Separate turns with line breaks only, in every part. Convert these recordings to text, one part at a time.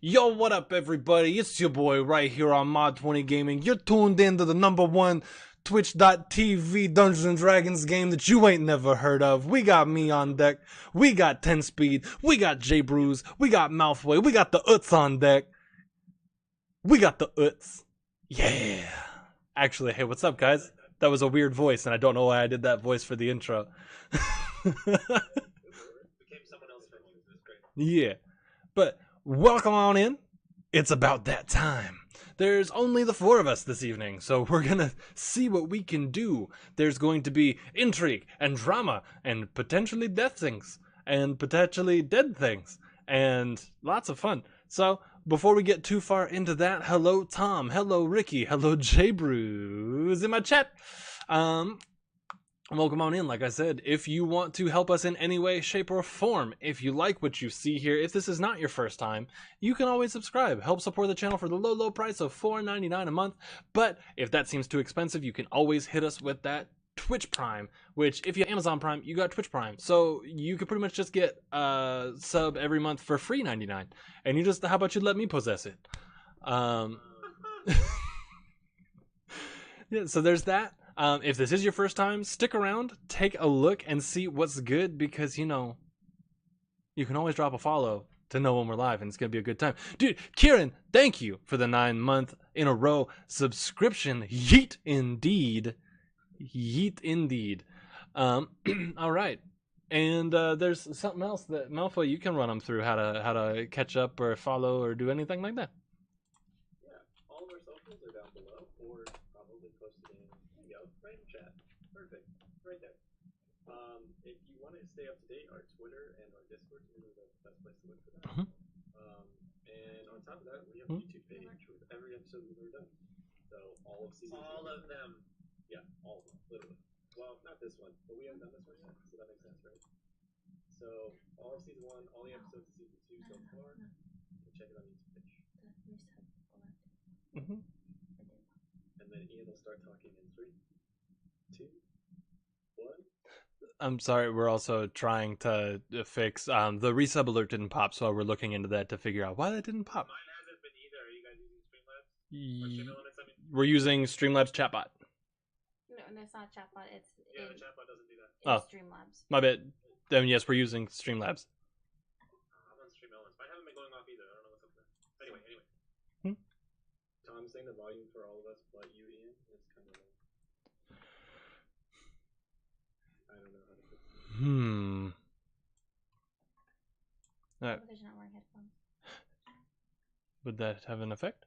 Yo, what up, everybody? It's your boy right here on Mod 20 Gaming. You're tuned in to the #1 Twitch.tv Dungeons and Dragons game that you ain't never heard of. We got me on deck. We got 10 Speed. We got J Brews. We got Mouthway. We got the Uts on deck. We got the Uts. Yeah. Actually, hey, what's up, guys? That was a weird voice, and I don't know why I did that voice for the intro. Yeah. But welcome on in. It's about that time. There's only the 4 of us this evening, so we're gonna see what we can do. There's going to be intrigue and drama and potentially death things and potentially dead things and lots of fun. So before we get too far into that, hello Tom, hello Ricky, hello J Brews in my chat. Welcome on in. Like I said, if you want to help us in any way, shape, or form, if you like what you see here, if this is not your first time, you can always subscribe. Help support the channel for the low price of $4.99 a month. But if that seems too expensive, you can always hit us with that Twitch Prime, which if you have Amazon Prime, you got Twitch Prime. So you could pretty much just get a sub every month for free $99. And you just, how about you let me possess it? Yeah, so there's that. If this is your first time, stick around, take a look, and see what's good, because, you know, you can always drop a follow to know when we're live, and it's going to be a good time. Dude, Kieran, thank you for the 9-month in a row subscription. Yeet indeed. Yeet indeed. All right. And there's something else that, Malfoy, you can run them through, how to catch up or follow or do anything like that.
Yeah, all of our socials are down below, or probably posted in, there you go, right in chat. Perfect, right there. If you want to stay up to date, our Twitter and our Discord are the best place to look for that. And on top of that, we have a YouTube page with every episode we've ever done. So all of season all of them. Yeah, all of them, literally. Well, not this one, but we haven't done this one yet, so that makes sense, right? So all of season 1, all the episodes of season 2 so far, you can check it on YouTube page. And then Ian will start talking in 3, 2, 1.
I'm sorry, we're also trying to fix, the resub alert didn't pop, so we're looking into that to figure out why that didn't pop.
Mine hasn't been either. Are you guys using Streamlabs?
We're using Streamlabs chatbot.
No, it's not chatbot.
Yeah, the chatbot doesn't do that.
Oh.
Streamlabs.
My bad. Then yes, we're using Streamlabs.
I'm on Streamlabs. Mine haven't been going off either. I don't know what's up there. Anyway. Tom's saying the volume for all of us but you, Ian, is kind of low. I don't know how to fix it.
Because you're not wearing headphones.
Would that have an effect?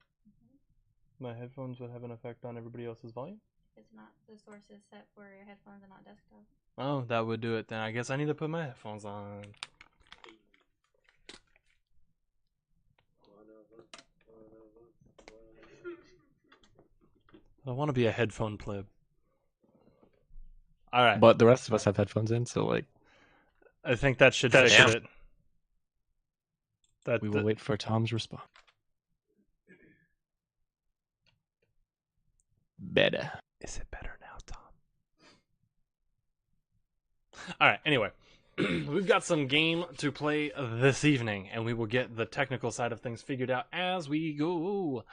My headphones would have an effect on everybody else's volume?
It's not. The source is set for your headphones and not desktop.
Oh, that would do it then. I guess I need to put my headphones on. I don't want to be a headphone pleb. Alright.
But the rest of us have headphones in, so like
I think that should fix it.
We will wait for Tom's response. Better.
Is it better now, Tom? Alright, anyway. We've got some game to play this evening, and we will get the technical side of things figured out as we go.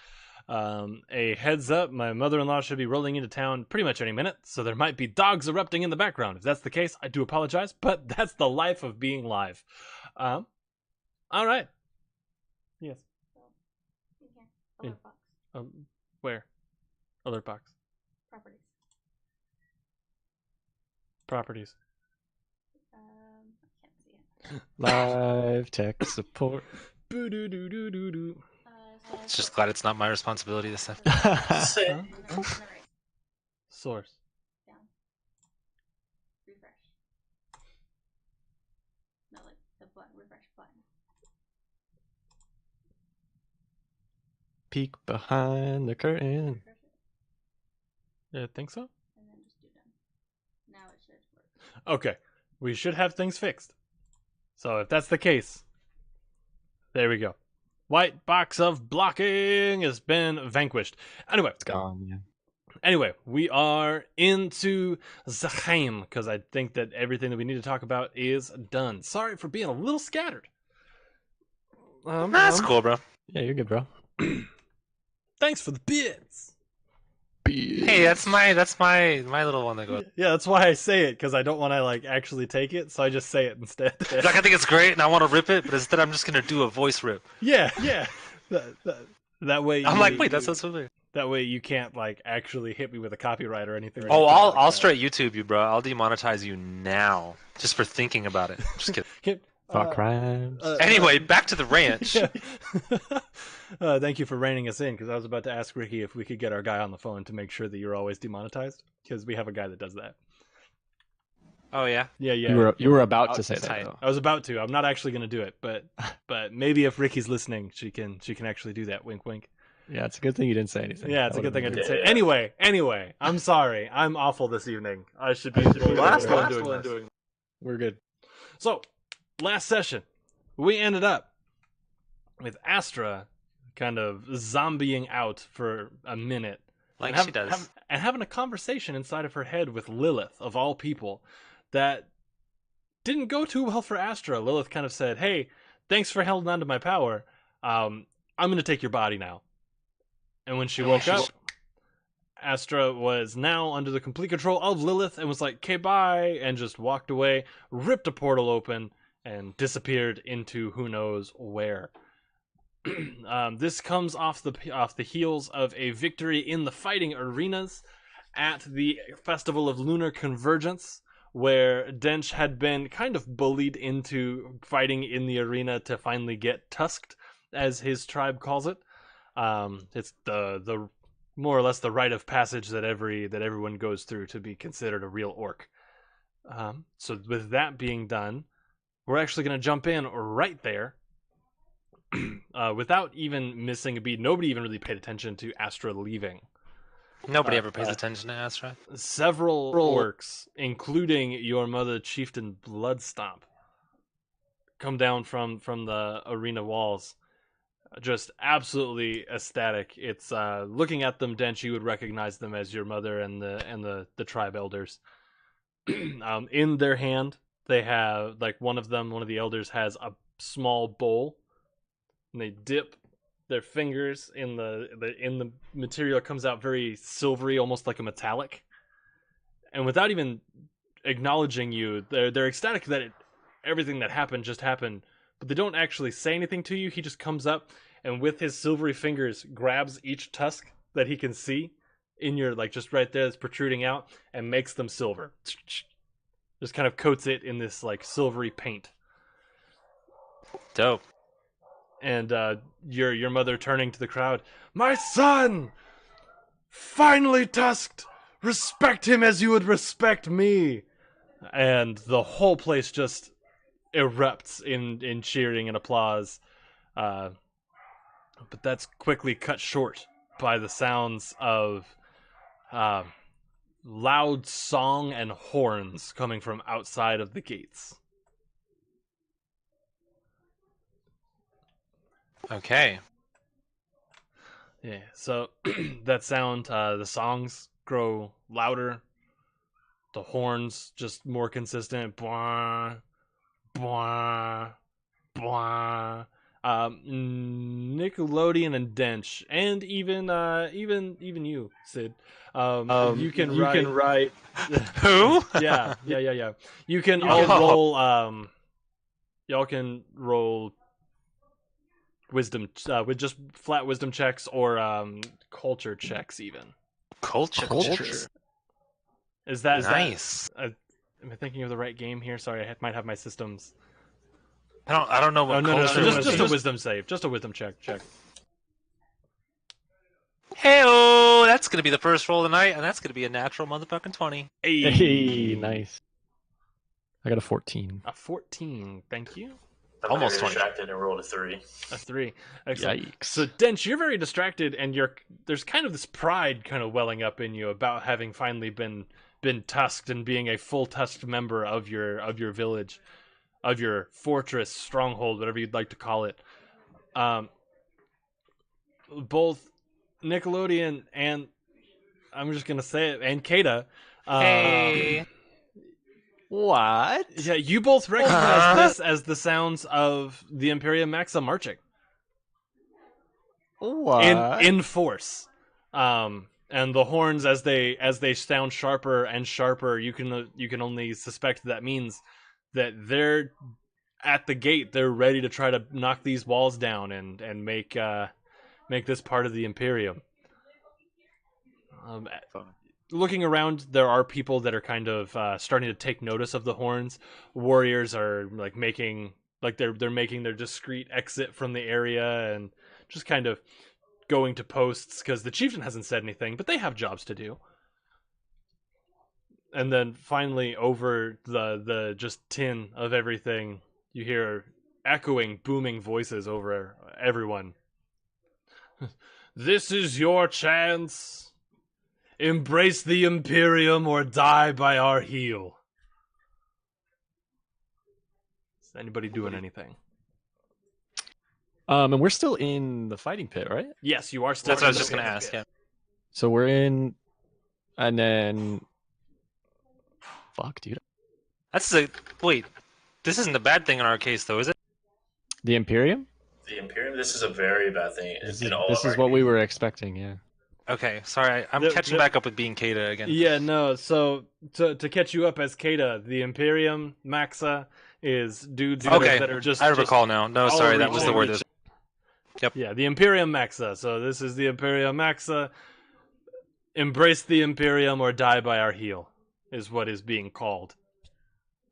A heads up, my mother-in-law should be rolling into town pretty much any minute, so there might be dogs erupting in the background. If that's the case, I do apologize, but that's the life of being live. Alright. Yes.
In here. Alert box.
Where? Alert box.
Properties.
Properties.
I can't see it.
Live tech support.
Boo-doo-doo-doo-doo-doo.
It's just glad it's not my responsibility this time.
Source.
Down. Refresh. No, like the button. Refresh button.
Peek behind the curtain.
Refresh it,
Yeah, I think so?
and then just do done. Now it should work.
Okay. We should have things fixed. So if that's the case, there we go. White box of blocking has been vanquished. Anyway.
It's gone, yeah.
Anyway, we are into Seige, because I think that everything that we need to talk about is done. Sorry for being a little scattered.
That's cool, bro.
Yeah, you're good, bro.
Thanks for the bits.
Hey, that's my little one that goes.
Yeah, that's why I say it, because I don't want to like actually take it, so I just say it instead.
Like I think it's great, and I want to rip it, but instead I'm just gonna do a voice rip.
Yeah. That way.
I'm like, wait, that sounds familiar.
That way you can't like actually hit me with a copyright or anything.
Oh,
like
I'll
that.
straight YouTube you, bro. I'll demonetize you now just for thinking about it. Just kidding.
Thought crimes.
Anyway, back to the ranch.
Thank you for reining us in, because I was about to ask Ricky if we could get our guy on the phone to make sure that you're always demonetized, because we have a guy that does that.
Oh yeah.
Yeah.
You were about to say that
tight.
though.
I was about to. I'm not actually going to do it, but maybe if Ricky's listening, she can actually do that. Wink, wink.
Yeah, it's a good thing you didn't say anything.
Yeah, it's a
That
good thing I
would've
didn't
been
say. Anyway, I'm sorry. I'm awful this evening. I should be the last one doing this. We're good. So, last session, we ended up with Astra kind of zombieing out for a minute.
Like
and
she does.
and having a conversation inside of her head with Lilith, of all people, that didn't go too well for Astra. Lilith kind of said, hey, thanks for holding on to my power. I'm going to take your body now. And when she woke up, Astra was now under the complete control of Lilith and was like, okay, bye, and just walked away, ripped a portal open, and disappeared into who knows where. This comes off the heels of a victory in the fighting arenas at the Festival of Lunar Convergence, where Dench had been kind of bullied into fighting in the arena to finally get tusked, as his tribe calls it. It's the more or less the rite of passage that everyone goes through to be considered a real orc. So with that being done, we're actually going to jump in right there. Without even missing a beat. Nobody even really paid attention to Astra leaving.
Nobody ever pays attention to Astra.
Several orcs, including your mother, Chieftain Bloodstomp, come down from the arena walls. Just absolutely ecstatic. It's looking at them, Dench, you would recognize them as your mother and the tribe elders. In their hand, they have, like, one of the elders has a small bowl, and they dip their fingers in the material. It comes out very silvery, almost like a metallic. And without even acknowledging you, they're ecstatic that everything that happened just happened. But they don't actually say anything to you. He just comes up and with his silvery fingers grabs each tusk that he can see in your, like, just right there that's protruding out, and makes them silver. Just kind of coats it in this, like, silvery paint.
Dope.
And your mother turning to the crowd, my son! Finally tusked! Respect him as you would respect me! And the whole place just erupts in cheering and applause. But that's quickly cut short by the sounds of loud song and horns coming from outside of the gates.
Okay.
Yeah, so that sound, the songs grow louder, the horns just more consistent. Blah, blah, blah. Nickelodeon and Dench, and even you, Sid. You can write.
Who?
Yeah. You can all roll. Y'all can roll wisdom with just flat wisdom checks or culture checks even.
Culture.
Is that
nice?
Am I thinking of the right game here? Sorry, I might have my systems.
I don't know what culture
No,
is.
just a wisdom save. Just a wisdom check.
Hey-oh! That's gonna be the first roll of the night, and that's gonna be a natural motherfucking 20.
Hey, nice. I got a 14.
A 14. Thank you.
I'm
Almost
very
20.
distracted and rolled a 3.
A 3. Excellent.
Yikes.
So, Dench, you're very distracted, and there's kind of this pride kind of welling up in you about having finally been tusked and being a full tusked member of your village, of your fortress, stronghold, whatever you'd like to call it. Both Nickelodeon and, I'm just gonna say it, and Kata.
Hey.
What?
Yeah, you both recognize this as the sounds of the Imperium Maxa marching.
What?
in force. And the horns, as they sound sharper and sharper, you can only suspect that means that they're at the gate. They're ready to try to knock these walls down and make this part of the Imperium. Looking around, there are people that are kind of starting to take notice of the horns. Warriors are like making they're making their discreet exit from the area and just kind of going to posts because the chieftain hasn't said anything, but they have jobs to do. And then finally, over the just tin of everything, you hear echoing, booming voices over everyone. This is your chance. Embrace the Imperium or die by our heel. Is anybody doing anything?
And we're still in the fighting pit, right?
Yes, you are still.
That's what I was
in
just
the
gonna
pit.
ask. Yeah.
So we're in, and then, fuck, dude.
Wait. This isn't a bad thing in our case, though, is it?
The Imperium.
The Imperium. This is a very bad thing.
This
in all
is
of our
what we
games.
were expecting. Yeah.
Okay, sorry. I'm
The-
catching
the-
back up with being Kata again.
Yeah, no. So to catch you up as Kata, the Imperium Maxa is dudes
Okay,
that are just.
I
just-
recall now. No,
all
sorry, that was the
reaching.
word. Yep.
Yeah, the Imperium Maxa. So this is the Imperium Maxa. Embrace the Imperium or die by our heel, is what is being called.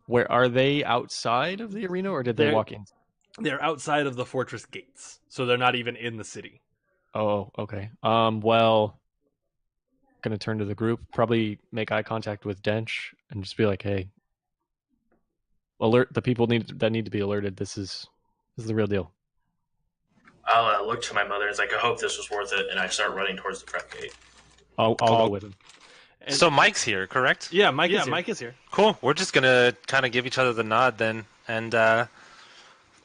Where are they outside of the arena, or did they
They're-
walk in?
They're outside of the fortress gates, so they're not even in the city.
Oh, okay. Well, gonna turn to the group, probably make eye contact with Dench, and just be like, "Hey, alert the people that need to be alerted. This is the real deal."
I'll look to my mother and it's like, I hope this was worth it, and I start running towards the front gate.
I'll go with him.
And-
So Mike's here, correct?
yeah, Mike is here.
Cool. We're just gonna kind of give each other the nod then, and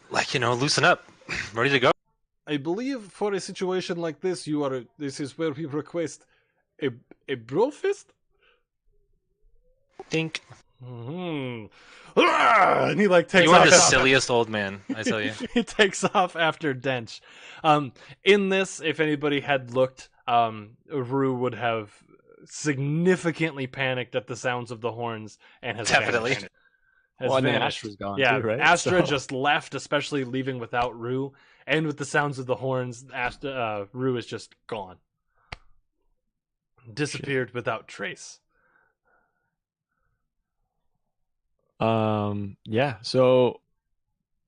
loosen up, ready to go.
I believe for a situation like this, this is where we request a bro fist.
Think
Mm-hmm. And he takes
you are
off.
the silliest old man, I tell you.
He takes off after Dench. In this, if anybody had looked, Rue would have significantly panicked at the sounds of the horns and has
Definitely.
vanished. Has
Well, and then
vanished.
Astra's gone
Yeah,
too, right?
Astra
So-
just left, especially leaving without Rue, and with the sounds of the horns, Rue is just gone, disappeared without trace.
Yeah. So,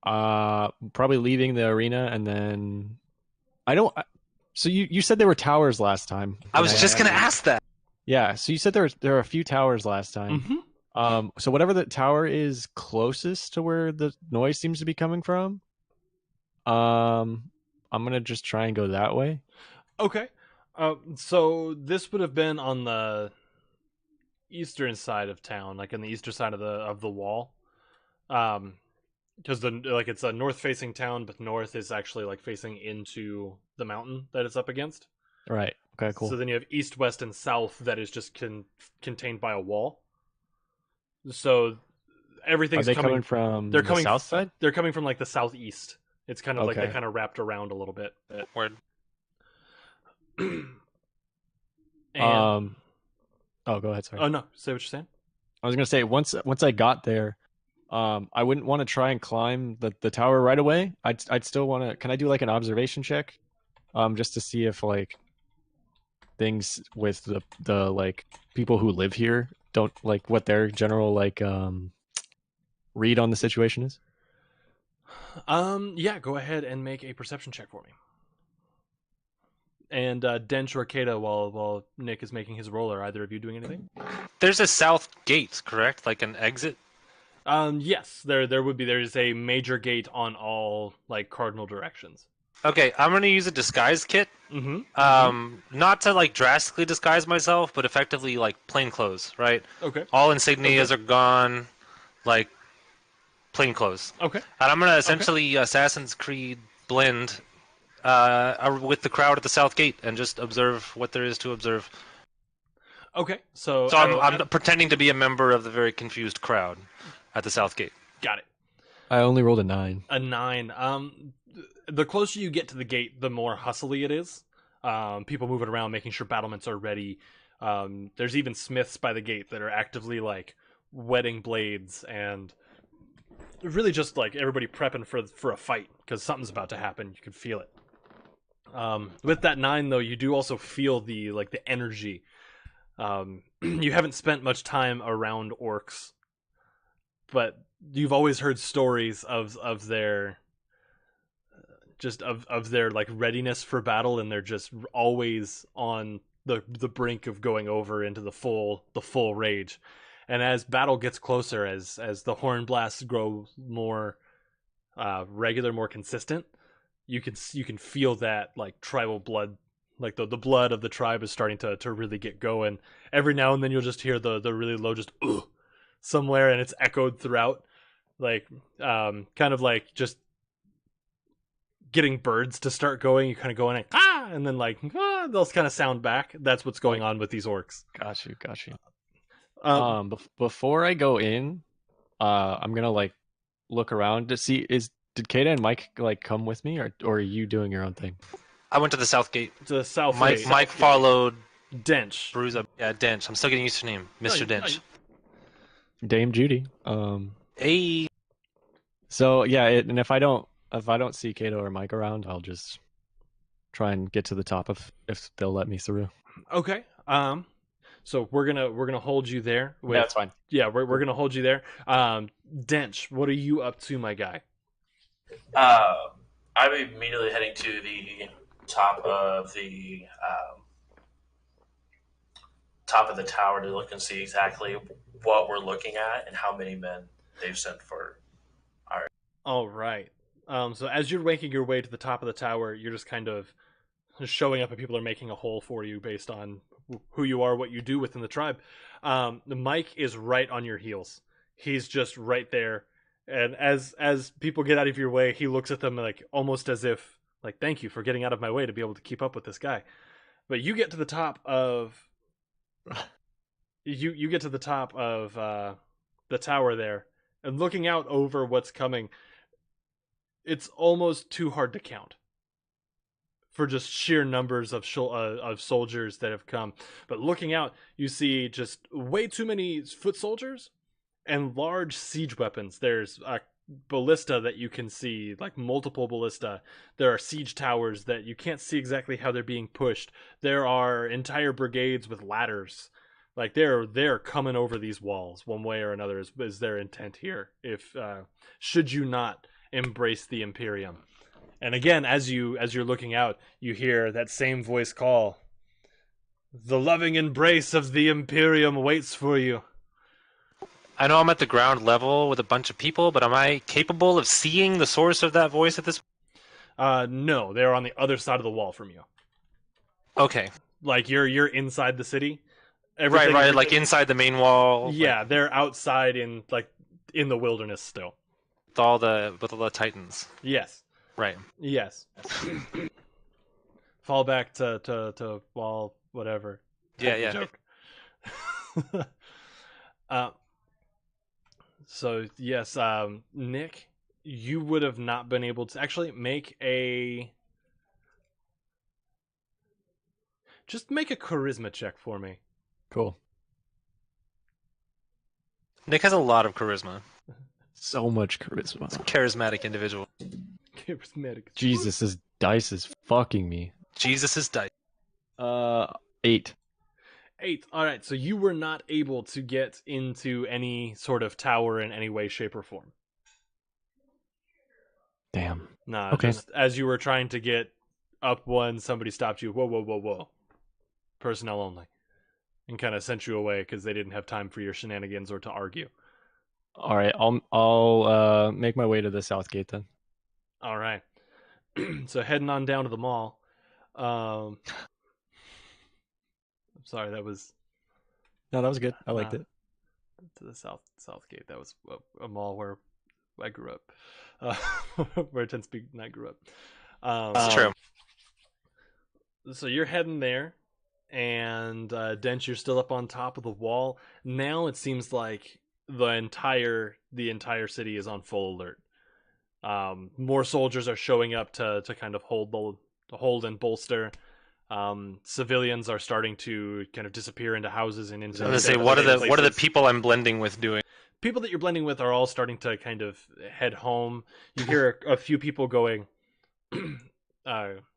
probably leaving the arena, and then so you said there were towers last time.
I was just gonna ask that.
Yeah. So you said there are a few towers last time.
Mm-hmm.
So whatever the tower is closest to where the noise seems to be coming from, I'm gonna just try and go that way.
Okay. So this would have been on the eastern side of town, like on the eastern side of the wall. Because it's a north facing town, but north is actually like facing into the mountain that it's up against.
Right. Okay. Cool.
So then you have east, west, and south that is just contained by a wall. So
Are
everything's
they
coming.
coming from
They're
the
coming
south side?
They're coming from like the southeast. It's kind of like they
Okay.
kind of wrapped around a little bit.
Word.
And,
Oh, go ahead. Sorry.
oh no, say what you're saying.
I was gonna say once I got there, I wouldn't want to try and climb the tower right away. I'd still want to. Can I do like an observation check, just to see if like things with the like people who live here don't like what their general like read on the situation is.
Yeah, go ahead and make a perception check for me. And Dench or Kata, while Nick is making his roll, are either of you doing anything?
There's a south gate, correct? Like an exit.
Yes, there would be. There's a major gate on all like cardinal directions.
Okay, I'm gonna use a disguise kit.
Mm-hmm.
Not to like drastically disguise myself, but effectively like plain clothes, right?
Okay.
All insignias are gone, like plain clothes.
Okay.
And I'm gonna essentially Assassin's Creed blend with the crowd at the south gate and just observe what there is to observe.
Okay. So
So I'm pretending to be a member of the very confused crowd at the south gate.
got it.
I only rolled a 9.
A 9. The closer you get to the gate, the more hustly it is. People moving around, making sure battlements are ready. There's even smiths by the gate that are actively like whetting blades and really just like everybody prepping for a fight because something's about to happen. You can feel it. With that 9 though, you do also feel the energy. You haven't spent much time around orcs, but you've always heard stories of their of their like readiness for battle, and they're just always on the brink of going over into the full rage. And as battle gets closer, as the horn blasts grow more regular, more consistent, you can feel that like tribal blood, like the blood of the tribe is starting to really get going. Every now and then you'll just hear the really low just ugh somewhere, and it's echoed throughout, like kind of like just getting birds to start going. You kind of go in and then like they'll kind of sound back. That's what's going on with these orcs.
Got you. Before I go in, I'm gonna like look around to see did Kata and Mike like come with me, or are you doing your own thing?
I went to the south gate.
To the south.
Mike followed
Dench.
Bruiser. Yeah, Dench. I'm still getting used to your name, Mr. Dench.
Dame Judy.
Hey.
So yeah, and if I don't see Kato or Mike around, I'll just try and get to the top if they'll let me through.
Okay. So we're gonna hold you there.
Yeah, that's fine.
Yeah, we're gonna hold you there. Dench, what are you up to, my guy?
I'm immediately heading to the top of the tower to look and see exactly what we're looking at and how many men they've sent for.
All right. So as you're making your way to the top of the tower, you're just kind of showing up, and people are making a hole for you based on who you are, what you do within the tribe. Mike is right on your heels. He's just right there. And as people get out of your way, he looks at them like almost as if like, thank you for getting out of my way to be able to keep up with this guy. But you get to the top of you get to the top of the tower there, and looking out over what's coming, it's almost too hard to count for just sheer numbers of soldiers that have come. But looking out, you see just way too many foot soldiers and large siege weapons. There's a ballista that you can see, like multiple ballista. There are siege towers that you can't see exactly how they're being pushed. There are entire brigades with ladders. Like they're coming over these walls one way or another is their intent here. If should you not embrace the Imperium. And again, as you're looking out, you hear that same voice call. The loving embrace of the Imperium waits for you.
I know I'm at the ground level with a bunch of people, but am I capable of seeing the source of that voice at this point?
No, they're on the other side of the wall from you.
Okay.
Like you're inside the city.
Right, like inside the main wall.
Yeah,
like,
they're outside in the wilderness still.
with all the titans.
Yes.
Right.
Yes. Fall back to wall whatever.
Yeah.
Joke. So yes, Nick, you would have not been able to actually make a charisma check for me.
Cool.
Nick has a lot of charisma.
So much charisma.
Charismatic individual.
Charismatic.
Jesus, this dice is fucking me.
Jesus is dice.
8.
8. All right, so you were not able to get into any sort of tower in any way, shape, or form.
Damn.
Nah,
Okay.
just as you were trying to get up one, somebody stopped you. Whoa. Personnel only. And kind of sent you away because they didn't have time for your shenanigans or to argue.
All right, I'll make my way to the south gate then.
All right. So heading on down to the mall. I'm sorry, that was
No, that was good. I liked it.
to the south gate. That was a mall where I grew up. Where Ten Speak and I grew up.
That's true.
So you're heading there, and Dench, you're still up on top of the wall. Now it seems like the entire city is on full alert. More soldiers are showing up to kind of hold and bolster. Civilians are starting to kind of disappear into houses and into.
I was gonna say, what are the people I'm blending with doing?
People that you're blending with are all starting to kind of head home. You hear a few people going,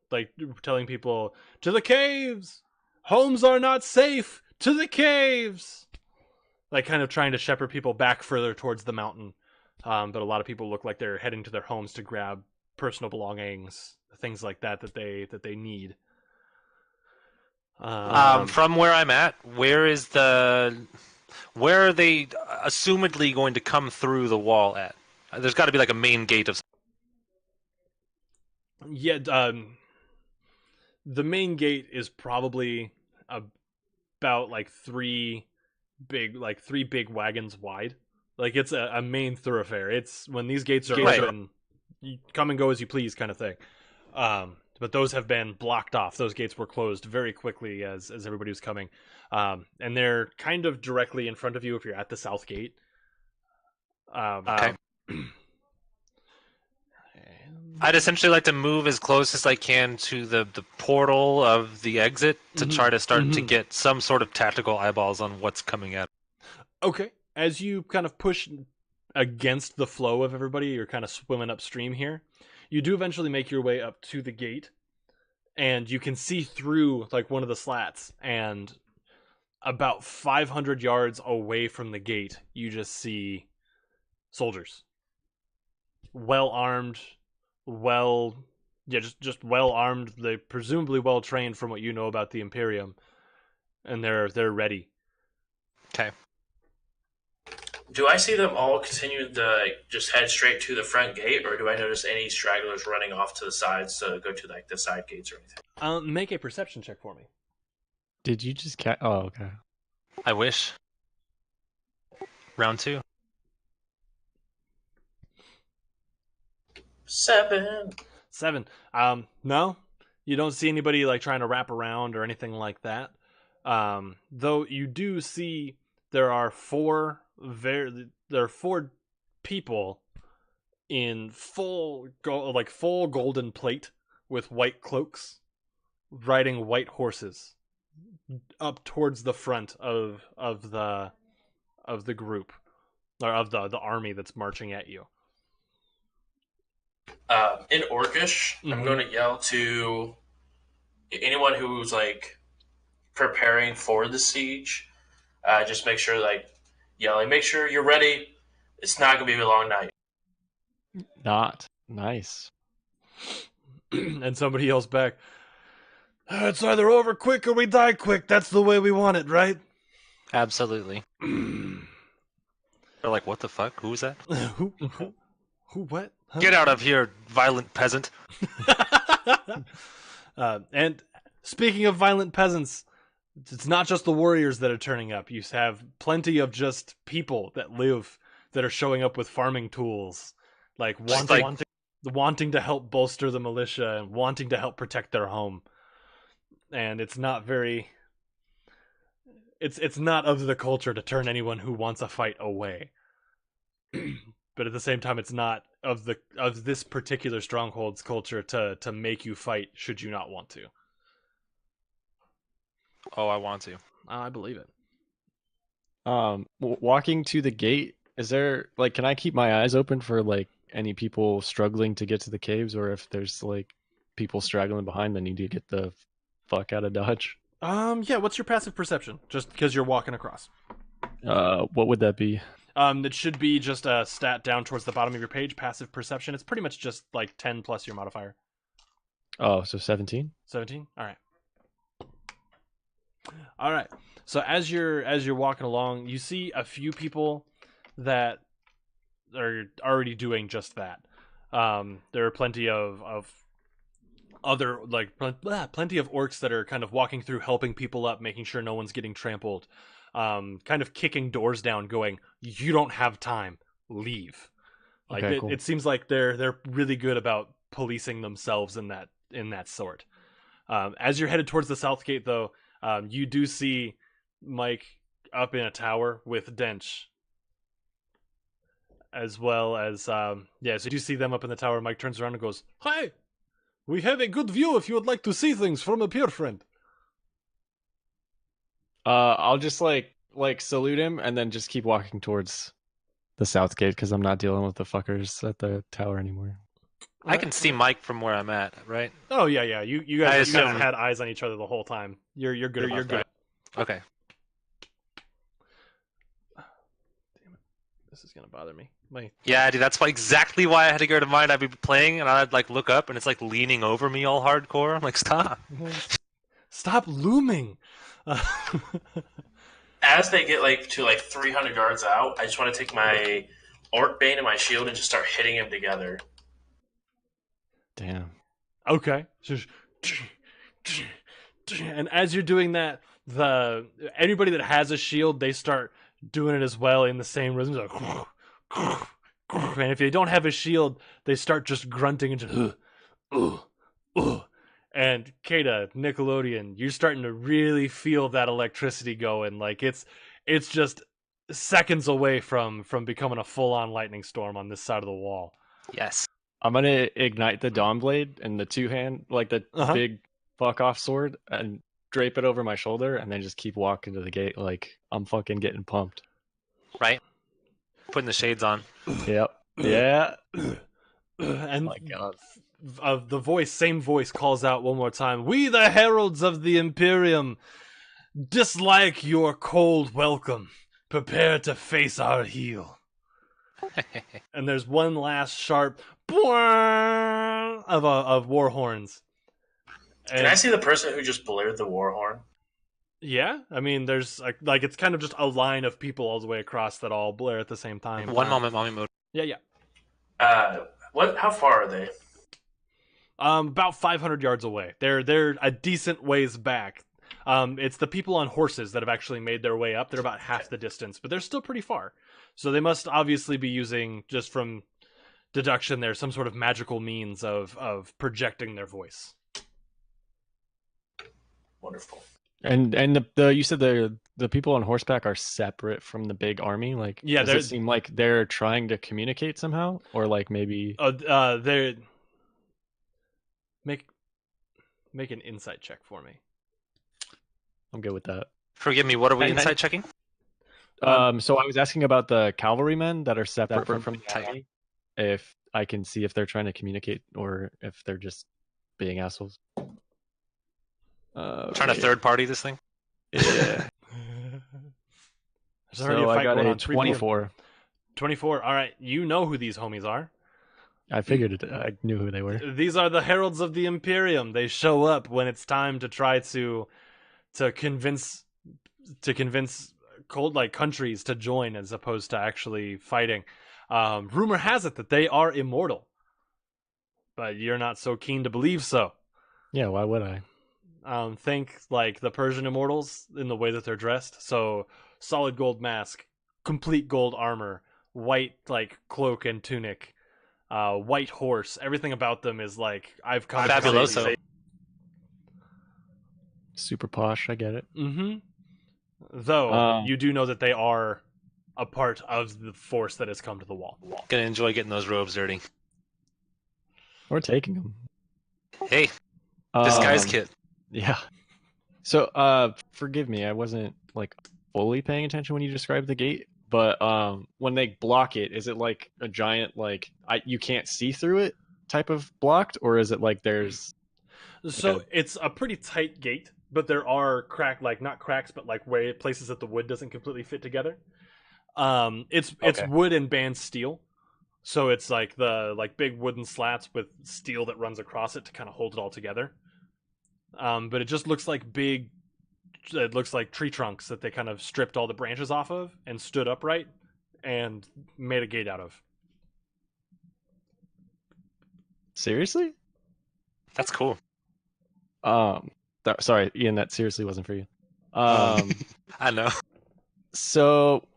like telling people to the caves. Homes are not safe. To the caves. Like kind of trying to shepherd people back further towards the mountain. But a lot of people look like they're heading to their homes to grab personal belongings, things like that they need.
From where I'm at, where are they assumedly going to come through the wall at? There's got to be like a main gate of.
Yeah, the main gate is probably about like three big wagons wide. Like it's a main thoroughfare. It's when these gates are open, you come and go as you please kind of thing. But those have been blocked off. Those gates were closed very quickly as everybody was coming. And they're kind of directly in front of you if you're at the south gate.
Okay. I'd essentially like to move as close as I can to the portal of the exit to try to start to get some sort of tactical eyeballs on what's coming at.
Okay. As you kind of push against the flow of everybody, you're kind of swimming upstream here. You do eventually make your way up to the gate, and you can see through like one of the slats, and about 500 yards away from the gate, you just see soldiers. Well armed, just well armed. They presumably well trained from what you know about the Imperium, and they're ready.
Okay.
Do I see them all continue to just head straight to the front gate, or do I notice any stragglers running off to the sides to go to like the side gates or anything?
Make a perception check for me.
Did you just catch? Oh, okay.
I wish. Round 2.
7.
7. No, you don't see anybody like trying to wrap around or anything like that. Though you do see there are four people in full golden plate with white cloaks, riding white horses up towards the front of the group or of the army that's marching at you.
In Orcish, I'm going to yell to anyone who's like preparing for the siege. Just make sure, make sure you're ready. It's not going to be a long night.
Not nice.
And somebody yells back, "It's either over quick or we die quick. That's the way we want it, right?"
Absolutely. They're like, what the fuck? Who's that?
Who? What? Huh?
Get out of here, violent peasant.
And speaking of violent peasants, it's not just the warriors that are turning up. You have plenty of just people that are showing up with farming tools, wanting to help bolster the militia and wanting to help protect their home. And it's not very. It's not of the culture to turn anyone who wants a fight away. But at the same time, it's not of this particular stronghold's culture to make you fight should you not want to.
Oh, I want to.
I believe it.
Walking to the gate, is there can I keep my eyes open for any people struggling to get to the caves, or if there's people straggling behind that need to get the fuck out of Dodge?
Yeah. What's your passive perception? Just because you're walking across.
What would that be?
It should be just a stat down towards the bottom of your page. Passive perception. It's pretty much just 10 plus your modifier.
Oh, so 17.
17. All right. So as you're walking along, you see a few people that are already doing just that. There are plenty of other plenty of orcs that are kind of walking through, helping people up, making sure no one's getting trampled. Kind of kicking doors down, going, "You don't have time. Leave."
Cool.
It seems like they're really good about policing themselves in that sort. As you're headed towards the south gate, though, you do see Mike up in a tower with Dench. as well as so you see them up in the tower. Mike turns around and goes, "Hi, we have a good view if you would like to see things from up here, friend."
I'll just like salute him and then just keep walking towards the south gate because I'm not dealing with the fuckers at the tower anymore.
I can see Mike from where I'm at, right?
Oh yeah. You
I
guys
assume-
had eyes on each other the whole time. You're good. You're good.
Okay.
Damn it, this is gonna bother me.
Yeah, dude, that's exactly why I had to go to mine. I'd be playing, and I'd like look up, and it's like leaning over me all hardcore. I'm like, stop.
Stop looming.
As they get like to like 300 yards out, I just want to take my Orc Bane and my shield and just start hitting them together.
Damn.
Okay. And as you're doing that, anybody that has a shield, they start doing it as well in the same rhythm. Like, and if they don't have a shield, they start just grunting and just and Kata, Nickelodeon, you're starting to really feel that electricity going. Like it's just seconds away from becoming a full-on lightning storm on this side of the wall.
Yes.
I'm gonna ignite the Dawn Blade and the two-hand, like the big fuck-off sword, and drape it over my shoulder, and then just keep walking to the gate like I'm fucking getting pumped.
Right. Putting the shades on.
Yep. Yeah.
And
My God.
The same voice calls out one more time. "We, the heralds of the Imperium, dislike your cold welcome. Prepare to face our heel." And there's one last sharp of war horns.
Can I see the person who just blared the war horn?
Yeah, I mean, there's like it's kind of just a line of people all the way across that all blare at the same time.
One moment, mommy mode.
Yeah.
How far are they?
About 500 yards away. They're a decent ways back. It's the people on horses that have actually made their way up. They're about half the distance, but they're still pretty far. So they must obviously be using, just from deduction there, some sort of magical means of projecting their voice.
Wonderful.
And the you said the people on horseback are separate from the big army. Like,
yeah,
does it seem like they're trying to communicate somehow, or like maybe?
They make an insight check for me.
I'm good with that.
Forgive me. What are we insight checking?
So I was asking about the cavalrymen that are separate from the
Tight.
army. If I can see if they're trying to communicate or if they're just being assholes.
Trying to third party this thing.
Yeah. So I got a 24.
24. All right, you know who these homies are.
I figured it. I knew who they were.
These are the heralds of the Imperium. They show up when it's time to try to convince cold like countries to join as opposed to actually fighting. Rumor has it that they are immortal, but you're not so keen to believe so.
Yeah, why would I?
Think like the Persian immortals in the way that they're dressed. So solid gold mask, complete gold armor, white like cloak and tunic, white horse. Everything about them is like I've come to
Fabuloso.
say.
Super posh. I get it.
Mm-hmm. Though you do know that they are a part of the force that has come to the wall.
Gonna enjoy getting those robes dirty.
Or taking them.
Hey, disguise kit.
Yeah. So, forgive me, I wasn't like fully paying attention when you described the gate. But when they block it, is it like a giant like you can't see through it type of blocked, or is it like there's?
So it's a pretty tight gate, but there are not cracks, but like where places that the wood doesn't completely fit together. It's wood and band steel, so it's like the big wooden slats with steel that runs across it to kind of hold it all together. But it just looks like it looks like tree trunks that they kind of stripped all the branches off of and stood upright and made a gate out of.
Seriously?
That's cool.
Sorry, Ian, that seriously wasn't for you.
I know.
So,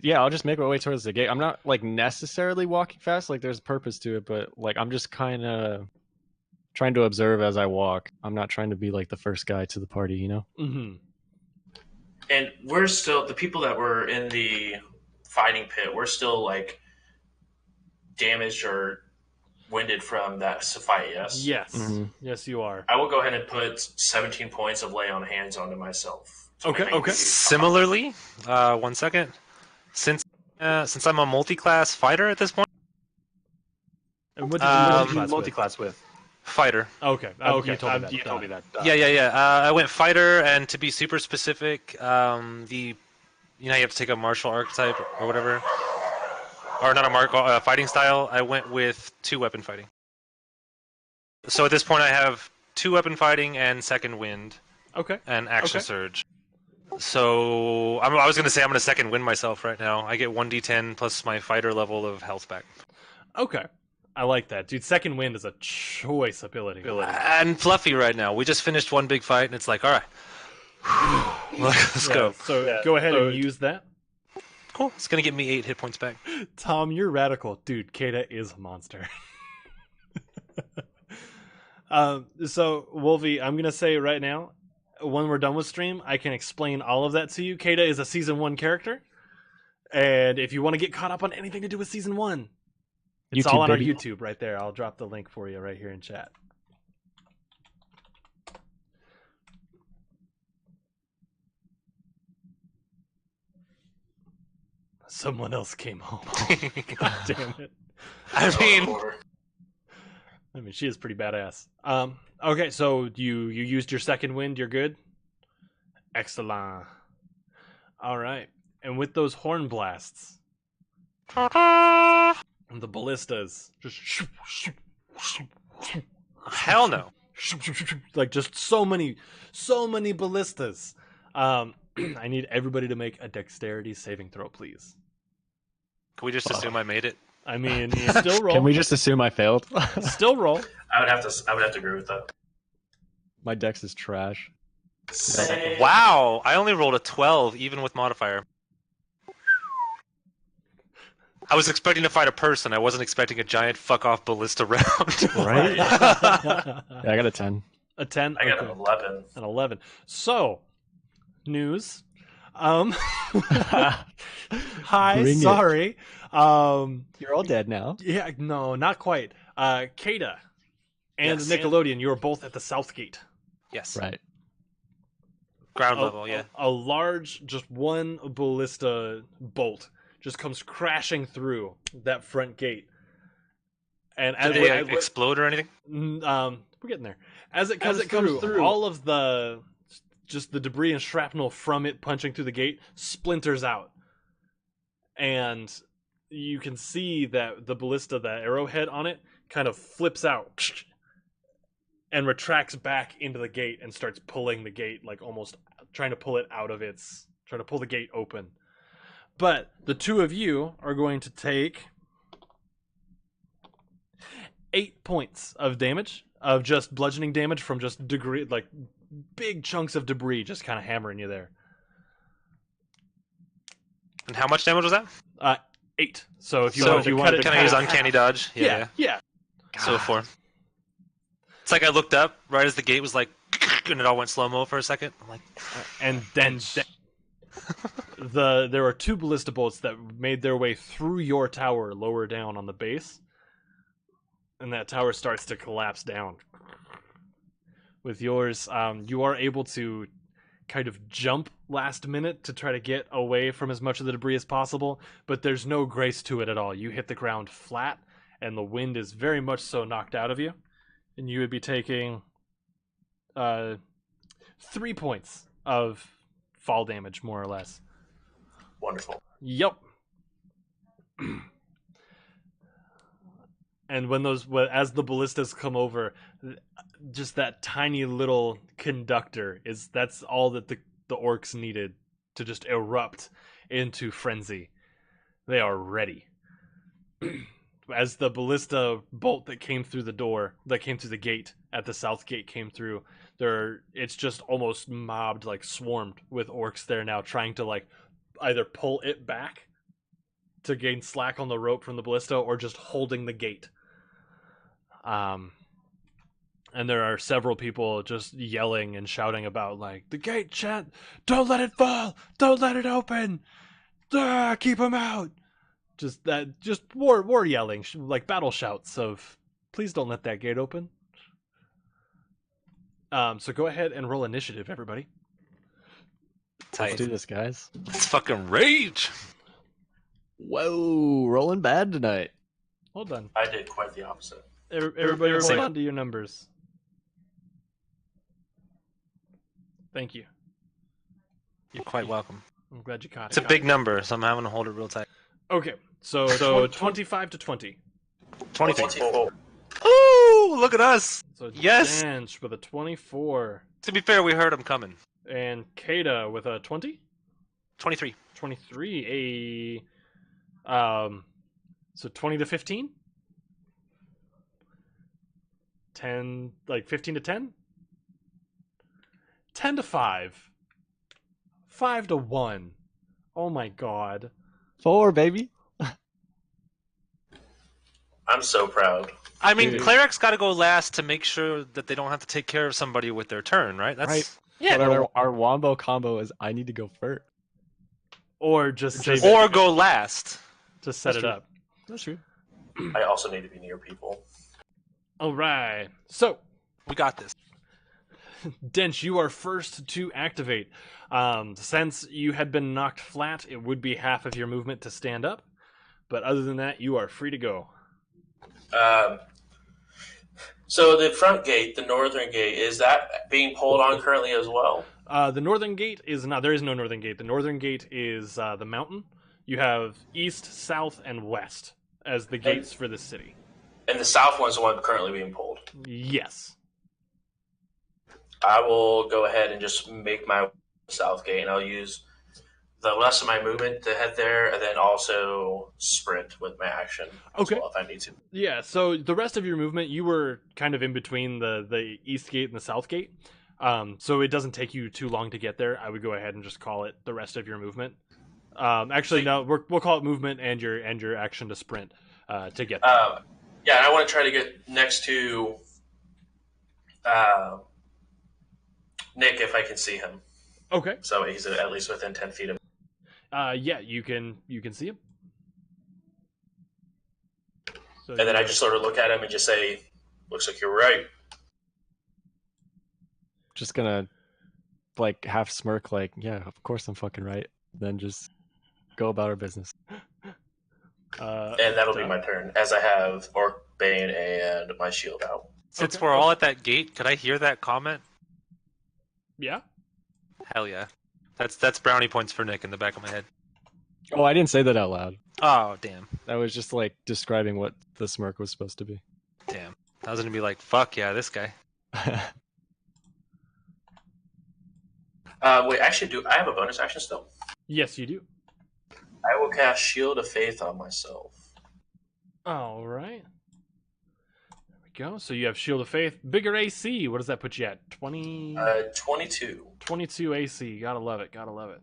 yeah, I'll just make my way towards the gate. I'm not like necessarily walking fast, like there's a purpose to it, but like I'm just kind of trying to observe as I walk. I'm not trying to be like the first guy to the party, you know?
Mm-hmm.
And we're still the people that were in the fighting pit, we're still like damaged or winded from that fight. Yes.
Yes.
Mhm.
Yes, you are.
I will go ahead and put 17 points of lay on hands onto myself. to
Okay,
make
okay.
me-
Similarly, 1 second. Since I'm a multi-class fighter at this point,
And what did you multi-class with?
multi-class with?
fighter.
Okay. Okay.
You told me that.
Got
You told me
it.
that.
Yeah. I went fighter, and to be super specific, you have to take a martial archetype or whatever, or not a fighting style. I went with 2-weapon fighting. So at this point, I have 2-weapon fighting and second wind
Okay.
and action
Okay.
surge. So I was gonna say I'm gonna second wind myself right now. I get 1d10 plus my fighter level of health back.
Okay. I like that, dude. Second wind is a choice ability.
And fluffy right now. We just finished one big fight, and it's like, all right, let's go.
So go ahead and use that.
Cool. It's gonna give me 8 hit points back.
Tom, you're radical, dude. Kata is a monster. So Wolvie, I'm gonna say right now, when we're done with stream, I can explain all of that to you. Kata is a season 1 character, and if you want to get caught up on anything to do with season 1, it's
YouTube,
all on
baby.
our YouTube right there. I'll drop the link for you right here in chat. Someone else came home. God damn it.
I mean,
I mean, she is pretty badass. Okay, so you used your second wind. You're good. Excellent. All right, and with those horn blasts, and the ballistas, just
hell no.
like just so many ballistas. I need everybody to make a dexterity saving throw, please.
Can we just assume I made it?
I mean, still roll.
Can we just assume I failed?
Still roll?
I would have to agree with that.
My dex is trash.
Wow, I only rolled a 12, even with modifier. I was expecting to fight a person. I wasn't expecting a giant fuck-off ballista round.
Right? Yeah, I got a 10.
A 10?
I got
Okay.
an 11.
An 11. So, news. Hi,
Bring it.
sorry.
You're all dead now.
Yeah, no, not quite. Kata and
Yes.
Nickelodeon, you were both at the South Gate.
Yes.
Right.
Ground level, yeah.
A large, just one ballista bolt just comes crashing through that front gate. And
Did they explode or anything?
we're getting there. As it comes through, all of the debris and shrapnel from it punching through the gate splinters out. And you can see that the ballista, the arrowhead on it, kind of flips out and retracts back into the gate and starts pulling the gate, like almost trying to pull it out of trying to pull the gate open. But the two of you are going to take 8 points of damage, of just bludgeoning damage from just big chunks of debris just kind of hammering you there.
And how much damage was that?
8. So if you
So
want to cut it,
can I use uncanny dodge?
Yeah.
So 4. It's like I looked up right as the gate was like, and it all went slow-mo for a second. I'm like,
And then there are 2 ballista bolts that made their way through your tower lower down on the base, and that tower starts to collapse down. With yours, you are able to kind of jump last minute to try to get away from as much of the debris as possible, but there's no grace to it at all. You hit the ground flat, and the wind is very much so knocked out of you, and you would be taking 3 points of fall damage, more or less.
Wonderful.
Yep. And as the ballistas come over, just that tiny little conductor that's all that the orcs needed to just erupt into frenzy. They are ready. As the ballista bolt that came through the gate at the south gate came through, it's just almost mobbed, like swarmed with orcs there now, trying to like either pull it back to gain slack on the rope from the ballista, or just holding the gate. And there are several people just yelling and shouting about, like, the gate, chat, don't let it fall, don't let it open. keep him out. Just war yelling, like battle shouts of, please don't let that gate open. So go ahead and roll initiative, everybody.
Let's do this, guys.
Let's fucking rage.
Whoa, rolling bad tonight.
Hold on.
I did quite the opposite.
Everybody hold on to your numbers. Thank you.
You're quite welcome.
I'm glad you caught
It's a
it.
big number, so I'm having to hold it real tight.
Okay, so 25 to 20.
23.
24.
Ooh, look at us.
So
Yes!
Danch with a 24.
To be fair, we heard him coming.
And Kada with a 20?
23.
23. So 20 to 15? 10, like 15 to 10? 10 to 5. 5 to 1. Oh my god.
4, baby.
I'm so proud.
I mean,
Dude.
cleric's got to go last to make sure that they don't have to take care of somebody with their turn, right? That's
Right.
Yeah.
But our wombo combo is I need to go first.
Or just save
Or
it.
go last.
Just set
That's
it
true.
up.
That's true.
I also need to be near people.
Alright. So,
We got this.
Dench, you are first to activate. Since you had been knocked flat, it would be half of your movement to stand up. But other than that, you are free to go.
So the front gate, the northern gate, is that being pulled on currently as well?
The northern gate is not. There is no northern gate. The northern gate is the mountain. You have east, south, and west as the gates for the city.
And the south one's the one currently being pulled.
Yes.
I will go ahead and just make my south gate, and I'll use the rest of my movement to head there, and then also sprint with my action
Okay.
as well if I need to.
Yeah, so the rest of your movement, you were kind of in between the east gate and the south gate. So it doesn't take you too long to get there. I would go ahead and just call it the rest of your movement. Actually, no, we'll call it movement and your action to sprint to get there.
Yeah, and I want to try to get next to Nick if I can see him.
Okay.
So he's at least within 10 feet of me.
Yeah, you can see him. So
And then I just sort of look at him and just say, looks like you're right.
Just gonna like half smirk, like, yeah, of course I'm fucking right. Then just go about our business.
And that'll be my turn, as I have Orc Bane and my shield out.
Since
Okay.
we're all at that gate, could I hear that comment?
Yeah.
Hell yeah. That's brownie points for Nick in the back of my head.
Oh, I didn't say that out loud.
Oh, damn.
That was just like describing what the smirk was supposed to be.
Damn. I was going to be like, fuck yeah, this guy.
Wait, actually, do I have a bonus action still?
Yes, you do.
I will cast Shield of Faith on myself.
All right. There we go. So you have Shield of Faith, bigger AC. What does that put you at? 20,
22.
22 AC. Gotta love it. Gotta love it.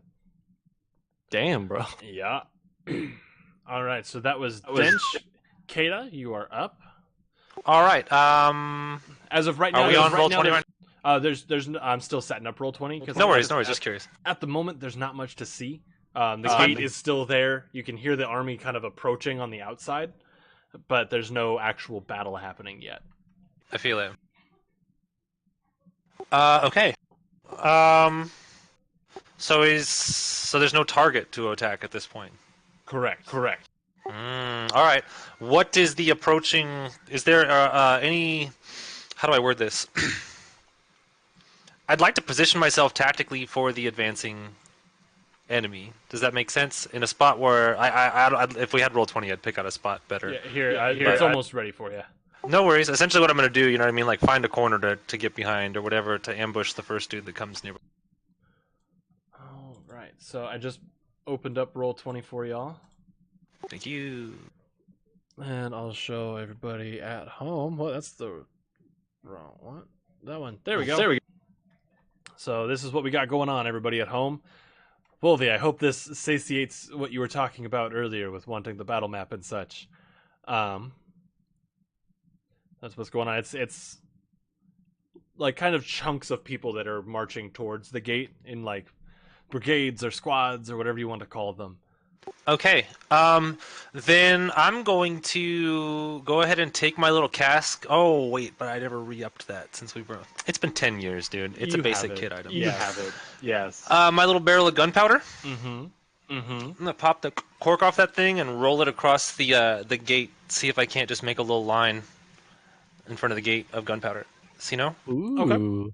Damn, bro.
Yeah. All right. So that was Dench. Kata, you are up.
All right.
As of right now,
Are we on
right
roll
now,
20 right
there's I'm still setting up roll 20 because
No worries, just curious.
at the moment there's not much to see. The
Uh,
gate is still there. You can hear the army kind of approaching on the outside, but there's no actual battle happening yet.
I feel it. Okay. So there's no target to attack at this point.
Correct.
All right. What is the approaching? Is there any? How do I word this? I'd like to position myself tactically for the advancing enemy. Does that make sense? In a spot where if we had roll 20, I'd pick out a spot better.
Yeah, here
Yeah,
it's
I-
almost ready for you.
No worries. Essentially, what I'm going to do, you know what I mean, like find a corner to get behind or whatever to ambush the first dude that comes near.
All right. So I just opened up roll 20 for y'all,
Thank you.
and I'll show everybody at home. Well, that's the wrong one. That one. There we go. So this is what we got going on, everybody at home. Wolvie, I hope this satiates what you were talking about earlier with wanting the battle map and such. That's what's going on. It's like kind of chunks of people that are marching towards the gate in like brigades or squads or whatever you want to call them.
Okay. Then I'm going to go ahead and take my little cask. Oh wait, but I never re-upped that since we broke. It's been 10 years, dude. It's a
You
basic
have it.
kit item.
You have it. Yes.
My little barrel of gunpowder.
Mm-hmm. Mm-hmm.
I'm gonna pop the cork off that thing and roll it across the gate. See if I can't just make a little line in front of the gate of gunpowder. See, no?
Ooh.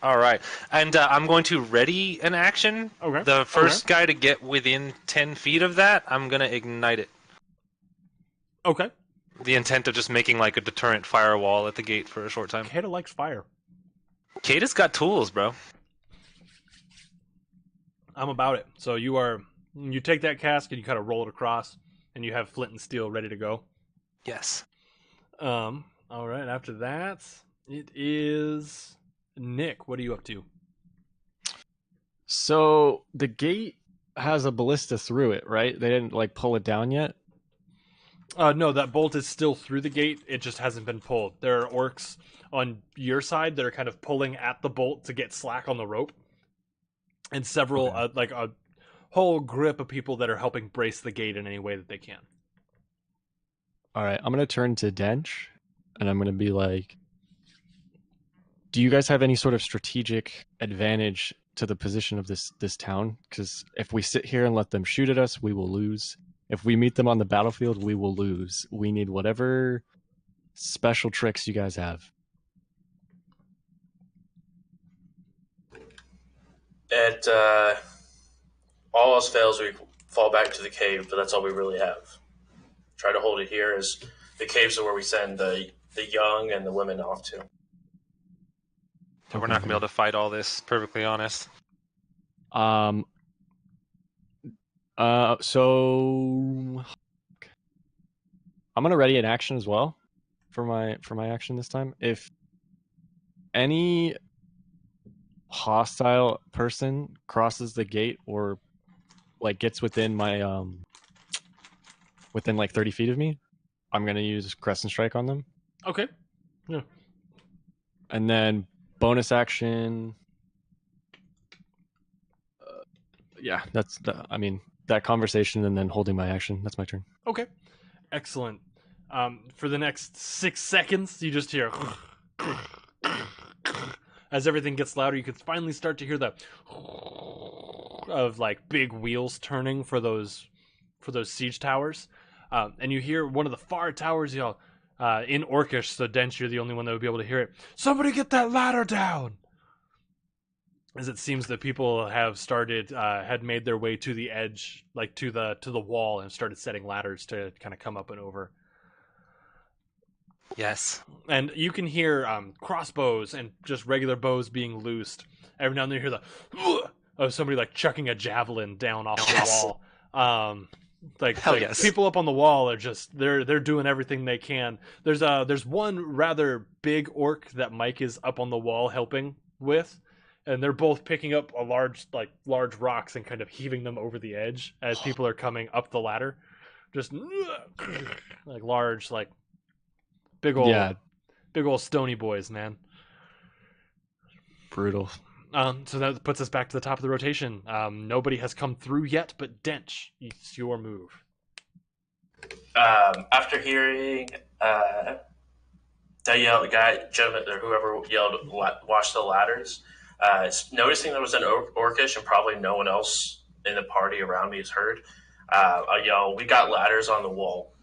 All right, and I'm going to ready an action.
Okay.
The first guy to get within 10 feet of that, I'm gonna ignite it.
Okay.
The intent of just making like a deterrent firewall at the gate for a short time.
Kata likes fire.
Kata's got tools, bro.
I'm about it. So you take that cask and you kind of roll it across, and you have flint and steel ready to go.
Yes.
All right. After that, it is Nick. What are you up to?
So the gate has a ballista through it, right? They didn't like pull it down yet.
No, that bolt is still through the gate. It just hasn't been pulled. There are orcs on your side that are kind of pulling at the bolt to get slack on the rope, and several like a whole grip of people that are helping brace the gate in any way that they can.
All right, I'm gonna turn to Dench, and I'm gonna be like, "Do you guys have any sort of strategic advantage to the position of this town? Because if we sit here and let them shoot at us, we will lose. If we meet them on the battlefield, we will lose. We need whatever special tricks you guys have."
It all else fails, we fall back to the cave, but that's all we really have. Try to hold it here, as the caves are where we send the young and the women off to.
We're not gonna be able to fight all this. Perfectly honest.
So I'm gonna ready an action as well for my action this time. If any hostile person crosses the gate or like gets within my within like 30 feet of me, I'm gonna use Crescent Strike on them.
Okay. Yeah.
And then bonus action. Yeah, that's I mean that conversation and then holding my action. That's my turn.
Okay. Excellent. For the next 6 seconds, you just hear as everything gets louder. You can finally start to hear the of like big wheels turning for those siege towers, and you hear one of the far towers yell in Orcish. So Dench, you're the only one that would be able to hear it. Somebody get that ladder down! As it seems that people have started had made their way to the edge, like to the wall, and started setting ladders to kind of come up and over.
Yes.
And you can hear crossbows and just regular bows being loosed. Every now and then you hear the of somebody like chucking a javelin down off the wall. Like
yes.
People up on the wall are just they're doing everything they can. There's one rather big orc that Mike is up on the wall helping with, and they're both picking up large rocks and kind of heaving them over the edge as people are coming up the ladder. Just like large, like big old stony boys, man.
Brutal.
So that puts us back to the top of the rotation. Nobody has come through yet, but Dench, it's your move.
After hearing that gentleman, or whoever yelled, "Watch the ladders," noticing there was an Orcish and probably no one else in the party around me has heard, I yell, "We got ladders on the wall."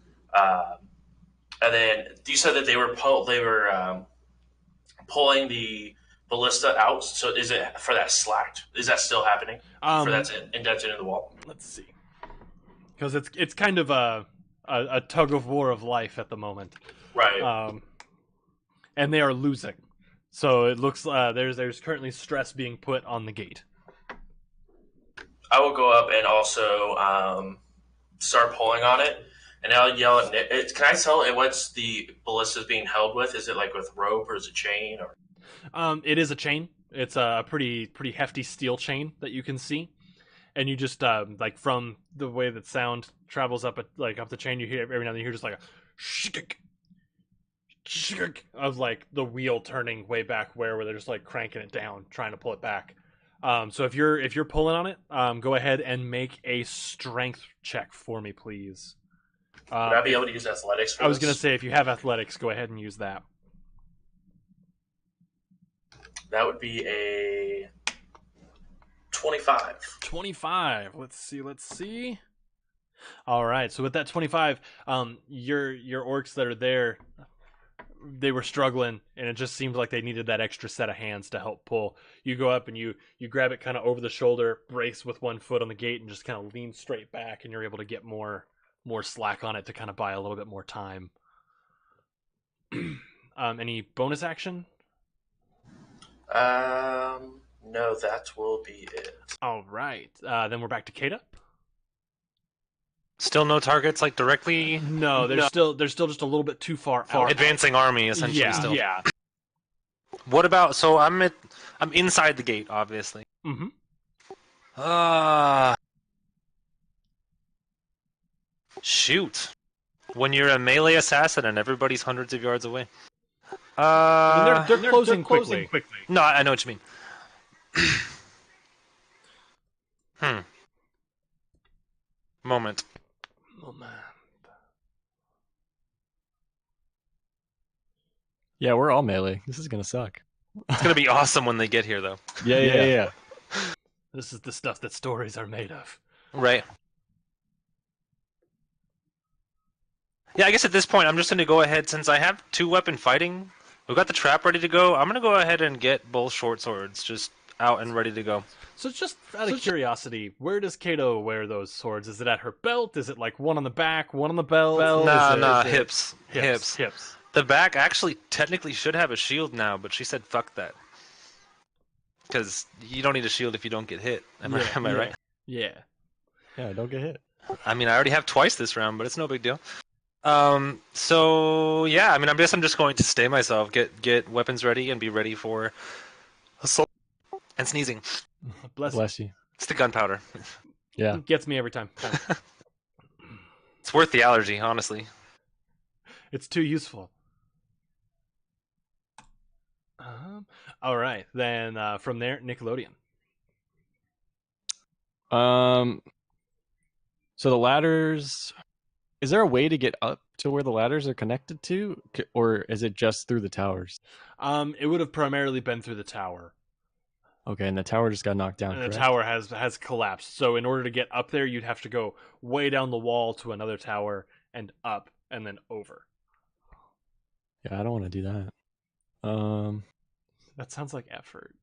And then you said that they were pulling the ballista out. So is it for that slacked? Is that still happening? For that's indented in the wall?
Let's see, because it's kind of a tug of war of life at the moment,
Right.
And they are losing. So it looks there's currently stress being put on the gate.
I will go up and also start pulling on it, and I'll yell at Nick. Can I tell it what's the ballista is being held with? Is it like with rope or is it chain? Or
It is a chain. It's a pretty hefty steel chain that you can see, and you just like from the way that sound travels up up the chain, you hear every now and then you hear just like a shik, shik of like the wheel turning way back where they're just like cranking it down, trying to pull it back. So if you're pulling on it, go ahead and make a strength check for me, please.
Would I be able to use athletics for
I was
this?
gonna say if you have athletics, go ahead and use that.
That would be a 25.
25. Let's see. All right. So with that 25, your orcs that are there, they were struggling, and it just seemed like they needed that extra set of hands to help pull. You go up and you grab it kind of over the shoulder, brace with one foot on the gate, and just kind of lean straight back, and you're able to get more slack on it to kind of buy a little bit more time. Any bonus action?
No, that will be it.
All right. Then we're back to Kata.
Still no targets like directly.
No, they're still just a little bit too far out.
Advancing army essentially.
Yeah,
still.
yeah.
What about? So I'm inside the gate, obviously.
Mm-hmm.
Shoot. When you're a melee assassin and everybody's hundreds of yards away.
I mean, they're closing quickly.
No, I know what you mean. Moment.
Yeah, we're all melee. This is gonna suck.
It's gonna be awesome when they get here, though.
Yeah.
This is the stuff that stories are made of.
Right. Yeah, I guess at this point I'm just gonna go ahead, since I have 2-weapon fighting. We've got the trap ready to go. I'm gonna go ahead and get both short swords just out and ready to go.
So just out of curiosity, where does Kato wear those swords? Is it at her belt? Is it like one on the back, one on the belt?
Nah,
Is it-
hips.
Hips.
The back actually technically should have a shield now, but she said fuck that. Because you don't need a shield if you don't get hit. Am I right?
Yeah.
Yeah, don't get hit.
I mean, I already have twice this round, but it's no big deal. So yeah, I mean, I guess I'm just going to stay myself, get weapons ready, and be ready for assault and sneezing.
Bless you.
It's the gunpowder.
Yeah.
It gets me every time.
It's worth the allergy, honestly.
It's too useful. All right, then from there, Nickelodeon.
So the ladders. Is there a way to get up to where the ladders are connected to, or is it just through the towers?
It would have primarily been through the tower.
Okay, and the tower just got knocked down.
And the
correct?
tower has collapsed. So in order to get up there, you'd have to go way down the wall to another tower and up and then over.
Yeah, I don't want to do that.
That sounds like effort.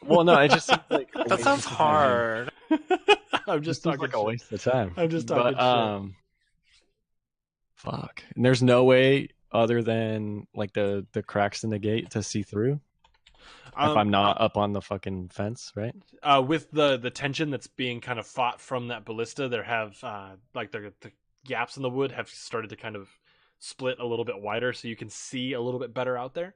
Well, no, it just seems like a
That
waste
sounds
of time.
hard.
I'm just
Just seems
talking
like a
shit.
waste of time.
I'm just talking shit.
Fuck. And there's no way other than like the cracks in the gate to see through. If I'm not up on the fucking fence, right?
With the tension that's being kind of fought from that ballista, there have like the gaps in the wood have started to kind of split a little bit wider, so you can see a little bit better out there.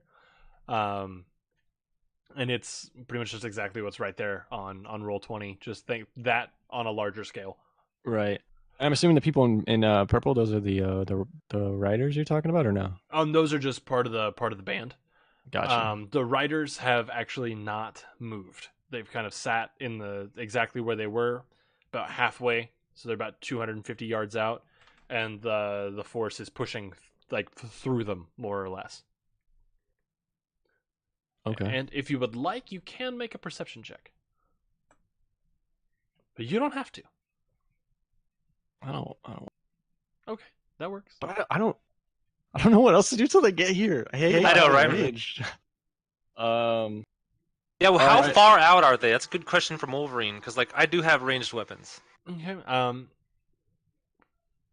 And it's pretty much just exactly what's right there on Roll20. Just think that on a larger scale.
Right. I'm assuming the people in purple, those are the riders you're talking about, or no?
Those are just part of the band.
Gotcha.
The riders have actually not moved. They've kind of sat in exactly where they were, about halfway. So they're about 250 yards out, and the force is pushing like through them more or less.
Okay.
And if you would like, you can make a perception check, but you don't have to.
I don't.
Okay, that works.
But I don't know what else to do till they get here. I
know, right?
Ranged.
Yeah, well, how
Alright.
far out are they? That's a good question from Wolverine, because like I do have ranged weapons.
Okay.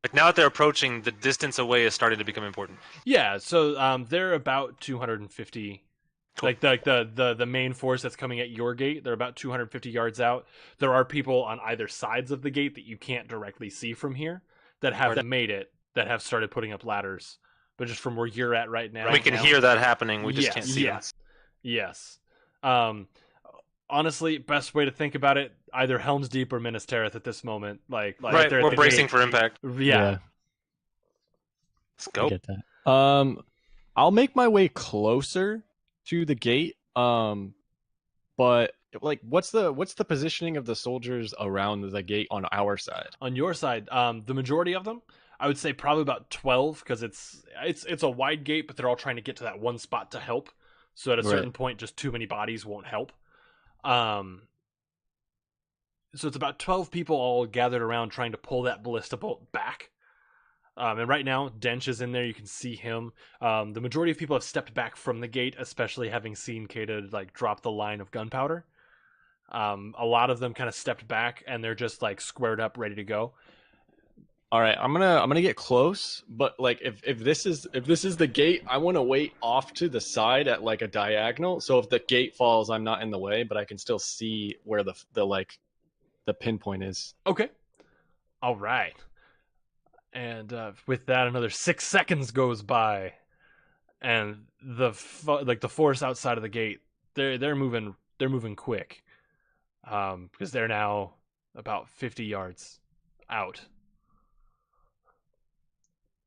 Like now that they're approaching, the distance away is starting to become important.
Yeah. So they're about 250.
Cool.
Like the main force that's coming at your gate, they're about 250 yards out. There are people on either sides of the gate that you can't directly see from here that have made it, that have started putting up ladders. But just from where you're at right now,
We can hear that happening. We just can't see them.
Yes. Honestly, best way to think about it: either Helm's Deep or Minas Tirith at this moment. Like
Right,
they're at
we're
the
bracing
gate.
for impact.
Yeah.
Let's
I
go.
get that. I'll make my way closer to the gate. But like what's the positioning of the soldiers around the gate on our side?
On your side, the majority of them, I would say probably about 12, because it's a wide gate, but they're all trying to get to that one spot to help. So at a certain point, just too many bodies won't help. So it's about 12 people all gathered around trying to pull that ballista bolt back. And right now, Dench is in there. You can see him. The majority of people have stepped back from the gate, especially having seen Kata like drop the line of gunpowder. A lot of them kind of stepped back, and they're just like squared up, ready to go.
All right, I'm gonna get close, but like if this is the gate, I want to wait off to the side at like a diagonal. So if the gate falls, I'm not in the way, but I can still see where the pinpoint is.
Okay. All right. And with that, another 6 seconds goes by, and the force outside of the gate, they're moving quick, because they're now about 50 yards out.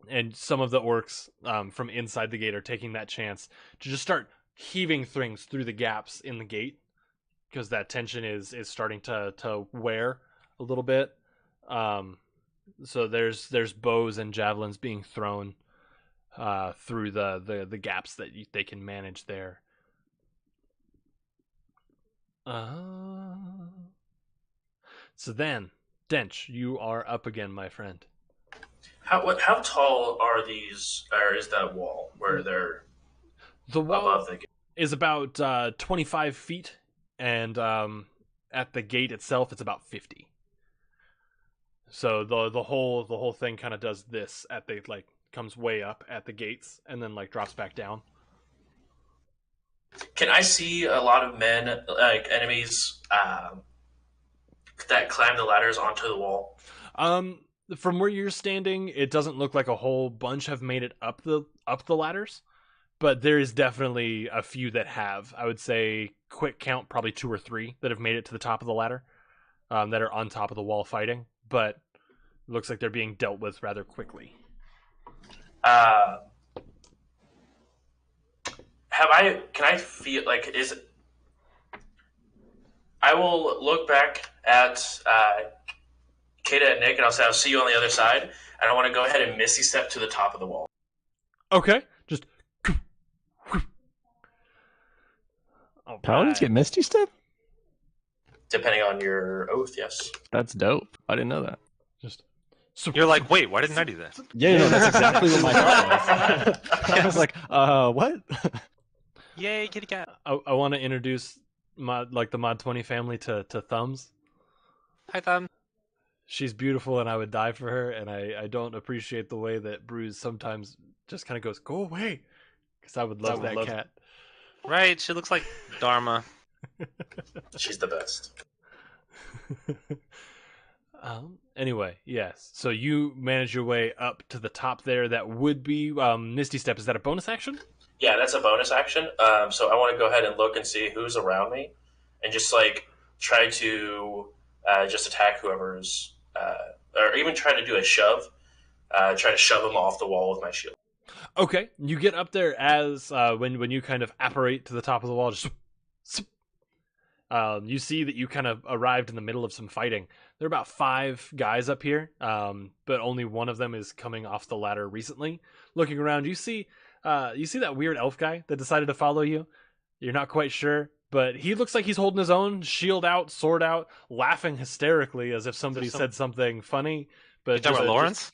And some of the orcs from inside the gate are taking that chance to just start heaving things through the gaps in the gate, because that tension is starting to wear a little bit. So there's bows and javelins being thrown through the gaps that they can manage there. So then, Dench, you are up again, my friend.
How tall are these, or is that wall where they're
The wall
above the gate?
is about 25 feet, and at the gate itself, it's about 50. So the whole thing kind of does this at the like comes way up at the gates and then like drops back down.
Can I see a lot of men, like enemies, that climb the ladders onto the wall?
From where you're standing, it doesn't look like a whole bunch have made it up the ladders, but there is definitely a few that have. I would say quick count, probably 2 or 3 that have made it to the top of the ladder, that are on top of the wall fighting, but it looks like they're being dealt with rather quickly.
Can I feel like I will look back at Kata and Nick, and I'll say, I'll see you on the other side, and I want to go ahead and Misty step to the top of the wall.
Okay, just.
Paladins get Misty Step?
Depending on your oath, yes.
That's dope. I didn't know that.
Just.
You're like, wait, why didn't I do that?
Yeah, no, that's exactly what my thought was. I was like, what?
Yay, kitty cat.
I want to introduce the Mod 20 family to Thumbs.
Hi, Thumb.
She's beautiful, and I would die for her, and I don't appreciate the way that Bruce sometimes just kind of goes, go away, because I would love that cat.
Right, she looks like Dharma.
She's the best.
Anyway, yes. So you manage your way up to the top there. That would be Misty Step. Is that a bonus action?
Yeah, that's a bonus action. So I want to go ahead and look and see who's around me, and just like try to just attack whoever's, or even try to do a shove. Try to shove them off the wall with my shield.
Okay, you get up there as when you kind of apparate to the top of the wall. Just you see that you kind of arrived in the middle of some fighting. There are about 5 guys up here, but only one of them is coming off the ladder recently. Looking around, you see that weird elf guy that decided to follow you. You're not quite sure, but he looks like he's holding his own, shield out, sword out, laughing hysterically as if somebody said something funny. But
You talking about Lawrence?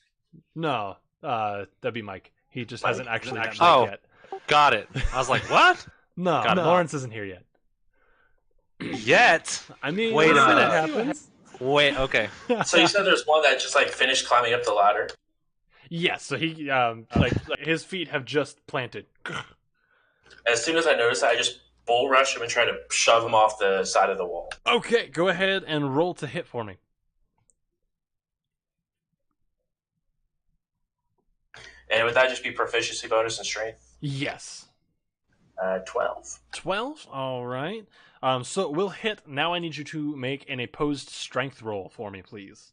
No, that'd be Mike. He just hasn't actually met
Oh.
Mike yet.
Got it. I was like, what?
No,
Got it.
Lawrence isn't here yet.
Yet?
I mean,
Wait a
we'll see
minute.
what happens.
Wait, okay.
So you said there's one that just like finished climbing up the ladder.
Yes, so he like his feet have just planted.
As soon as I notice that, I just bull rush him and try to shove him off the side of the wall.
Okay, go ahead and roll to hit for me.
And would that just be proficiency bonus and strength?
Yes.
12.
12? All right. So we'll hit. Now I need you to make an opposed strength roll for me, please.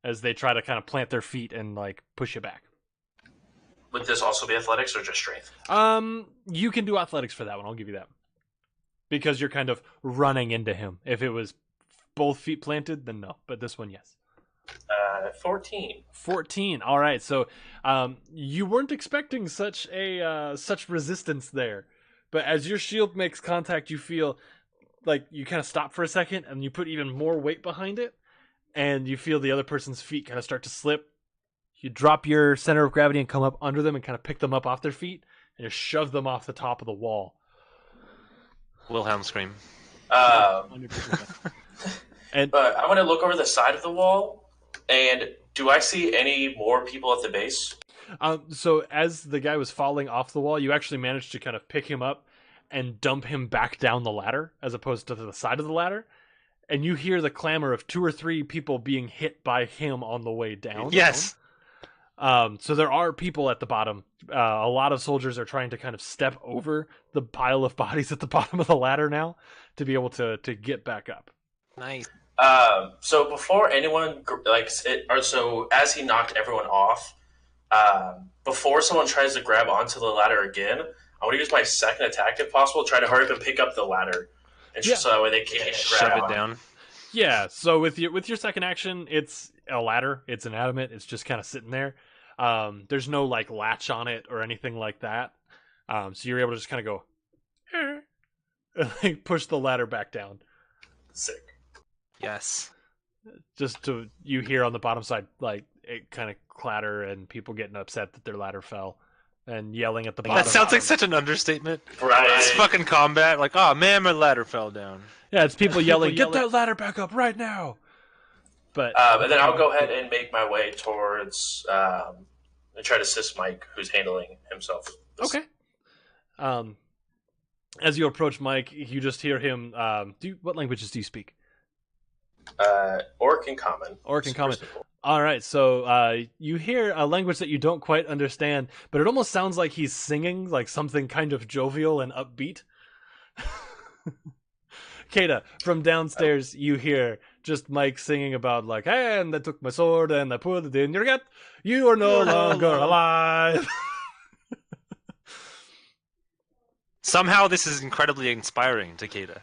As they try to kind of plant their feet and like push you back.
Would this also be athletics or just strength?
You can do athletics for that one. I'll give you that. because you're kind of running into him. If it was both feet planted, then no. But this one, yes.
14.
14. All right. So you weren't expecting such resistance there, but as your shield makes contact, you feel like you kind of stop for a second, and you put even more weight behind it, and you feel the other person's feet kind of start to slip. You drop your center of gravity and come up under them and kind of pick them up off their feet and just shove them off the top of the wall.
Wilhelm scream.
But
100%.
I want to look over the side of the wall, and do I see any more people at the base?
So as the guy was falling off the wall, you actually managed to kind of pick him up and dump him back down the ladder as opposed to the side of the ladder. And you hear the clamor of 2 or 3 people being hit by him on the way down.
Yes.
So there are people at the bottom. A lot of soldiers are trying to kind of step over the pile of bodies at the bottom of the ladder now to be able to get back up.
Nice.
So before anyone so as he knocked everyone off, before someone tries to grab onto the ladder again, I want to use my second attack if possible. Try to hurry up and pick up the ladder, and so that way they can't
Shove
grab
it down.
Yeah. So with your second action, it's a ladder. It's inanimate. It's just kind of sitting there. There's no like latch on it or anything like that. So you're able to just kind of go, and like push the ladder back down.
Sick.
Yes.
Just to you hear on the bottom side like it kind of clatter and people getting upset that their ladder fell and yelling at the bottom.
That sounds like such an understatement.
Right.
It's fucking combat. Like, oh man, my ladder fell down.
Yeah, it's people yelling, "Get that ladder back up right now!" But
And then I'll go ahead and make my way towards and try to assist Mike, who's handling himself.
Okay. As you approach Mike, you just hear him. What languages do you speak?
Orc and Common.
Orc and
Super
Common.
simple.
All right, so you hear a language that you don't quite understand, but it almost sounds like he's singing, like something kind of jovial and upbeat. Kata, from downstairs, you hear just Mike singing about like, and I took my sword and I put it in your gut. You are no longer alive.
Somehow this is incredibly inspiring to Kata.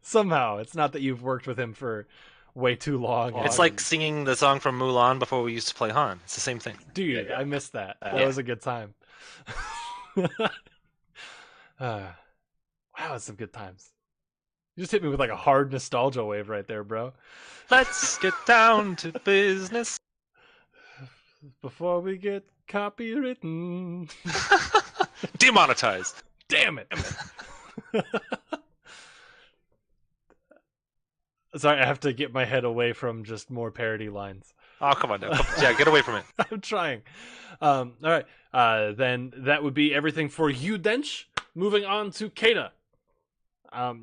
Somehow. It's not that you've worked with him for way too long.
It's like singing the song from Mulan before we used to play Han. It's the same thing.
Dude, I missed that. That
Yeah.
was a good time. Wow, it's some good times. You just hit me with like a hard nostalgia wave right there, bro.
Let's get down to business.
Before we get copywritten.
Demonetized.
Damn it. Sorry, I have to get my head away from just more parody lines.
Oh, come on now. Yeah, get away from it.
I'm trying. All right. Then that would be everything for you, Dench. Moving on to Kata.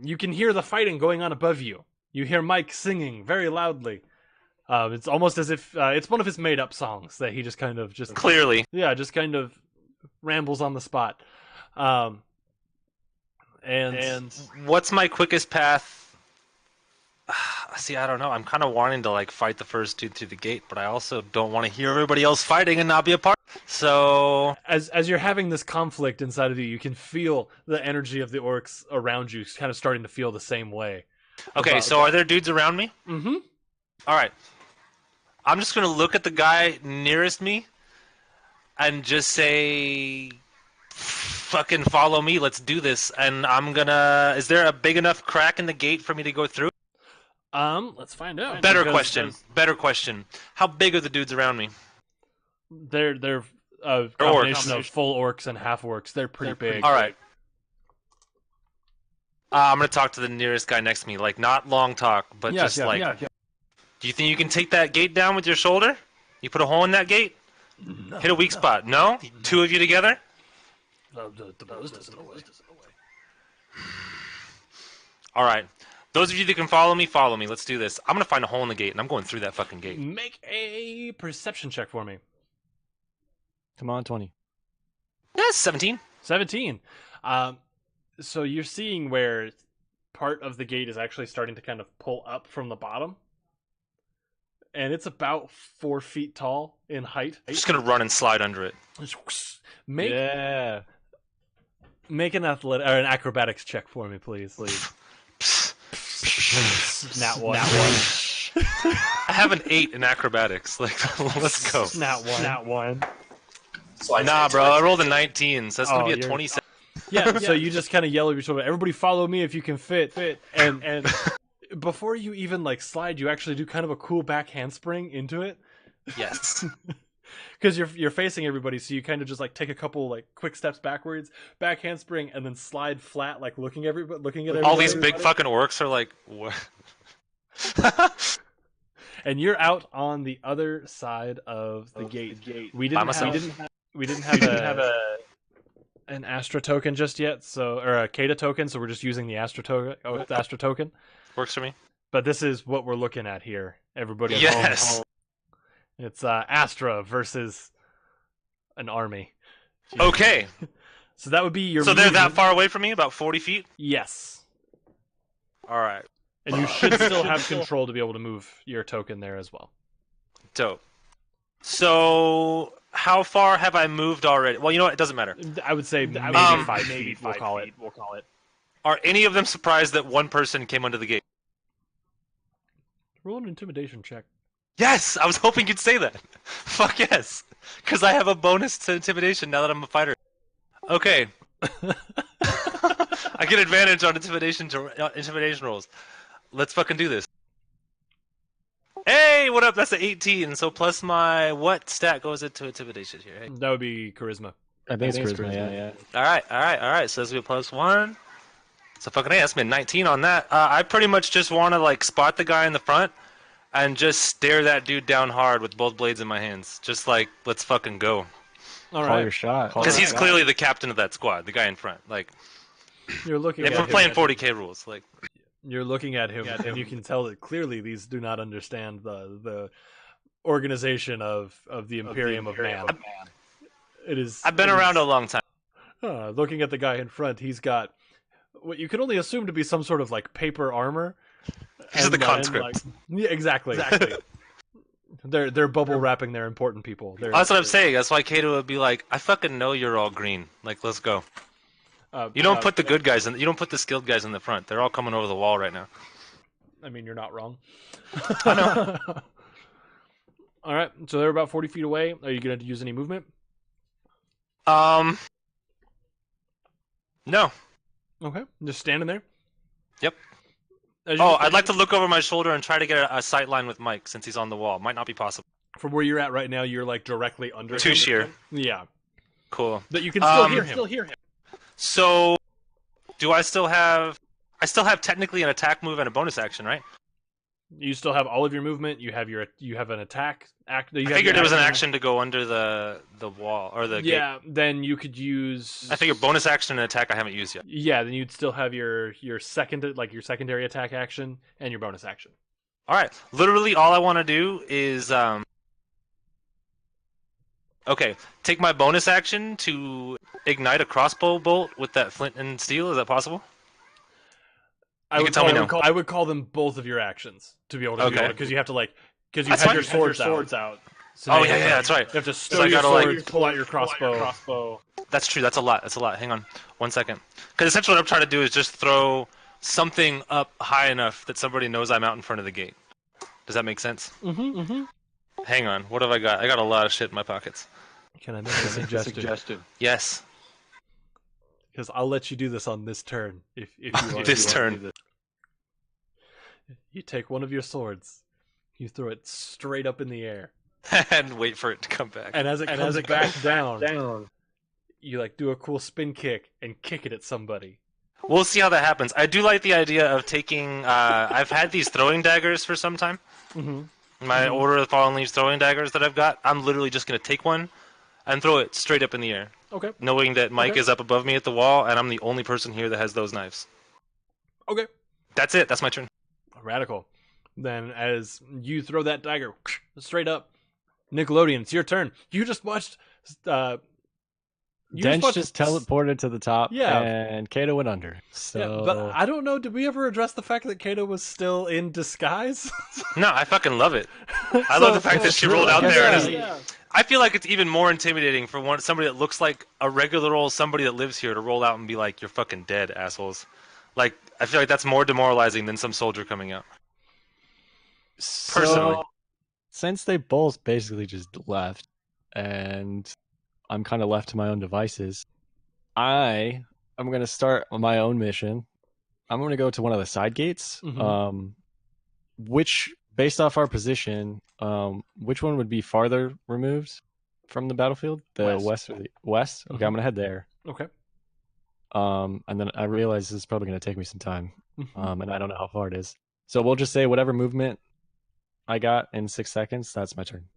You can hear the fighting going on above you. You hear Mike singing very loudly. It's almost as if it's one of his made-up songs that he just kind of
Clearly.
just kind of rambles on the spot. And
What's my quickest path? See, I don't know. I'm kind of wanting to like fight the first dude through the gate, but I also don't want to hear everybody else fighting and not be a part. So
as you're having this conflict inside of you, you can feel the energy of the orcs around you kind of starting to feel the same way.
okay, so are there dudes around me?
Mm-hmm.
All right. I'm just gonna look at the guy nearest me and just say, "Fucking follow me. Let's do this." And I'm gonna. Is there a big enough crack in the gate for me to go through?
Let's find out.
Better
Because
question. Better question. How big are the dudes around me?
They're a combination
orcs.
of full orcs and half orcs. They're pretty big.
All right. I'm gonna talk to the nearest guy next to me. Like, not long talk, but
Yeah,
just
yeah,
like.
yeah.
Do you think you can take that gate down with your shoulder? You put a hole in that gate?
No,
Hit a weak spot. No? Two of you together? All right. Those of you that can follow me, follow me. Let's do this. I'm going to find a hole in the gate, and I'm going through that fucking gate.
Make a perception check for me.
Come on, 20.
That's 17.
17. So you're seeing where part of the gate is actually starting to kind of pull up from the bottom. And it's about 4 feet tall in height.
I'm just going to run and slide under it.
Make
Yeah.
Make an an acrobatics check for me, please. Nat one.
I have an 8 in acrobatics. Like, let's go.
Nat one.
Nah, bro. I rolled a 19, so that's gonna be a 27.
Yeah. So you just kind of yell at your shoulder. Everybody, follow me if you can fit. And before you even like slide, you actually do kind of a cool back handspring into it.
Yes.
Because you're facing everybody, so you kind of just like take a couple like quick steps backwards, back handspring, and then slide flat, like looking at everybody.
All these big fucking orcs are like, what?
And you're out on the other side of the gate. We didn't have an Astra token just yet, or a Kata token, so we're just using the Astra token.
Works for me.
But this is what we're looking at here. Everybody at
Yes.
home. It's Astra versus an army.
Okay.
So that would be your
So they're that
movement.
far away from me, about 40 feet?
Yes.
All right.
And you should still have control to be able to move your token there as well.
Dope. So how far have I moved already? Well, you know what? It doesn't matter.
I would say maybe 5 feet. We'll call it.
Are any of them surprised that one person came under the gate?
Roll an intimidation check.
Yes! I was hoping you'd say that. Fuck yes. Because I have a bonus to intimidation now that I'm a fighter. Okay. I get advantage on intimidation rolls. Let's fucking do this. Hey, what up? That's an 18. So plus my what stat goes into intimidation here? Hey.
That would be charisma.
I think it's charisma, yeah.
All right. So that's gonna be plus 1. So fucking hey, that's been 19 on that. I pretty much just want to like spot the guy in the front and just stare that dude down hard with both blades in my hands. Just like, let's fucking go.
All
Call
right.
your shot.
Because he's clearly the captain of that squad, the guy in front. Like,
You're looking
if
at
we're
him.
playing 40k rules, like,
You're looking at him, and you can tell that clearly these do not understand the organization of the Imperium of Man. It is.
I've been around a long time.
Looking at the guy in front, he's got what you can only assume to be some sort of like paper armor.
These are the conscripts.
Like, yeah, exactly. They're bubble wrapping their important people.
That's what I'm saying. That's why Kato would be like, I fucking know you're all green. Like, let's go. You don't put the good guys in. You don't put the skilled guys in the front. They're all coming over the wall right now.
I mean, you're not wrong.
I know.
All right, so they're about 40 feet away. Are you going to use any movement?
No.
Okay, just standing there.
Yep.
As you-
I'd like to look over my shoulder and try to get a sight line with Mike since he's on the wall. Might not be possible.
From where you're at right now, you're like directly under.
Too
him.
sheer.
Yeah,
Cool.
but you can still hear him.
So, do I still have? I still have technically an attack move and a bonus action, right?
You still have all of your movement. You have an attack.
I figured there was an action to go under the wall or the gate.
Yeah, then you could use.
I figured bonus action and attack I haven't used yet.
Yeah, then you'd still have your secondary attack action and your bonus action.
All right. Literally, all I want to do is okay, take my bonus action to ignite a crossbow bolt with that flint and steel. Is that possible?
I would
tell me
call,
no.
I would call them both of your actions to be able to do
Okay.
it because you have to because you
That's
have
fine.
your swords out. So
Oh
now
yeah,
you have
that's right.
You have to stow
So I
your
gotta, like-
swords, pull out your crossbow.
That's true. That's a lot. Hang on 1 second. Because essentially what I'm trying to do is just throw something up high enough that somebody knows I'm out in front of the gate. Does that make sense?
Mm-hmm.
Hang on. What have I got? I got a lot of shit in my pockets.
Can I make a suggestion?
Yes.
Because I'll let you do this on this turn if you want.
This
if you want to
turn.
do this. You take one of your swords, you throw it straight up in the air,
And wait for it to come back.
and as it comes back down, you like do a cool spin kick and kick it at somebody.
We'll see how that happens. I do like the idea of taking. I've had these throwing daggers for some time.
Mm-hmm.
My Order of the Fallen Leaves throwing daggers that I've got. I'm literally just gonna take one and throw it straight up in the air,
Okay.
knowing that Mike
Okay.
is up above me at the wall, and I'm the only person here that has those knives.
Okay.
That's it. That's my turn.
Radical. Then as you throw that dagger straight up, Nickelodeon, it's your turn. You just watched You just
Dench
watched-
just teleported to the top,
Yeah.
and Kato went under. So
Yeah, but I don't know. Did we ever address the fact that Kato was still in disguise?
No, I fucking love it. I love the fact that she rolled out there. And I feel like it's even more intimidating for somebody that looks like a regular old somebody that lives here to roll out and be like, "You're fucking dead, assholes." Like, I feel like that's more demoralizing than some soldier coming out. Personally.
So, since they both basically just left, and I'm kind of left to my own devices, I'm going to start my own mission. I'm going to go to one of the side gates.
Mhm.
Which, based off our position, which one would be farther removed from the battlefield? The west or the west? Okay, I'm going to head there.
Okay.
And then I realize this is probably going to take me some time.
Mhm.
And I don't know how far it is. So we'll just say whatever movement I got in 6 seconds, that's my turn.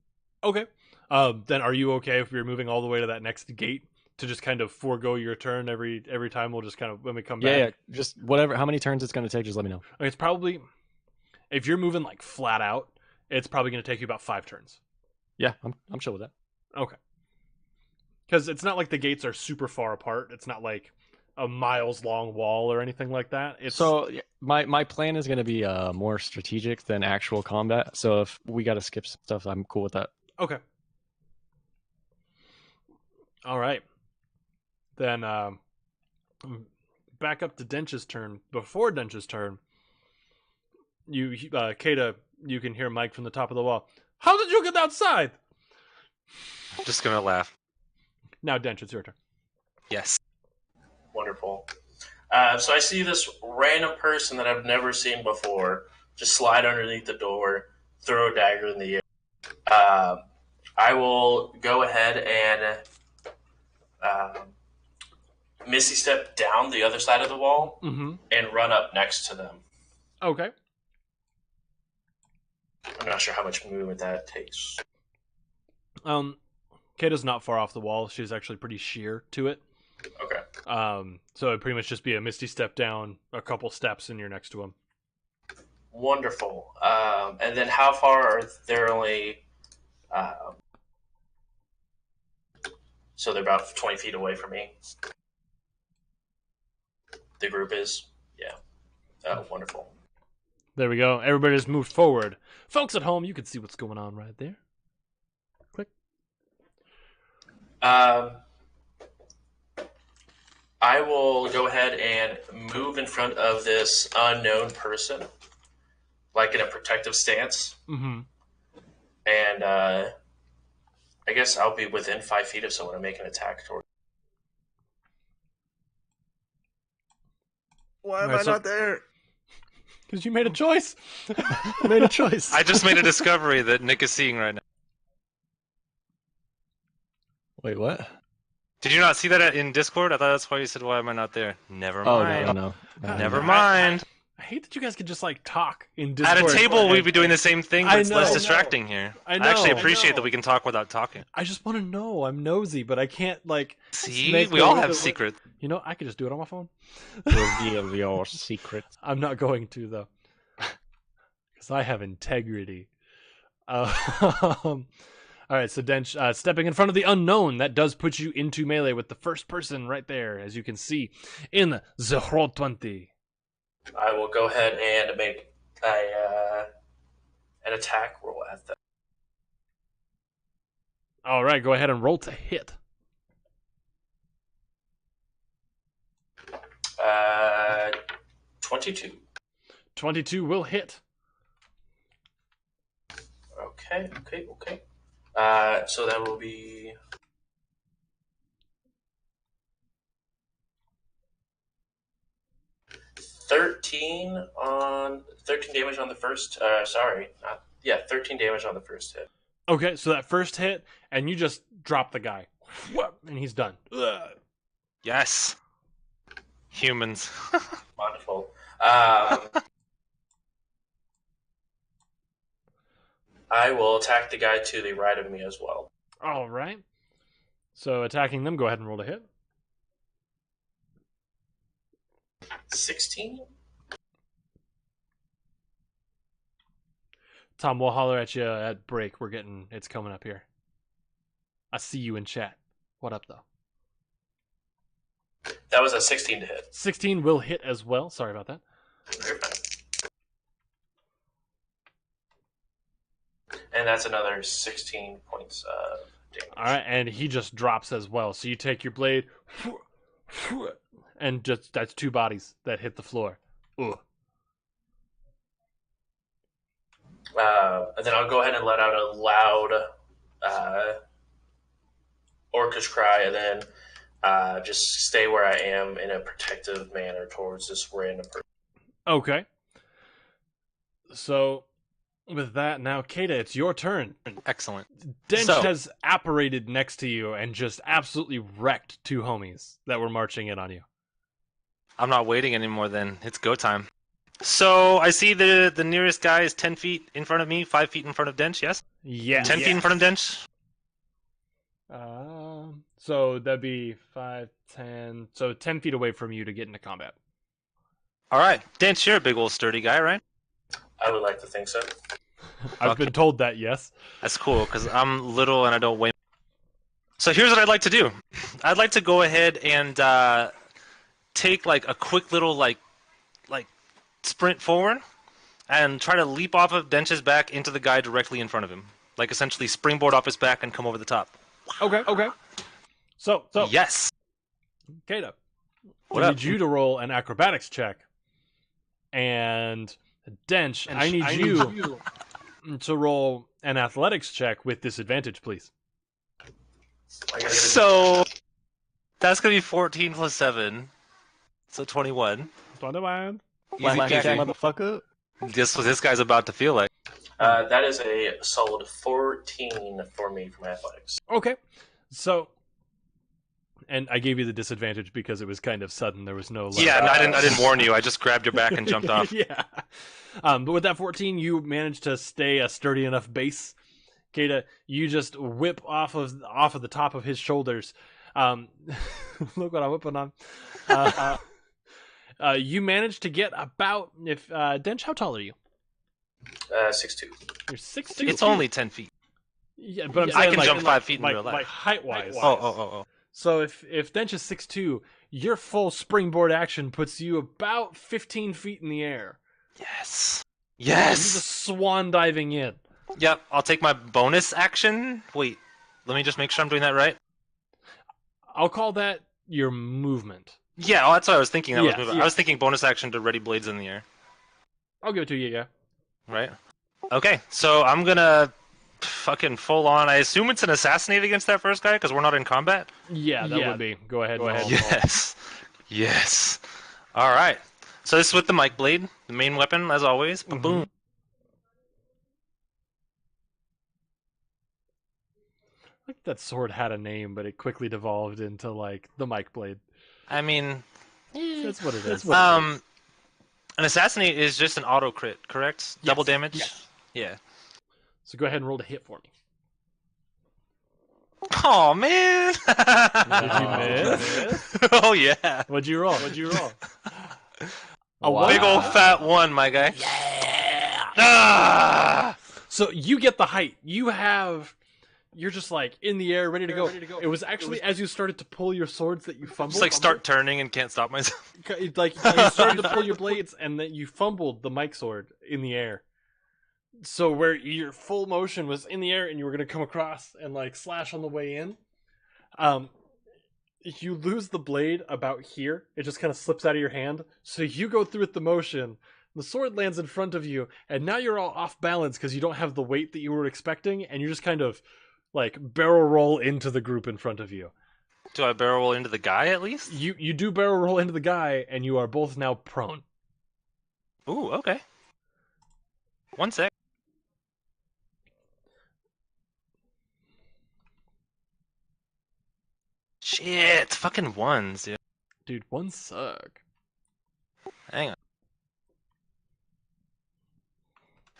Okay. Then are you okay if we're moving all the way to that next gate to just kind of forego your turn every time? We'll just kind of when we come back.
Yeah, just whatever. How many turns it's going to take, just let me know.
It's probably if you're moving like flat out, it's probably going to take you about 5 turns.
Yeah, I'm chill with that.
Okay. Because it's not like the gates are super far apart. It's not like a miles long wall or anything like that. It's
So my plan is going to be more strategic than actual combat. So if we got to skip some stuff, I'm cool with that.
okay. All right. Then back up to Dench's turn. Before Dench's turn, Kata, you can hear Mike from the top of the wall. How did you get outside?
I'm just gonna laugh.
Now, Dench, it's your turn.
Yes.
Wonderful. So I see this random person that I've never seen before just slide underneath the door, throw a dagger in the air. I will go ahead and Misty step down the other side of the wall
Mm-hmm.
and run up next to them.
Okay.
I'm not sure how much movement that takes.
Kata's not far off the wall. She's actually pretty sheer to it.
Okay.
So it'd pretty much just be a Misty step down, a couple steps, and you're next to him.
Wonderful. And then how far are they're only... so they're about 20 feet away from me. The group is? Yeah. Oh, wonderful.
There we go. Everybody just moved forward. Folks at home, you can see what's going on right there. Click.
I will go ahead and move in front of this unknown person, like in a protective stance.
Mm-hmm.
And I guess I'll be within 5 feet of someone and make an attack toward.
Why am
Right,
I
so-
not there?
Because you made a choice.
You made a choice.
I just made a discovery that Nick is seeing right now.
Wait, what?
Did you not see that in Discord? I thought that's why you said, "Why am I not there?" Never
Oh
mind.
no.
Never mind.
I hate that you guys could just like talk in Discord.
At a table, we'd be doing the same thing, but
I
it's
know.
less distracting here.
I
actually
know.
appreciate
I know.
that we can talk without talking.
I just want to know. I'm nosy, but I can't like.
See,
make
we
the
all
way
have
that-
secrets.
You know, I could just do it on my phone.
Reveal your secret.
I'm not going to though, because I have integrity. All right, so Dench stepping in front of the unknown, that does put you into melee with the first person right there, as you can see in the Roll 20.
I will go ahead and make an attack roll at them.
All right, go ahead and roll to hit.
22.
22 will hit.
Okay. So that will be 13 damage on the first. 13 damage on the first hit.
Okay, so that first hit, and you just drop the guy, and he's done. Ugh.
Yes. Humans.
Wonderful. I will attack the guy to the right of me as well.
All right. So attacking them, go ahead and roll to hit.
16.
Tom, we'll holler at you at break. It's coming up here. I see you in chat. What up, though?
That was a 16 to hit.
16 will hit as well. Sorry about that.
You're fine. And that's another 16 points of damage.
All right, and he just drops as well. So you take your blade, and just that's 2 bodies that hit the floor. Ugh.
And then I'll go ahead and let out a loud orcish cry, and then just stay where I am in a protective manner towards this random person.
Okay. So, with that, now, Kata, it's your turn.
Excellent.
Dench
So-
has apparated next to you and just absolutely wrecked 2 homies that were marching in on you.
I'm not waiting anymore then. It's go time. So I see the nearest guy is 10 feet in front of me, 5 feet in front of Dench, yes?
Yeah.
10 feet in front of Dench?
So that'd be 5, 10. So 10 feet away from you to get into combat.
Alright. Dench, you're a big old sturdy guy, right?
I would like to think so.
I've been told that, yes.
That's cool, because I'm little and I don't weigh. So here's what I'd like to do. I'd like to go ahead and take like a quick little like sprint forward and try to leap off of Dench's back into the guy directly in front of him. Like essentially springboard off his back and come over the top.
Okay. So
Yes.
Kata,
What
I
up?
need you to roll an acrobatics check. And Dench, I need you to roll an athletics check with disadvantage, please.
I gotta get
So that's gonna be 14 plus 7. So 21. Easy peasy.
Motherfucker.
This what this guy's about to feel like.
that is a solid 14 for me for my athletics.
Okay. So, and I gave you the disadvantage because it was kind of sudden. There was no.
Yeah, no, I didn't warn you. I just grabbed your back and jumped off.
Yeah. But with that 14, you managed to stay a sturdy enough base. Kata, you just whip off of the top of his shoulders. Look what I'm whipping on. You managed to get about Dench. How tall are you?
6'2".
You're 6'2".
It's only 10 feet.
Yeah, but I'm
I
saying
can jump 5 feet in real life.
Like height wise.
Oh.
So if Dench is 6'2", your full springboard action puts you about 15 feet in the air.
Yes.
You're
Yes.
just swan diving in.
Yep. I'll take my bonus action. Wait. Let me just make sure I'm doing that right.
I'll call that your movement.
Yeah. Oh, that's what I was thinking. That was
Yeah,
moving.
yeah.
I was thinking bonus action to ready blades in the air.
I'll give it to you, yeah.
Right. Okay. So I'm gonna fucking full on. I assume it's an assassinate against that first guy because we're not in combat.
Yeah, that would be. Go ahead.
Yes. Yes. All right. So this is with the mic blade, the main weapon as always.
Mhm.
Boom.
Like that sword had a name, but it quickly devolved into like the mic blade.
I mean,
That's what it is.
an assassinate is just an auto crit, correct? Double damage.
yes.
Yeah.
So go ahead and roll to hit for me.
Oh man.
Did you miss?
Oh yeah.
What'd you roll?
A big old fat one, my guy. Yeah. Ah!
So you get the height. You're just like in the air, ready to go. It was actually as you started to pull your swords that you fumbled.
Just like start turning and can't stop myself.
Like you started to pull your blades, and then you fumbled the mic sword in the air. So where your full motion was in the air, and you were gonna come across and like slash on the way in, you lose the blade about here. It just kind of slips out of your hand. So you go through with the motion. The sword lands in front of you, and now you're all off balance because you don't have the weight that you were expecting, and you just kind of like barrel roll into the group in front of you.
Do I barrel roll into the guy at least?
You do barrel roll into the guy, and you are both now prone.
Ooh, okay. 1 sec. Shit, fucking ones, dude.
Dude, one suck.
Hang on.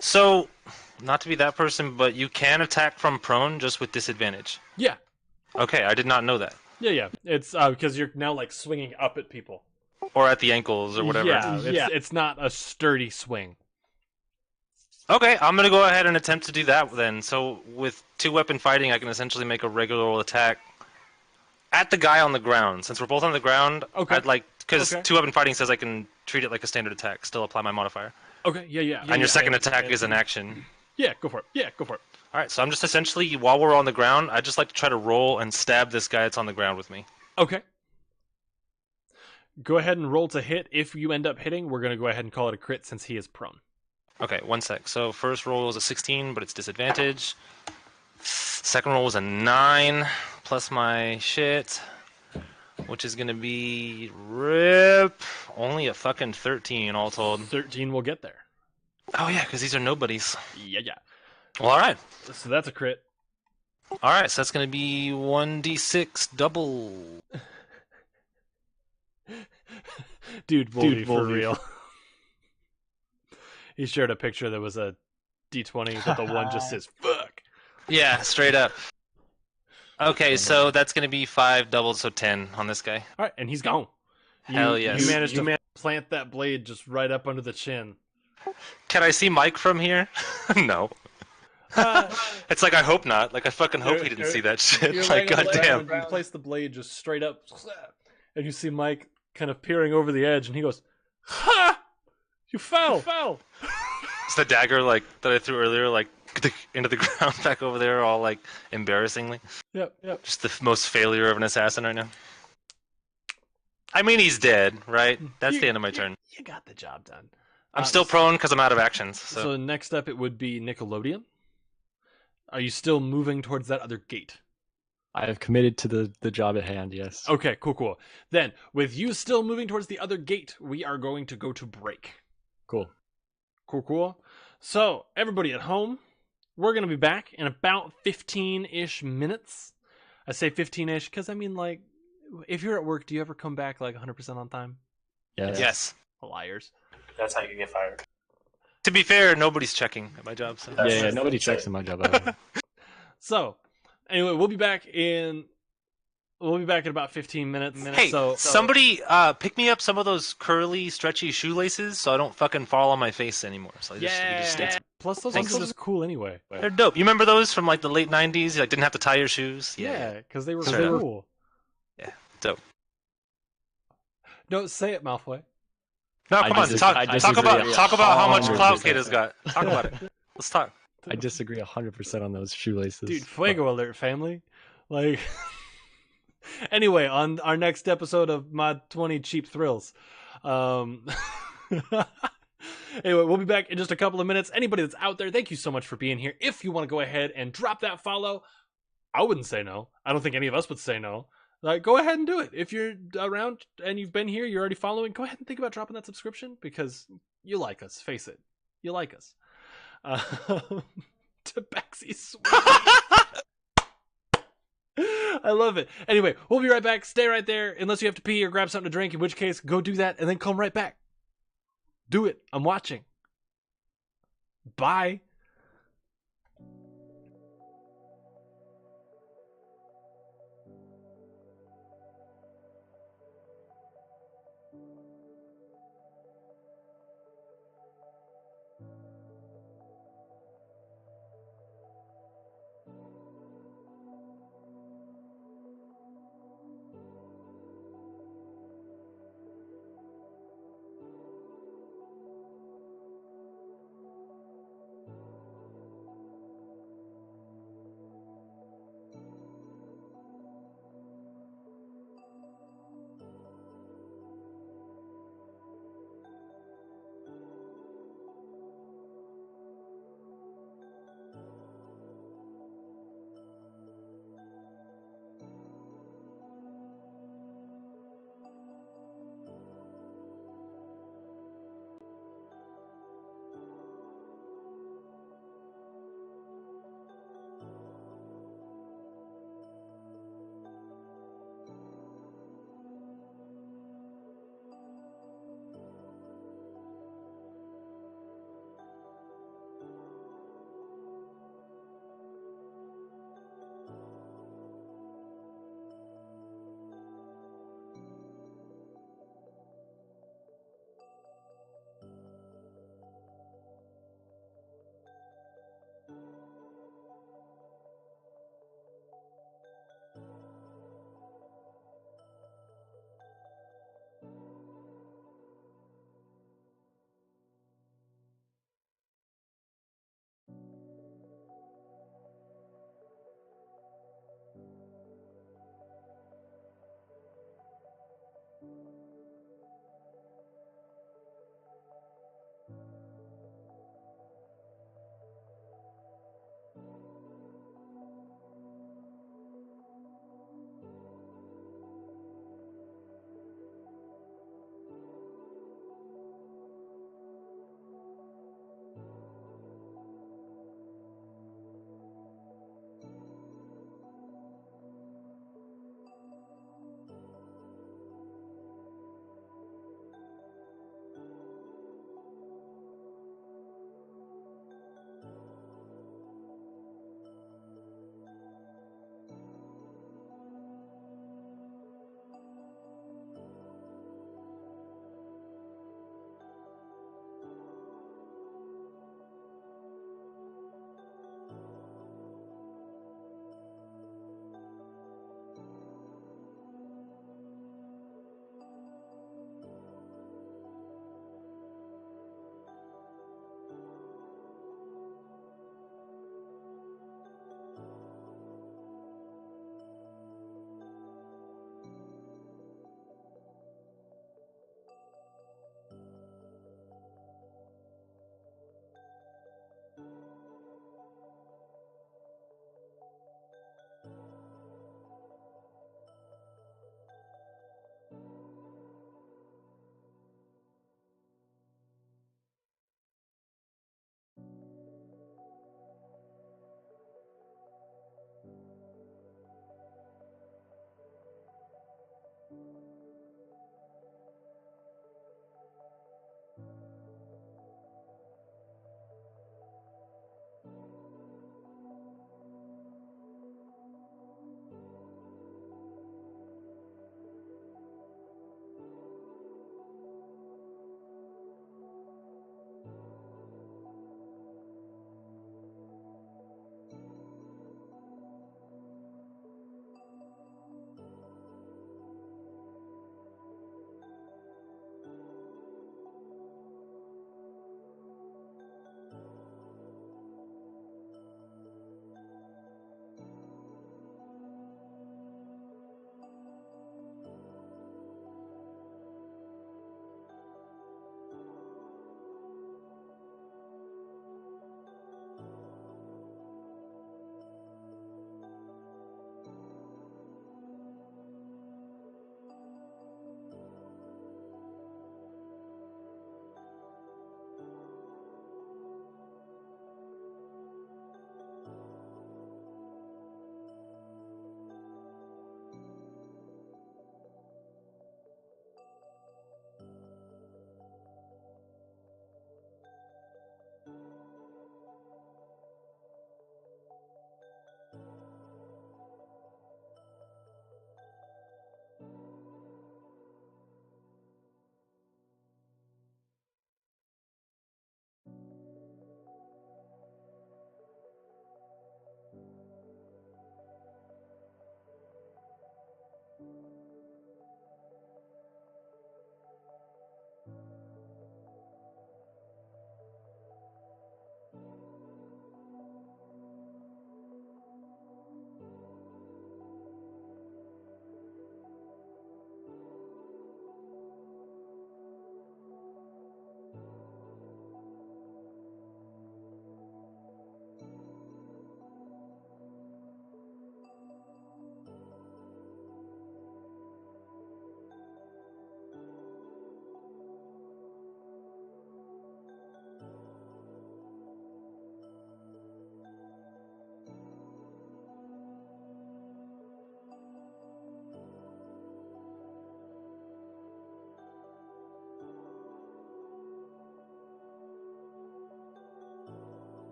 So, not to be that person, but you can attack from prone just with disadvantage.
Yeah.
Okay, I did not know that.
Yeah. It's because you're now like swinging up at people.
Or at the ankles or whatever.
Yeah, it's not a sturdy swing.
Okay, I'm gonna go ahead and attempt to do that then. So with 2-weapon fighting, I can essentially make a regular roll attack at the guy on the ground. Since we're both on the ground,
Okay.
I'd like because
Okay.
2-weapon fighting says I can treat it like a standard attack, still apply my modifier,
Okay, yeah.
and your second attack is an action.
Yeah, go for it. Yeah, go for it.
All right, so I'm just essentially while we're on the ground, I just like to try to roll and stab this guy that's on the ground with me.
Okay. Go ahead and roll to hit. If you end up hitting, we're going to go ahead and call it a crit since he is prone.
Okay, 1 sec. So first roll is a 16, but it's disadvantage. Second roll was a 9 plus my shit, which is gonna be rip only a fucking 13 all told.
13 will get there.
Oh yeah, because these are nobodies.
Yeah.
Well, all right,
So that's a crit.
all right. So that's gonna be 1d6 double.
Dude,
Volby,
for
Volby.
real. He shared a picture that was a D20, but the one just says "fuck."
Yeah, straight up. Okay, so that's gonna be 5 doubled, so 10 on this guy.
All right, and he's gone.
Hell yes.
You managed to plant that blade just right up under the chin.
Can I see Mike from here? No. It's like I hope not. Like I fucking hope he didn't see that shit.
You're
Like
laying on the
goddamn.
ground, you place the blade just straight up, and you see Mike kind of peering over the edge, and he goes, "Ha! You fell!"
It's the dagger like that I threw earlier, like into the ground back over there, all like embarrassingly.
Yep.
Just the most failure of an assassin right now. I mean, he's dead, right? That's the end of my turn.
You got the job done.
I'm still prone because I'm out of actions.
So next up, it would be Nickelodeon. Are you still moving towards that other gate?
I have committed to the job at hand. Yes.
Okay, cool. Then, with you still moving towards the other gate, we are going to go to break.
Cool.
Cool. So, everybody at home, we're going to be back in about 15-ish minutes. I say 15-ish because, I mean, like, if you're at work, do you ever come back, like, 100% on time?
Yes.
yes.
Liars.
That's how you get fired.
To be fair, nobody's checking at my job. So.
Yeah. Nobody checks in my job. Either.
So, anyway, we'll be back in about 15 minutes.
Hey,
so
somebody pick me up some of those curly, stretchy shoelaces so I don't fucking fall on my face anymore. So I just stay.
Plus, those
Thanks.
ones are just cool anyway.
They're dope. You remember those from like the late 90s? You like didn't have to tie your shoes?
Yeah, because they were
Straight up.
cool.
Yeah, dope.
No, say it, Malfoy.
No,
I
come on.
disagree- I
Talk about
disagree
how much
100%.
clout Kid has got. Talk about it. Let's talk.
I disagree 100% on those shoelaces.
Dude, fuego alert, family. Like, anyway, on our next episode of Mod 20 Cheap Thrills. Anyway, we'll be back in just a couple of minutes. Anybody that's out there, thank you so much for being here. If you want to go ahead and drop that follow, I wouldn't say no. I don't think any of us would say no. Like, go ahead and do it. If you're around and you've been here, you're already following, go ahead and think about dropping that subscription because you like us. Face it. You like us. Tabaxi sweet. I love it. Anyway, we'll be right back. Stay right there unless you have to pee or grab something to drink, in which case, go do that and then come right back. Do it. I'm watching. Bye.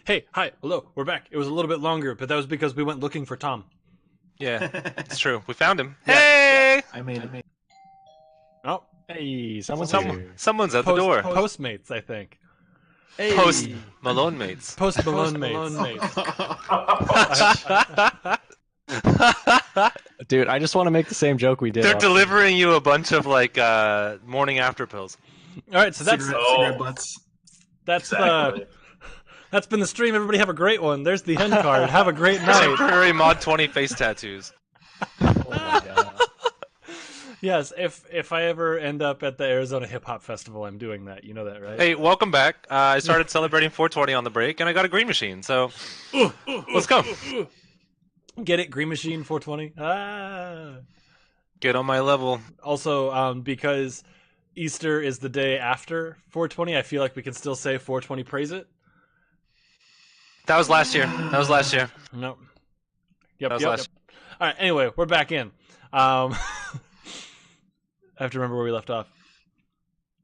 Hey, hi, hello, we're back. It was a little bit longer, but that was because we went looking for Tom.
Yeah, it's true. We found him.
Yeah,
Hey!
I made it.
Oh,
Hey, someone's
Someone,
here.
some's at the door.
Postmates, I think.
Hey.
Post Malone mates.
Post Malone mates.
Dude, I just want to make the same joke we did.
They're
off-
delivering you a bunch of like morning after pills.
All right, so that's
Cigarette butts.
Exactly.
that's been the stream. Everybody have a great one. There's the end card. Have a great night.
Temporary mod 20 face tattoos.
Oh my god.
Yes, if I ever end up at the Arizona Hip Hop Festival, I'm doing that. You know that, right?
Hey, welcome back. I started celebrating 420 on the break, and I got a green machine. So let's go.
Get it? Green Machine 420. Ah.
Get on my level.
Also, because Easter is the day after 420, I feel like we can still say 420 praise it.
That was last year. That was last year.
No. Yep.
That was
Yep.
last
All right. Anyway, we're back in. I have to remember where we left off.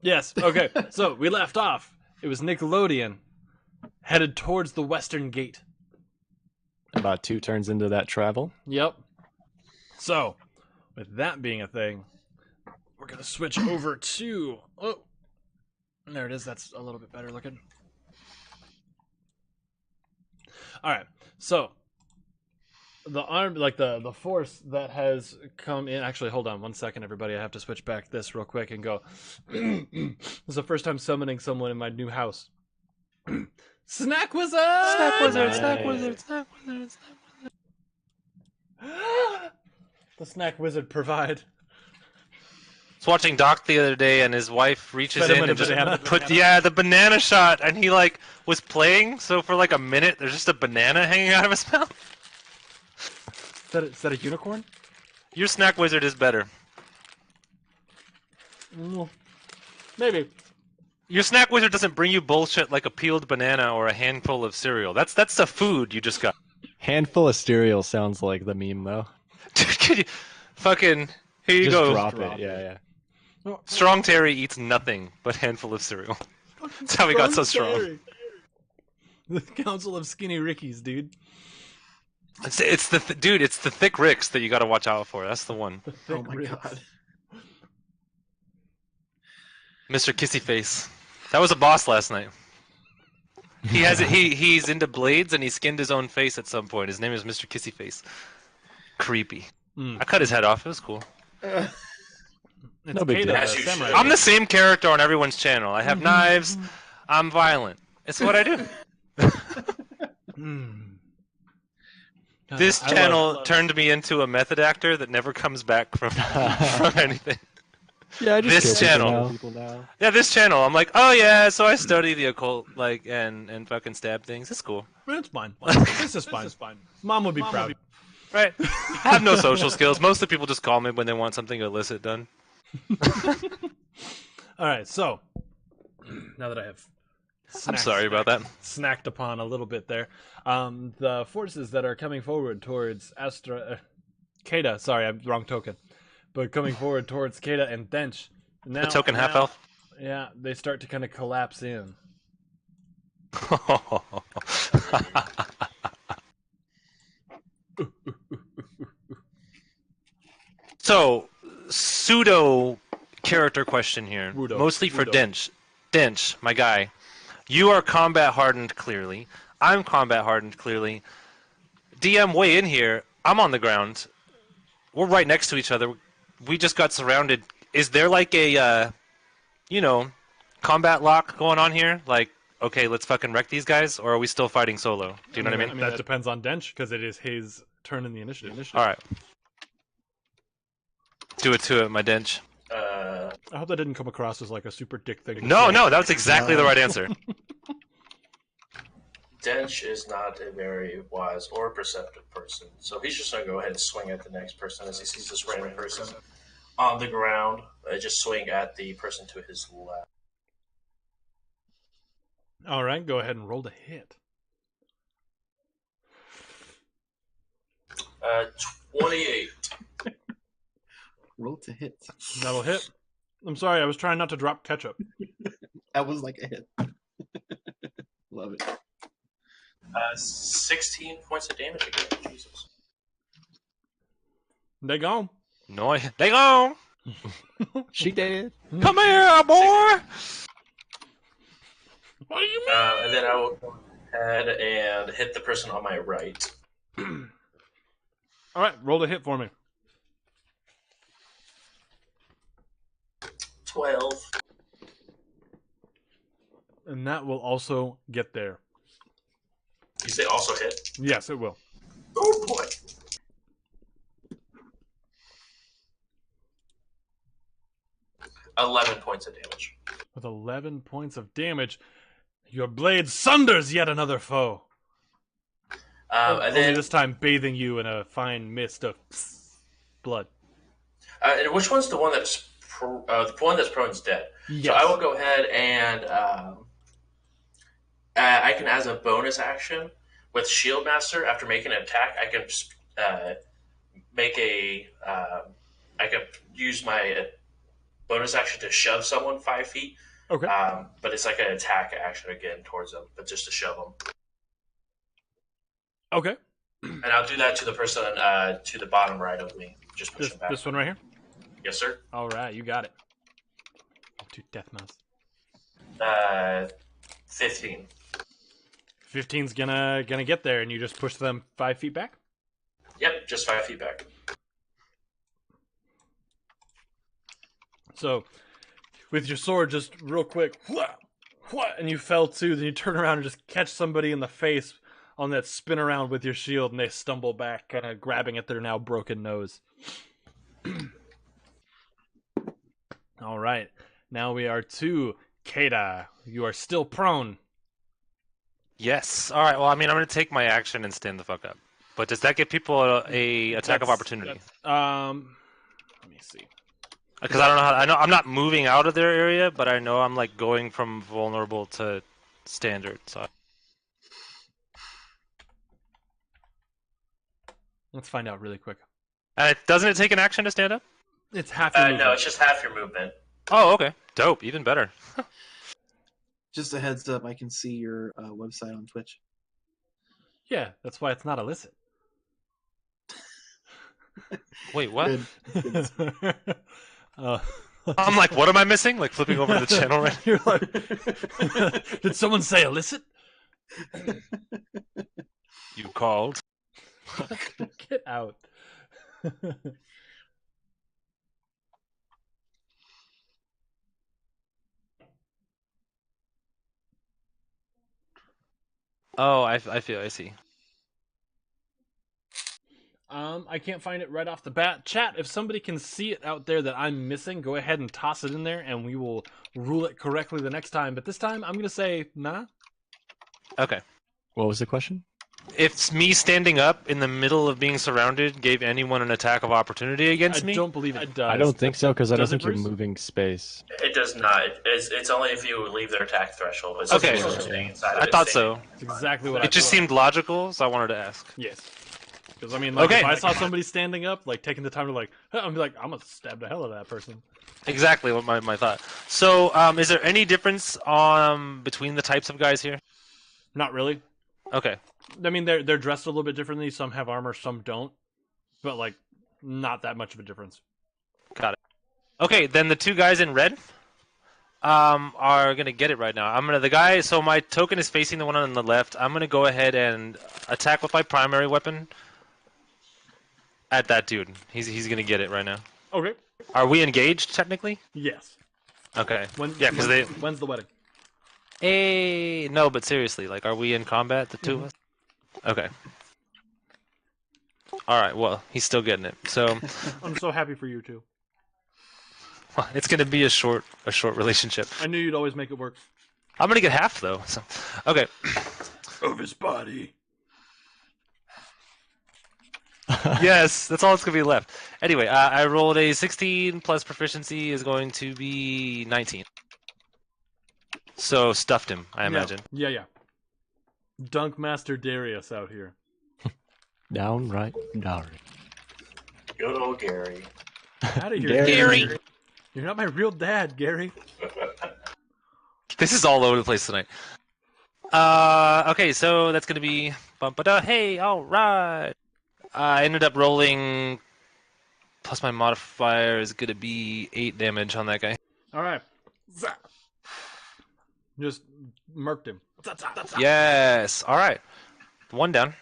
Yes. Okay. So we left off. It was Nickelodeon headed towards the Western Gate.
About 2 turns into that travel.
Yep. So, with that being a thing, we're gonna switch over to. Oh, there it is. That's a little bit better looking. All right. So, the the force that has come in. Actually, hold on 1 second, everybody. I have to switch back this real quick and go. This is the first time summoning someone in my new house. Snack Wizard!
Snack wizard,
Nice.
snack wizard, snack wizard, snack
The Snack Wizard provide.
I was watching Doc the other day, and his wife reaches
Fed him
in
a
and just
banana.
put the banana shot, and he like was playing. So for like a minute, there's just a banana hanging out of his mouth.
Is that a unicorn?
Your snack wizard is better.
Maybe.
Your snack wizard doesn't bring you bullshit like a peeled banana or a handful of cereal. That's the food you just got.
Handful of cereal sounds like the meme though.
Dude, could you fucking here you
Just
go.
drop it. Yeah.
Strong Terry eats nothing but handful of cereal. That's how he got so strong.
The Council of Skinny Rickies, dude.
It's the dude. It's the thick Ricks that you got to watch out for. That's the one.
The
Oh
thick
my
ribs.
god.
Mr. Kissy Face. That was a boss last night. He has it. He's into blades and he skinned his own face at some point. His name is Mr. Kissy Face. Creepy.
Mm.
I cut his head off. It was cool.
It's
No big
Kata,
deal.
As you
samurai.
should.
I'm the same character on everyone's channel. I have knives. I'm violent. It's what I do.
Mm. God,
This
I
channel
love-
turned me into a method actor that never comes back from anything.
Yeah, I just
This
kill
channel.
people now.
Yeah, this channel. I'm like, oh yeah, so I study the occult, like, and fucking stab things. It's cool,
It's fine. This is fine. Mom would be proud.
right? I have no social skills. Most of the people just call me when they want something illicit done.
All right, so now that I have
I'm sorry about that.
snacked upon a little bit there, the forces that are coming forward towards Kata. Sorry, I'm wrong token, but coming forward towards Kata and Dench. Now,
The token half elf.
Yeah, they start to kind of collapse in.
So, pseudo character question here,
Wudo.
mostly for
Wudo.
Dench. Dench, my guy, you are combat hardened clearly. I'm combat hardened clearly. DM way in here. I'm on the ground. We're right next to each other. We just got surrounded. Is there like a, combat lock going on here? Like, okay, let's fucking wreck these guys, or are we still fighting solo? Do you know what I mean?
That depends on Dench because it is his turn in the initiative.
All right. Do it to it, my Dench.
I hope that didn't come across as like a super dick thing. to
No,
say.
no, that was exactly the right answer.
Dench is not a very wise or perceptive person, so he's just gonna go ahead and swing at the next person as he sees this random person on the ground. Just swing at the person to his left.
All right, go ahead and roll to hit.
28.
Roll to hit.
That'll hit. I'm sorry, I was trying not to drop ketchup.
That was like a hit. Love it.
16 points of damage again. Jesus.
They gone.
No, they gone.
She did.
Come here, boy.
What do you
And then I will go ahead and hit the person on my right.
mean? All right, roll the hit for me.
12.
And that will also get there.
You say also hit?
Yes, it will.
Oh boy. $11 points of damage.
With 11 points of damage, your blade sunders yet another foe.
And
Only
then,
this time bathing you in a fine mist of blood.
and which one's the one that's the one that's prone is dead?
Yes.
So I will go ahead and I can, as a bonus action with Shield Master, after making an attack, I can make a I can use my bonus action to shove someone 5 feet.
Okay.
But it's like an attack action again towards them, but just to shove them.
Okay.
And I'll do that to the person to the bottom right of me. Just push them back.
This one right here?
Yes, sir.
All right, you got it. 2 death mouse.
15.
15's gonna get there, and you just push them 5 feet back?
Yep, just 5 feet back.
So, with your sword, just real quick, and you fell too, then you turn around and just catch somebody in the face on that spin around with your shield, and they stumble back, kind of grabbing at their now broken nose. All right, now we are to Kada. You are still prone.
Yes. All right. Well, I mean, I'm going to take my action and stand the fuck up. But does that give people a attack of opportunity?
Let me see.
Because I don't know how. I know I'm not moving out of their area, but I know I'm like going from vulnerable to standard. So
Let's find out really quick.
and doesn't it take an action to stand up?
It's half your movement.
No, it's just half your movement.
Oh, okay. Dope. Even better.
Just a heads up, I can see your website on Twitch.
Yeah, that's why it's not illicit.
Wait, what?
Good.
I'm like, what am I missing? Like flipping over to the channel right.
You're like, did someone say illicit?
You called.
Get out.
Oh, I see.
I can't find it right off the bat. Chat, if somebody can see it out there that I'm missing, go ahead and toss it in there, and we will rule it correctly the next time. But this time, I'm going to say, nah.
Okay.
What was the question?
If me standing up in the middle of being surrounded gave anyone an attack of opportunity against me?
I don't believe it does.
I don't think so because I don't
Does it,
think you're
Bruce?
moving space.
It does not. It's only if you leave their attack threshold. It's
Okay.
just staying inside of
I
it,
thought
staying-
so.
It's exactly what I
It just
thought.
seemed logical, so I wanted to ask.
Yes. Because, I mean, like,
Okay.
if I saw somebody standing up, like, taking the time to, like, I'm be like, I'm going to stab the hell out of that person.
Exactly what my thought. So, is there any difference between the types of guys here?
Not really.
Okay.
I mean, they're dressed a little bit differently. Some have armor, some don't. But, like, not that much of a difference.
Got it. Okay, then the 2 guys in red are gonna get it right now. The guy. So my token is facing the one on the left. I'm gonna go ahead and attack with my primary weapon at that dude. He's gonna get it right now.
Okay.
Are we engaged technically?
Yes.
Okay.
When,
Yeah, because they.
When's the wedding?
No, but seriously, like, are we in combat, the 2 of us? Okay. All right. Well, he's still getting it. So
I'm so happy for you, too.
it's gonna be a short relationship.
I knew you'd always make it work.
I'm gonna get half though. So, okay.
Of his body.
Yes, that's all that's gonna be left. Anyway, I rolled a 16 plus proficiency is going to be 19. So stuffed him, I imagine.
Yeah. Dunk Master Darius out here.
Downright Dari.
Good old Gary.
Out of here,
Gary.
You're not my real dad, Gary.
This is all over the place tonight. Okay, so that's gonna be hey, all right. I ended up rolling plus my modifier is gonna be 8 damage on that guy.
All right. Just murked him.
Yes. All right. One down.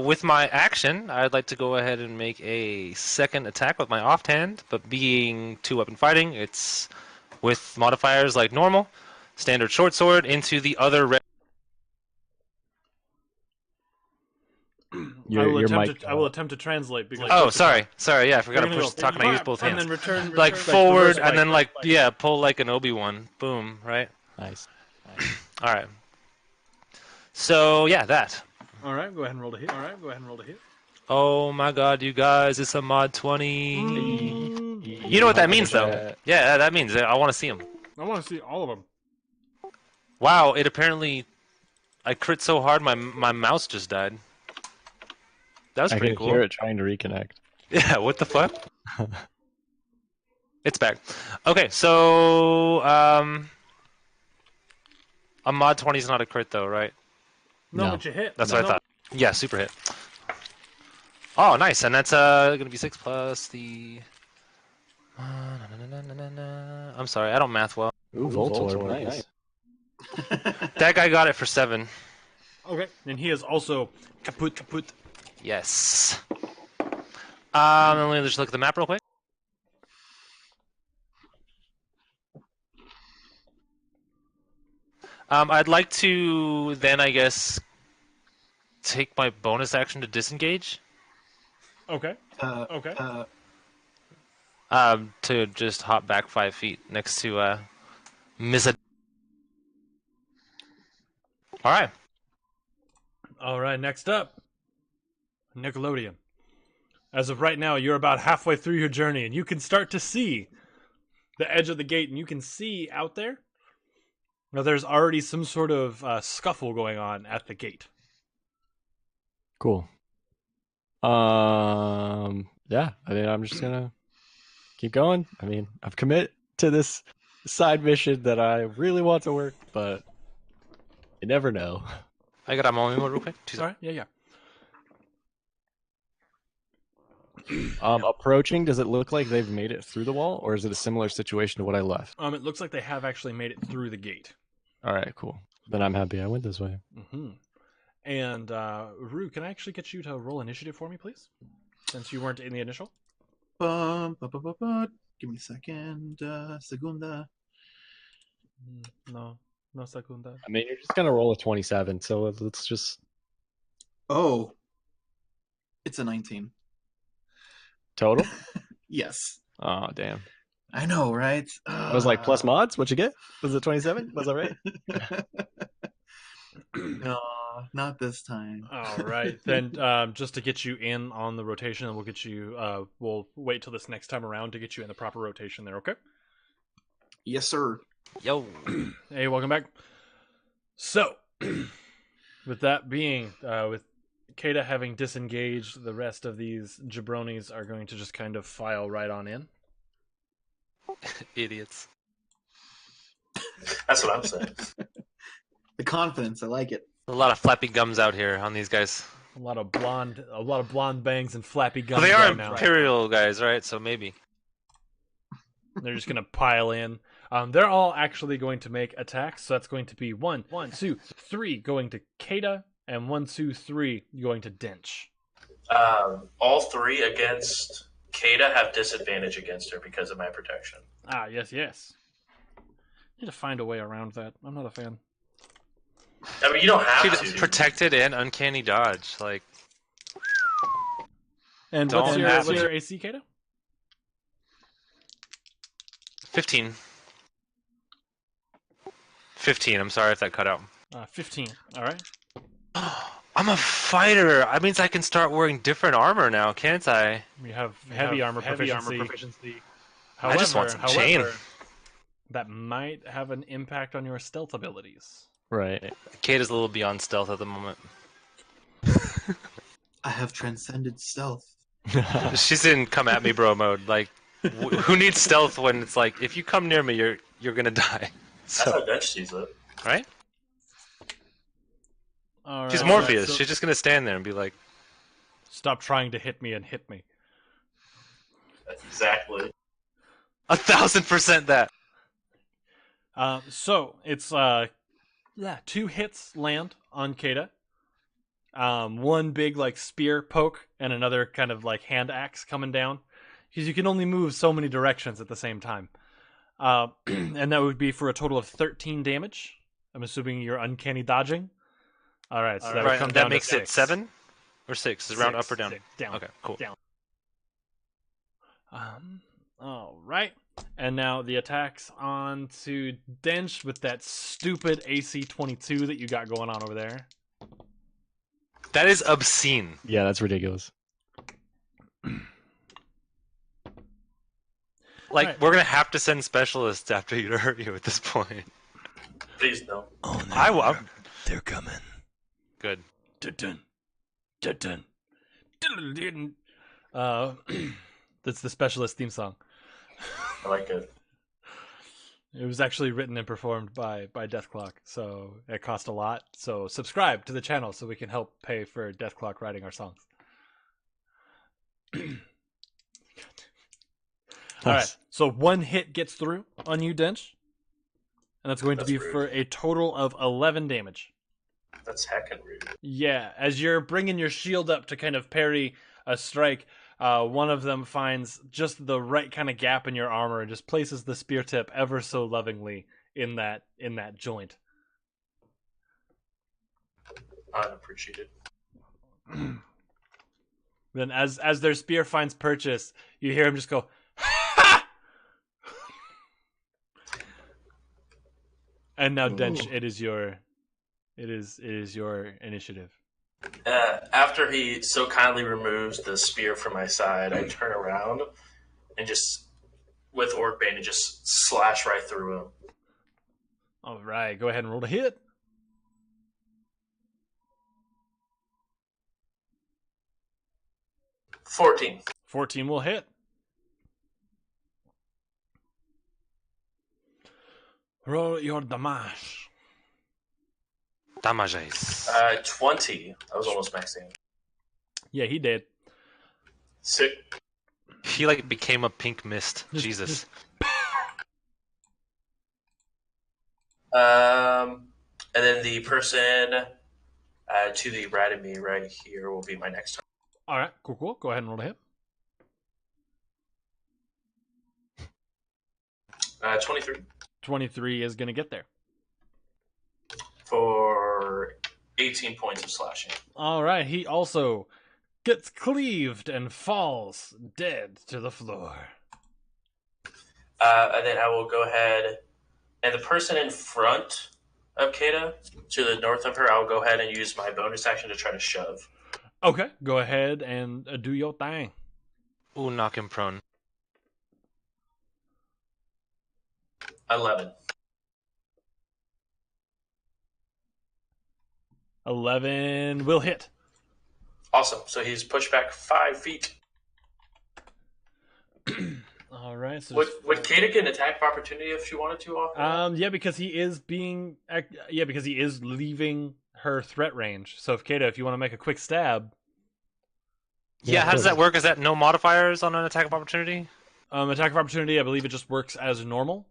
With my action, I'd like to go ahead and make a second attack with my offhand, but being 2-weapon fighting, it's with modifiers like normal, standard short sword into the other red.
I will attempt to translate because.
Oh, sorry. Yeah, I forgot to
We're gonna
push
go
the talk and I use both
and
hands.
then return
Like
reverse
forward
spike.
and then like yeah, pull like an Obi-Wan. Boom, right?
Nice.
All right. So yeah, that.
All right, go ahead and roll to hit.
Oh my God, you guys! It's a mod 20. You know what that means, though? Yeah, that means I want to see them.
I want to see all of them.
Wow! It apparently I crit so hard my mouse just died. That was
I
pretty
can
cool.
hear it trying to reconnect.
Yeah, what the fuck? It's back. Okay, so a mod 20 is not a crit though, right?
No,
No.
but you hit.
That's what I thought. Yeah, super hit. Oh, nice, and that's gonna be 6 plus the. I'm sorry, I don't math well.
Ooh, Voltorb, nice.
That guy got it for 7.
Okay, and he is also kaput.
Yes. Let me just look at the map real quick. I'd like to then, I guess, take my bonus action to disengage.
Okay.
To just hop back 5 feet next to Miss. All right.
Next up, Nickelodeon. As of right now, you're about halfway through your journey, and you can start to see the edge of the gate, and you can see out there. Now, there's already some sort of scuffle going on at the gate.
Cool. Yeah, I mean, I'm just gonna keep going. I mean, I've committed to this side mission that I really want to work, but you never know.
I got a moment real quick.
Sorry? Yeah.
Approaching, does it look like they've made it through the wall, or is it a similar situation to what I left?
It looks like they have actually made it through the gate.
All right, cool. Then I'm happy I went this way.
Mm-hmm. And Rue, can I actually get you to roll initiative for me, please? Since you weren't in the initial.
Give me a second. Segunda.
No segunda.
I mean, you're just gonna roll a 27, so let's just.
Oh, it's a 19.
Total?
Yes.
Oh, damn.
I know, right?
I was like, plus mods? What'd you get? Was it 27? Was that right?
No, not this time.
All right. Then just to get you in on the rotation, and we'll get you, we'll wait till this next time around to get you in the proper rotation there, okay?
Yes, sir.
Yo.
Hey, welcome back. So, with that being, with Kata having disengaged, the rest of these jabronis are going to just kind of file right on in.
Idiots.
That's what I'm saying.
The confidence, I like it.
A lot of flappy gums out here on these guys.
A lot of blonde bangs and flappy gums.
Well, they are
right now.
Imperial guys, right? So maybe.
They're just gonna pile in. They're all actually going to make attacks. So that's going to be 1, 2, 3 going to Kata, and 1, 2, 3 going to Dench.
All 3 against Kata have disadvantage against her because of my protection.
Ah, yes. Need to find a way around that. I'm not a fan.
I mean, you don't have to.
Protected and uncanny dodge, like.
And
Don't
what's
have
your
to.
AC, Kata?
15. 15. I'm sorry if that cut out.
15. All right.
I'm a fighter. That means I can start wearing different armor now, can't I?
We have heavy armor proficiency.
I just want some chain.
That might have an impact on your stealth abilities.
Right.
Kate is a little beyond stealth at the moment.
I have transcended stealth.
She's in come at me bro mode. Like, who needs stealth when it's like, if you come near me, you're gonna die.
That's how Dutch sees it.
Right?
All
She's
right,
Morpheus.
so
She's just gonna stand there and be like,
stop trying to hit me and hit me.
Exactly.
1,000% that.
So it's 2 hits land on Kata. One big like spear poke and another kind of like hand axe coming down, because you can only move so many directions at the same time. And that would be for a total of 13 damage. I'm assuming you're uncanny dodging. All right, so that would
Right,
come
that
down
makes
to
it 7 or 6. Is it round up or down?
Down.
Okay, cool.
Down. All right. And now the attacks on to Dench with that stupid AC 22 that you got going on over there.
That is obscene.
Yeah, that's ridiculous.
Like,
Right.
we're gonna have to send specialists after you to hurt you at this point.
Please no.
Oh no.
I'm
They're coming.
good.
Dun dun dun dun. That's the specialist theme song.
I like it.
It was actually written and performed by Deathclock, so it cost a lot. So subscribe to the channel so we can help pay for Deathclock writing our songs. All right, so 1 hit gets through on you, Dench, and that's going to be
rude.
for a total of 11 damage.
That's heckin' rude.
Yeah, as you're bringing your shield up to kind of parry a strike, one of them finds just the right kind of gap in your armor and just places the spear tip ever so lovingly in that joint.
Unappreciated.
Then as their spear finds purchase, you hear him just go, "Ha!" And now, Dench, it is your initiative.
After he so kindly removes the spear from my side, I turn around and just, with Orc Bane, and just slash right through him.
All right, go ahead and roll to hit.
$14.
14 will hit. Roll your damage.
Damages.
20. I was almost maxing.
Yeah, he did.
Sick.
He like became a pink mist. Jesus.
And then the person to the right of me right here will be my next turn.
All right, cool. Go ahead and roll to hit.
23
23 is going to get there.
for 18 points of slashing.
All right, he also gets cleaved and falls dead to the floor.
And then I will go ahead, and the person in front of Kata, to the north of her, I'll go ahead and use my bonus action to try to shove.
Okay, go ahead and do your thing.
Ooh, knock him prone.
11.
11 will hit.
Awesome. So he's pushed back 5 feet.
All right. So
Would Kata get an attack of opportunity if she wanted to off?
yeah, because he is leaving her threat range. So if Kata, if you want to make a quick stab,
Yeah, how does that work? Is that no modifiers on an attack of opportunity?
attack of opportunity, I believe it just works as normal.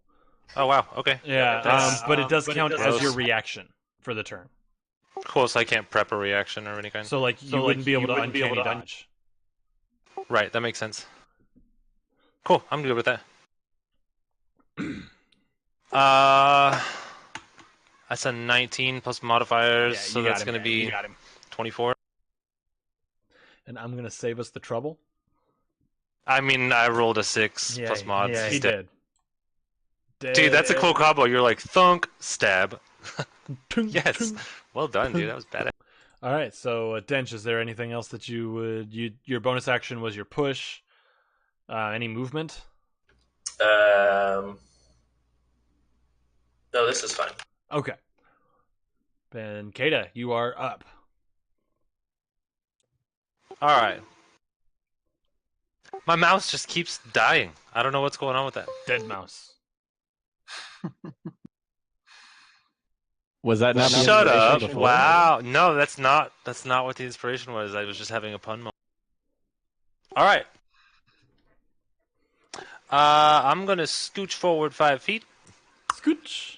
Oh wow, okay.
Yeah, but it does count as your
Gross.
reaction for the turn.
Cool, so I can't prep a reaction or any kind.
So like you wouldn't be able to uncanny dodge.
Right, that makes sense. Cool, I'm good with that. That's a 19 plus modifiers,
Yeah,
so
you got
that's
him,
going to
man.
be
You got him.
24.
And I'm gonna save us the trouble.
I mean, I rolled a 6 plus mods.
Yeah, he
He's dead.
did.
Dude, that's a cool combo. You're like, thunk, stab.
Tung,
Yes.
tung.
Well done, dude. That was badass.
All right, so Dench, is there anything else that you would? Your bonus action was your push. Any movement?
No, this is fine.
Okay. Ben Kata, you are up.
All right. My mouse just keeps dying. I don't know what's going on with that.
Dead mouse.
Was that not the
Shut
inspiration
up!
before?
Wow, no, that's not what the inspiration was. I was just having a pun moment. All right. I'm gonna scooch forward 5 feet,
Scooch.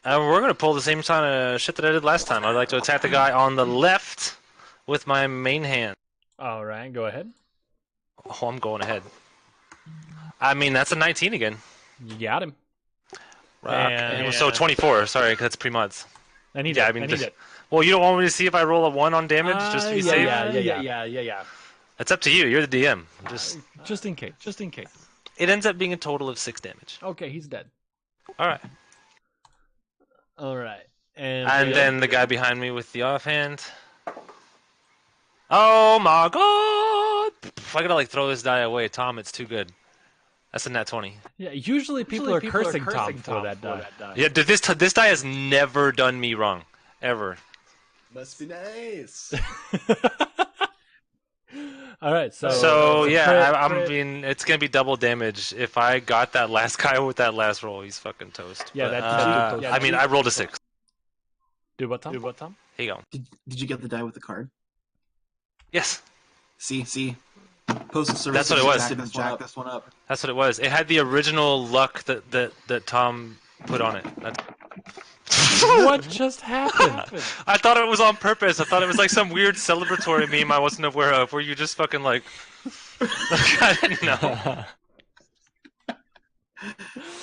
and we're gonna pull the same kind of shit that I did last time. I'd like to attack the guy on the left with my main hand.
All right, go ahead.
Oh, I'm going ahead. I mean, that's a 19 again.
You got him.
And so 24. Sorry, 'cause that's pre-mods.
I need
Yeah,
it.
I mean,
I need it.
Well, you don't want me to see if I roll a 1 on damage just to be safe?
Yeah.
That's up to you. You're the DM.
Just in case. Just in case.
It ends up being a total of 6 damage.
Okay, he's dead.
All right.
All right.
And then the guy behind me with the offhand. Oh my god! I gotta like throw this die away, Tom. It's too good. That's a nat 20.
Yeah, usually people are cursing Tom for that die.
Yeah, this die has never done me wrong, ever.
Must be nice.
All right,
So yeah, I
crit.
mean, it's gonna be double damage. If I got that last guy with that last roll, he's fucking toast.
Yeah,
But,
that'd be toast.
I mean, I rolled a 6.
Do what, Tom?
Here you go.
Did you get the die with the card?
Yes,
See. Postal Service.
That's what it was.
Didn't jack this one up.
that's what it was. It had the original luck that Tom put on it.
What just happened?
I thought it was on purpose. I thought it was like some weird celebratory meme I wasn't aware of, where you just fucking like. I didn't know.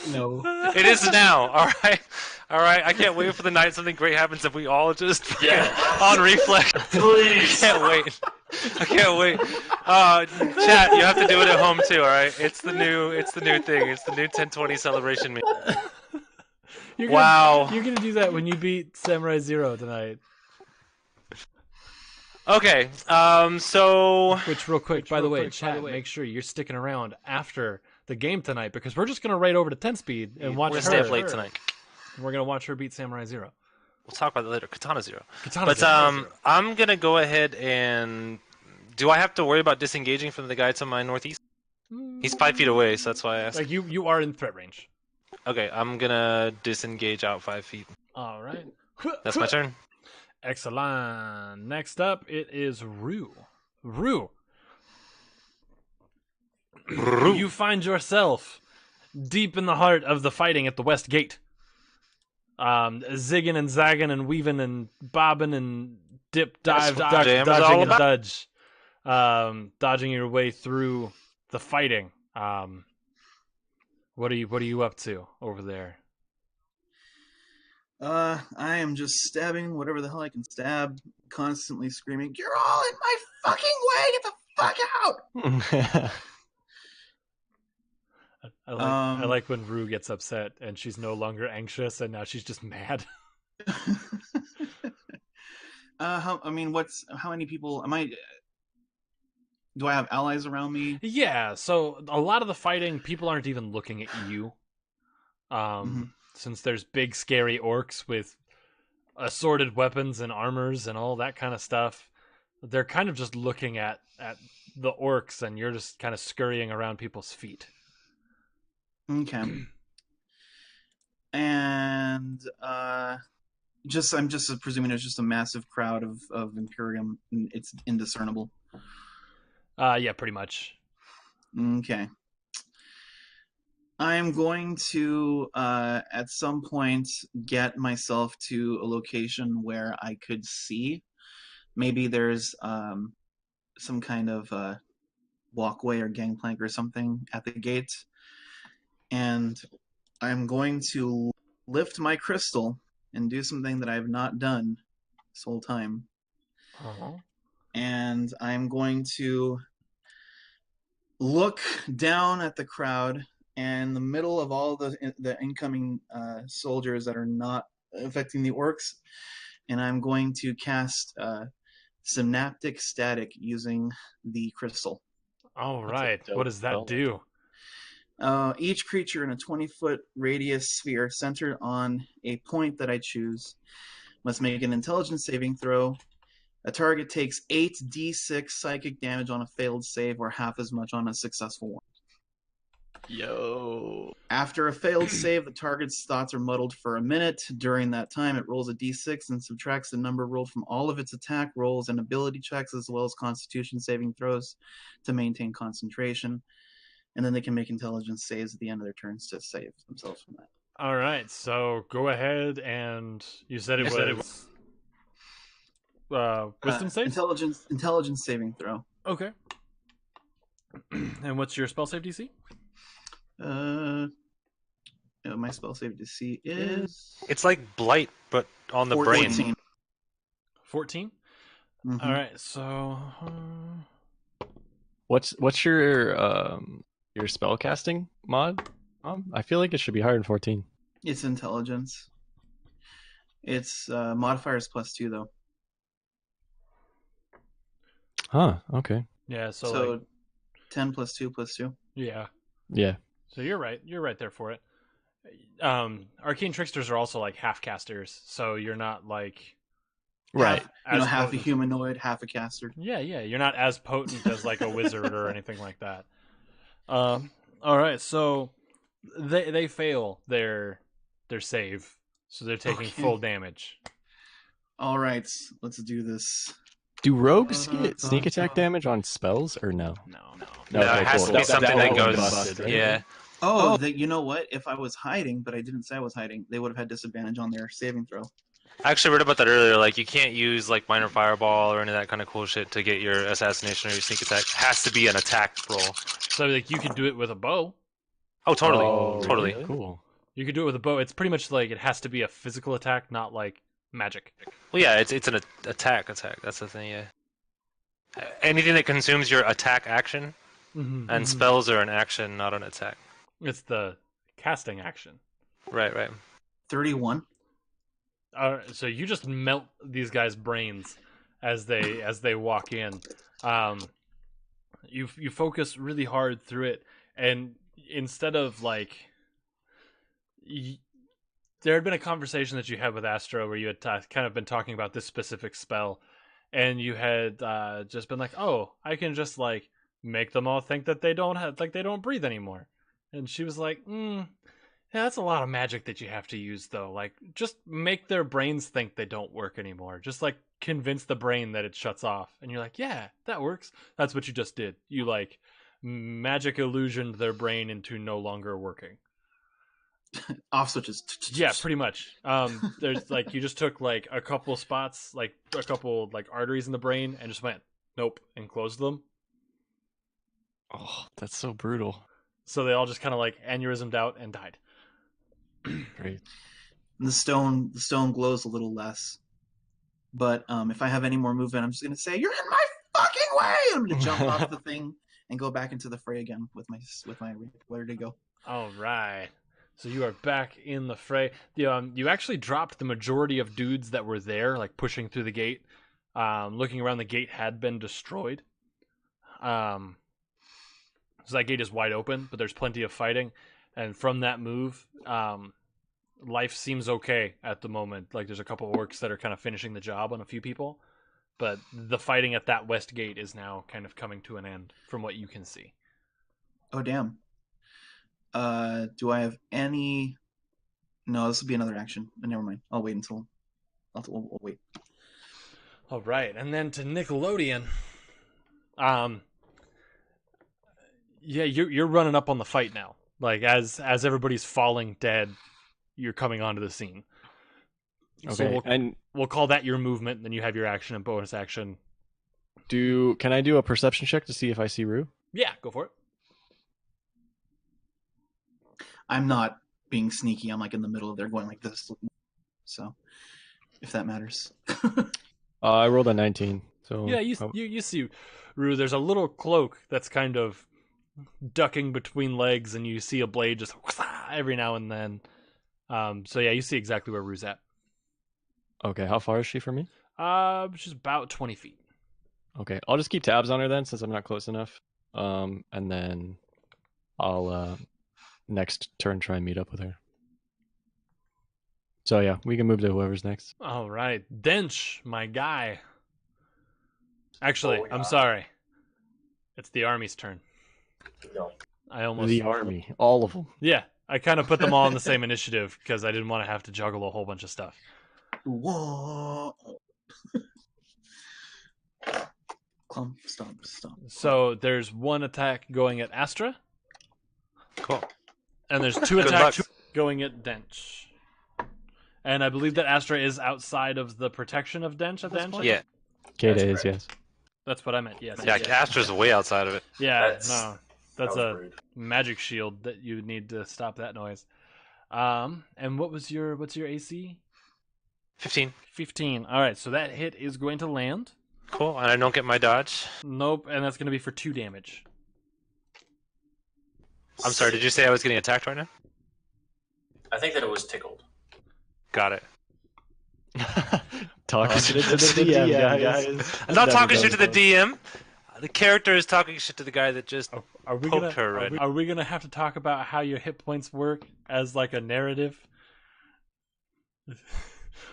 No.
It is now. All right. I can't wait for the night something great happens and we all just on reflex.
Please.
I can't wait. Chat, you have to do it at home too. All right. It's the new thing. It's the new 1020 celebration meme. Wow.
You're gonna do that when you beat Samurai Zero tonight.
Okay. So.
Which, real quick, by the way, chat, make sure you're sticking around after the game tonight because we're just gonna raid over to 10 speed and watch
We're
her.
gonna stay up late tonight.
We're gonna watch her beat Samurai Zero.
We'll talk about that later. Katana Zero.
Katana Zero.
I'm gonna go ahead and. Do I have to worry about disengaging from the guy to my northeast? He's 5 feet away, so that's why I asked.
Like you are in threat range.
Okay, I'm gonna disengage out 5 feet.
All right.
That's my turn.
Excellent. Next up, it is Rue. Rue. You find yourself deep in the heart of the fighting at the West Gate. Zigging and zagging and weaving and bobbing and dip, dive, duck,
Jam is all
dodging and
about.
dodge. Dodging your way through the fighting. What are you up to over there?
I am just stabbing whatever the hell I can stab, constantly screaming, "You're all in my fucking way! Get the fuck out!"
I like when Rue gets upset and she's no longer anxious and now she's just mad.
How many people am I? Do I have allies around me?
Yeah, so a lot of the fighting, people aren't even looking at you. Since there's big, scary orcs with assorted weapons and armors and all that kind of stuff, they're kind of just looking at the orcs, and you're just kind of scurrying around people's feet.
Okay. And I'm just presuming there's just a massive crowd of Imperium. And it's indiscernible.
Yeah, pretty much.
Okay. I'm going to, at some point, get myself to a location where I could see. Maybe there's some kind of walkway or gangplank or something at the gate. And I'm going to lift my crystal and do something that I have not done this whole time. And I'm going to look down at the crowd and in the middle of all the incoming soldiers that are not affecting the orcs, and I'm going to cast synaptic static using the crystal.
All right. What does that do?
Each creature in a 20-foot radius sphere centered on a point that I choose must make an intelligence saving throw. A target takes 8d6 psychic damage on a failed save, or half as much on a successful one.
Yo.
After a failed save, the target's thoughts are muddled for a minute. During that time, it rolls a d6 and subtracts the number rolled from all of its attack rolls and ability checks, as well as Constitution saving throws, to maintain concentration. And then they can make intelligence saves at the end of their turns to save themselves from that.
All right, so go ahead and you said it was wisdom save?
Intelligence saving throw.
Okay. And what's your spell save DC?
My spell save DC is
It's like blight, but on the brain.
14.
14?
Mhm.
All right, so
What's your spell casting mod? I feel like it should be higher than 14.
It's intelligence. Its modifiers +2 though.
Huh. Okay.
yeah, so,
So
like,
10 +2 +2.
yeah.
Yeah.
So you're right. You're right there for it. Arcane tricksters are also like half casters, so you're not like
Right.
Half a
potent.
humanoid, half a caster.
Yeah, you're not as potent as like a wizard or anything like that. All right, so they fail their save, so they're taking
Okay.
full damage.
All right, let's do this.
Do rogues get sneak attack damage on spells or no?
No.
No, it has to be something that goes.
busted, right?
Yeah.
Oh, you know what? If I was hiding, but I didn't say I was hiding, they would have had disadvantage on their saving throw.
I actually read about that earlier. Like, you can't use like minor fireball or any of that kind of cool shit to get your assassination or your sneak attack. It has to be an attack roll.
So like you could do it with a bow.
Oh, totally,
Oh,
totally.
really? Cool.
You could do it with a bow. It's pretty much like it has to be a physical attack, not like magic.
Well, yeah, it's an attack. That's the thing. Yeah. Anything that consumes your attack action, and spells are an action, not an attack.
It's the casting action.
Right.
31.
So you just melt these guys' brains as they walk in. You focus really hard through it, and instead of like, there had been a conversation that you had with Astro where you had kind of been talking about this specific spell, and you had just been like, "Oh, I can just like make them all think that they don't breathe anymore," and she was like, Yeah, that's a lot of magic that you have to use, though. Like, just make their brains think they don't work anymore. Just, like, convince the brain that it shuts off. And you're like, yeah, that works. That's what you just did. You, like, magic illusioned their brain into no longer working.
Off switches.
Yeah, pretty much. There's, like, you just took, like, a couple spots, like, a couple, like, arteries in the brain and just went, nope, and closed them.
Oh, that's so brutal.
So they all just kind of, like, aneurysmed out and died.
Great.
The stone glows a little less. But if I have any more movement, I'm just gonna say, "You're in my fucking way!" I'm gonna jump off the thing and go back into the fray again with my where to go.
All right. So you are back in the fray. You actually dropped the majority of dudes that were there, like pushing through the gate. Looking around, the gate had been destroyed. So that gate is wide open, but there's plenty of fighting. And from that move, life seems okay at the moment. Like, there's a couple of orcs that are kind of finishing the job on a few people. But the fighting at that west gate is now kind of coming to an end, from what you can see.
Oh, damn. Do I have any... No, this will be another action. Never mind. I'll wait until... We'll wait.
All right, and then to Nickelodeon. Yeah, you're running up on the fight now. Like, as everybody's falling dead, you're coming onto the scene.
Okay,
So
and
we'll call that your movement. Then you have your action and bonus action.
can I do a perception check to see if I see Rue?
Yeah, go for it.
I'm not being sneaky. I'm like in the middle of there going like this. So, if that matters.
I rolled a 19. So
Yeah, you see, Rue. There's a little cloak that's kind of ducking between legs, and you see a blade just every now and then. So yeah, you see exactly where Rue's at.
Okay, how far is she from me?
She's about 20 feet.
Okay, I'll just keep tabs on her then, since I'm not close enough. And then I'll next turn try and meet up with her. So yeah, we can move to whoever's next.
All right, Dench, my guy. Actually,
Oh, yeah.
I'm sorry. It's the army's turn.
No.
I almost
The army, all of them.
Yeah, I kind of put them all in the same initiative because I didn't want to have to juggle a whole bunch of stuff.
Whoa. Clump, stomp.
So there's one attack going at Astra,
Cool.
and there's two
Good
attacks
luck.
going at Dench. And I believe that Astra is outside of the protection of Dench at this point.
Yeah.
Kata
That's
is,
correct.
yes.
That's what I meant. Yes.
Yeah,
yes.
Astra's way outside of it.
Yeah.
That's-
No, that's
that
a
was rude.
magic shield that you need to stop that noise. And what's your AC?
15.
15. All right, so that hit is going to land.
Cool. And I don't get my dodge.
Nope, and that's going to be for 2 damage.
I'm sorry, did you say I was getting attacked right now?
I think that it was tickled.
Got it.
Talking shit to the DM, guys.
I'm not
Never
talking shit
does
to the
that.
DM. The character is talking shit to the guy that just
Are we
poked
gonna
her right
are we gonna have to talk about how your hit points work as like a narrative?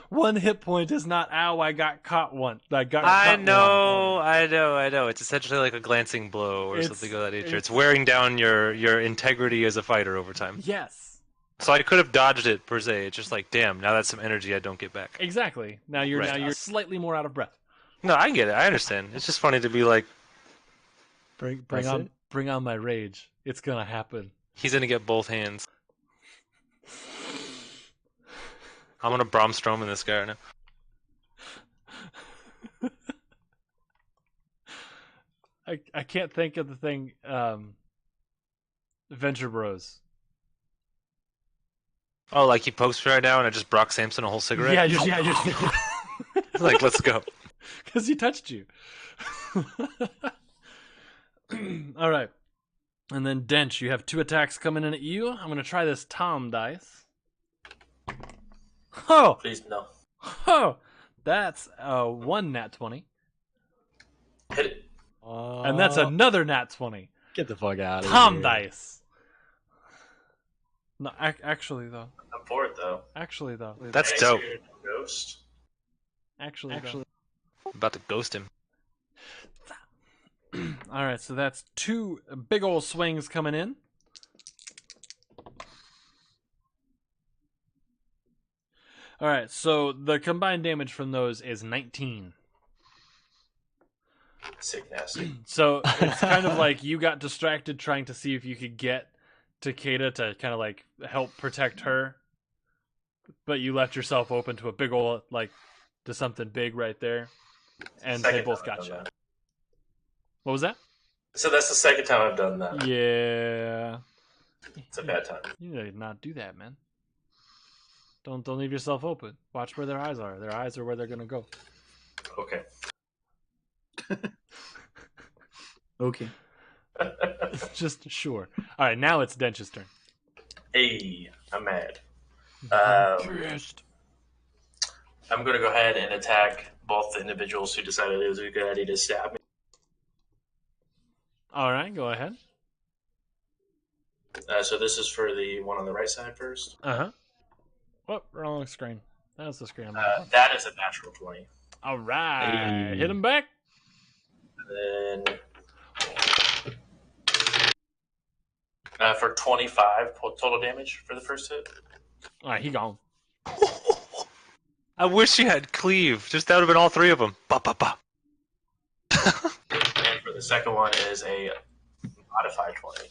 1 hit point is not ow, I got caught once. I got
I
caught
know. It's essentially like a glancing blow or something of that nature. It's wearing down your integrity as a fighter over time.
one. Yes.
So I could have dodged it per se. It's just like, damn, now that's some energy I don't get back.
Exactly. Now you're
Right.
slightly more out of breath.
No, I get it. I understand. It's just funny to be like,
Bring
That's
on
it?
bring on my rage. It's gonna happen.
he's gonna get both hands. I'm gonna Bromstrom in this guy right now.
I can't think of the thing. Venture Bros.
Oh, like he pokes me right now, and I just Brock Sampson a whole cigarette.
Yeah,
Like, let's go.
because he touched you. All right, and then Dench, you have 2 attacks coming in at you. I'm gonna try this Tom dice. Oh,
Please, no.
oh, that's 1 nat 20,
Hit it.
and that's another nat 20.
Get the fuck out of
Tom
here.
dice. No, actually though.
I'm for it, though.
Actually though.
That's
Thanks,
dope.
you're a Ghost.
Actually.
I'm about to ghost him.
All right, so that's 2 big old swings coming in. All right, so the combined damage from those is 19.
Sick nasty.
So it's kind of like you got distracted trying to see if you could get to Kata to kind of like help protect her, but you left yourself open to a big old to something big right there, and they
Second
both
time I've
got you.
done that.
What was that?
So that's the second time I've done that.
Yeah,
It's a bad time.
you did not do that, man. Don't leave yourself open. Watch where their eyes are. Their eyes are where they're gonna go.
Okay.
Okay.
Just sure. All right, now it's Dench's turn.
Hey, I'm mad.
Pissed.
I'm going to go ahead and attack both the individuals who decided it was a good idea to stab me.
All right, go ahead.
So this is for the one on the right side first.
Oh, wrong screen. That's the screen I'm on.
That is a natural 20.
All right,
Hey.
hit him back.
And then for 25 total damage for the first hit.
All right, he gone.
I wish you had cleave. Just that would have been all 3 of them. Ba ba ba.
And for the second one is a modified 20.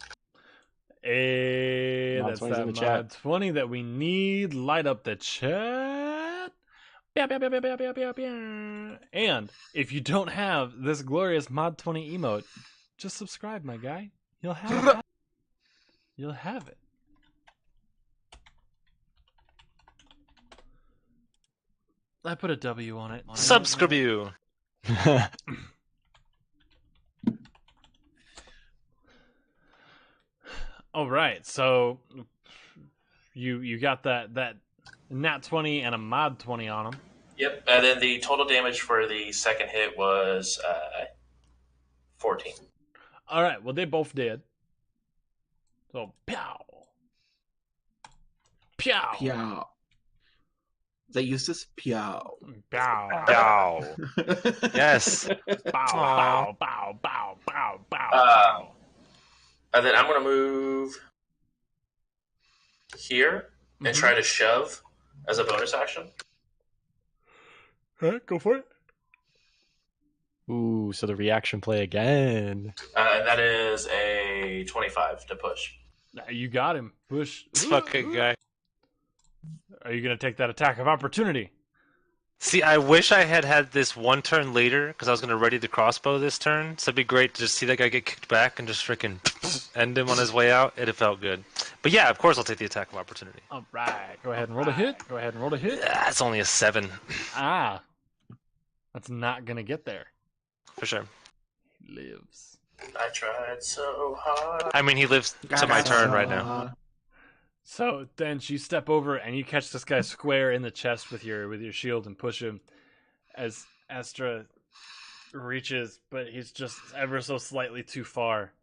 Hey,
Mod
that's
20's
that
in the
mod
chat.
20 that we need. Light up the chat. Pew, pew, pew, pew, pew, pew, pew, pew. And if you don't have this glorious mod 20 emote, just subscribe, my guy. You'll have it. You'll have it. I put a W on it.
Subscribe you.
All right, so you got that nat 20 and a mod 20 on them.
Yep. And then the total damage for the second hit was 14.
All right, well they both did. So pow, pow,
Piao. Is that Eustace? Piao.
pow,
Ow. Yes.
pow, pow, pow, pow, pow, pow,
Uh,
pow.
And then I'm going to move here and try to shove as a bonus action.
All right, go for it.
Ooh, so the reaction play again.
And that is a 25 to push.
You got him. Push.
This fucking guy.
Are you gonna take that attack of opportunity?
See, I wish I had had this one turn later because I was going to ready the crossbow this turn. So it'd be great to just see that guy get kicked back and just freaking end him on his way out. It'd have felt good. But yeah, of course I'll take the attack of opportunity.
All right. Go ahead and roll a hit.
It's only a 7
Ah, that's not gonna get there.
for sure.
He lives.
I tried so hard.
I mean, he lives to my turn right now.
So then you step over and you catch this guy square in the chest with your shield and push him as Astra reaches, but he's just ever so slightly too far.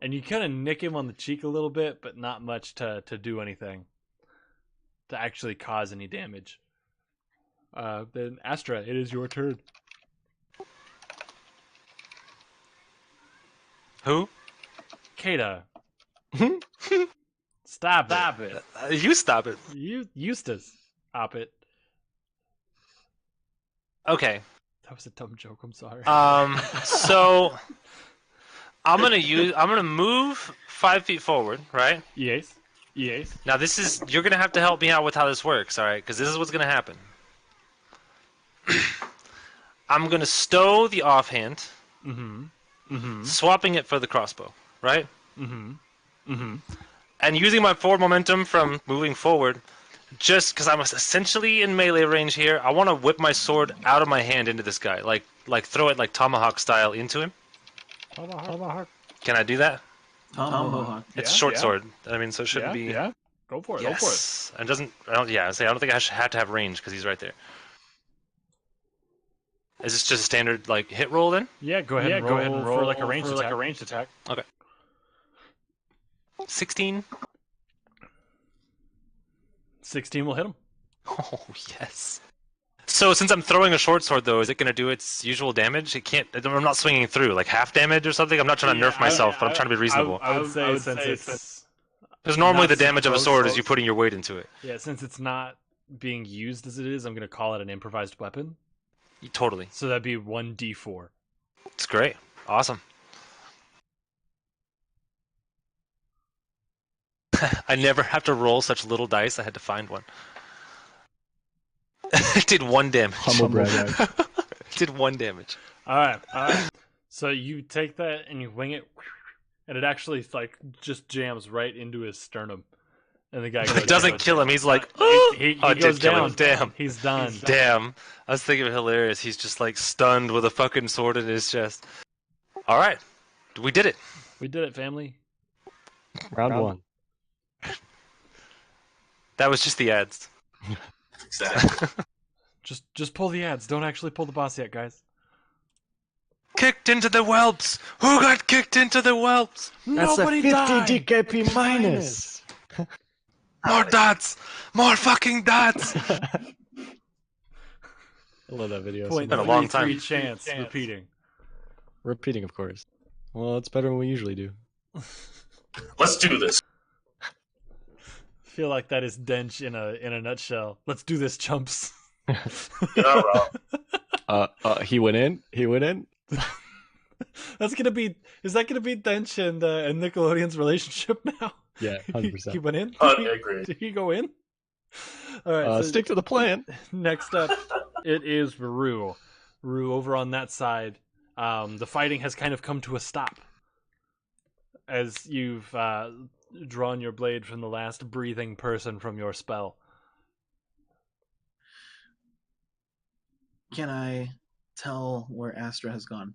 And you kind of nick him on the cheek a little bit, but not much to do anything, to actually cause any damage. Then Astra, it is your turn.
Who?
Kata. Stop it.
You stop it.
Eustace. Stop it.
Okay.
That was a dumb joke. I'm sorry.
So I'm gonna move 5 feet forward, right?
Yes.
Now you're gonna have to help me out with how this works, all right? Because this is what's gonna happen. I'm gonna stow the offhand, swapping it for the crossbow, right? And using my forward momentum from moving forward, just because I'm essentially in melee range here, I want to whip my sword out of my hand into this guy, like throw it like tomahawk style into him.
Tomahawk.
Can I do that?
Tomahawk.
It's short sword. I mean, so it shouldn't be.
Yeah. Go for it.
Yes. And I don't think I should have to have range because he's right there. Is this just a standard like hit roll then?
Yeah. Go ahead and roll for like a ranged attack.
Okay. 16.
16 will hit him.
Oh yes. So since I'm throwing a short sword though, is it going to do its usual damage? It can't. I'm not swinging through like half damage or something. I'm not trying to nerf myself, but I'm trying to be reasonable.
I would say since it's
Because normally the
not
damage of a sword is you
supposed-
putting your weight into it.
Yeah, since it's not being used as it is, I'm going to call it an improvised weapon.
Totally.
So that'd be 1d4.
It's great. Awesome. I never have to roll such little dice. I had to find one. It did 1 damage.
Humble brag.
It did 1 damage.
All right. So you take that and you wing it, and it actually like just jams right into his sternum, and the guy goes,
It doesn't kill him. He's like,
he
oh, it
goes
did kill
down.
him. Damn.
He's done.
Damn. I was thinking of hilarious. He's just like stunned with a fucking sword in his chest. All right. We did it.
We did it, family.
Round 1.
That was just the ads.
Exactly.
Just pull the ads. Don't actually pull the boss yet, guys.
Kicked into the whelps. Who got kicked into the whelps?
That's
Nobody
a 50
died.
DKP minus.
More dots. More fucking dots.
I love that video.
Point
been a long
3
time.
chance repeating.
Repeating, of course. Well, it's better than we usually do.
Let's do this.
Feel like that is Dench in a nutshell. Let's do this, chumps.
You're not wrong.
He went in.
That's gonna be. Is that gonna be Dench and Nickelodeon's relationship now?
Yeah,
He
100%.
went in.
Agreed.
Did he go in? All right. So
Stick to the plan.
next up, it is Rue. Rue over on that side. The fighting has kind of come to a stop as you've drawn your blade from the last breathing person from your spell.
Can I tell where Astra has gone?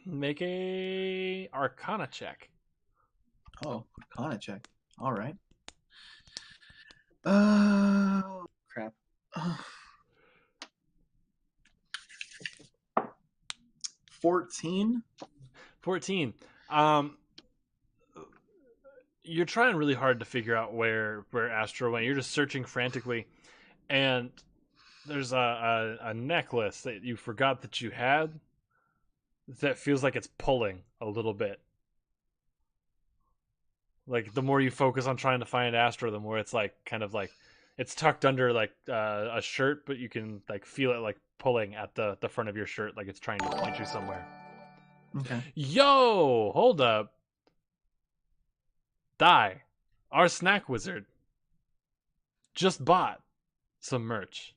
Make a Arcana check.
Oh, Arcana check. All right. Oh, crap. 14.
14. You're trying really hard to figure out where Astra went. You're just searching frantically, and there's a necklace that you forgot that you had that feels like it's pulling a little bit. Like the more you focus on trying to find Astra, the more it's like kind of like it's tucked under like a shirt, but you can like feel it like pulling at the front of your shirt, like it's trying to point you somewhere.
Okay.
Yo, hold up. Die. Our snack wizard just bought some merch.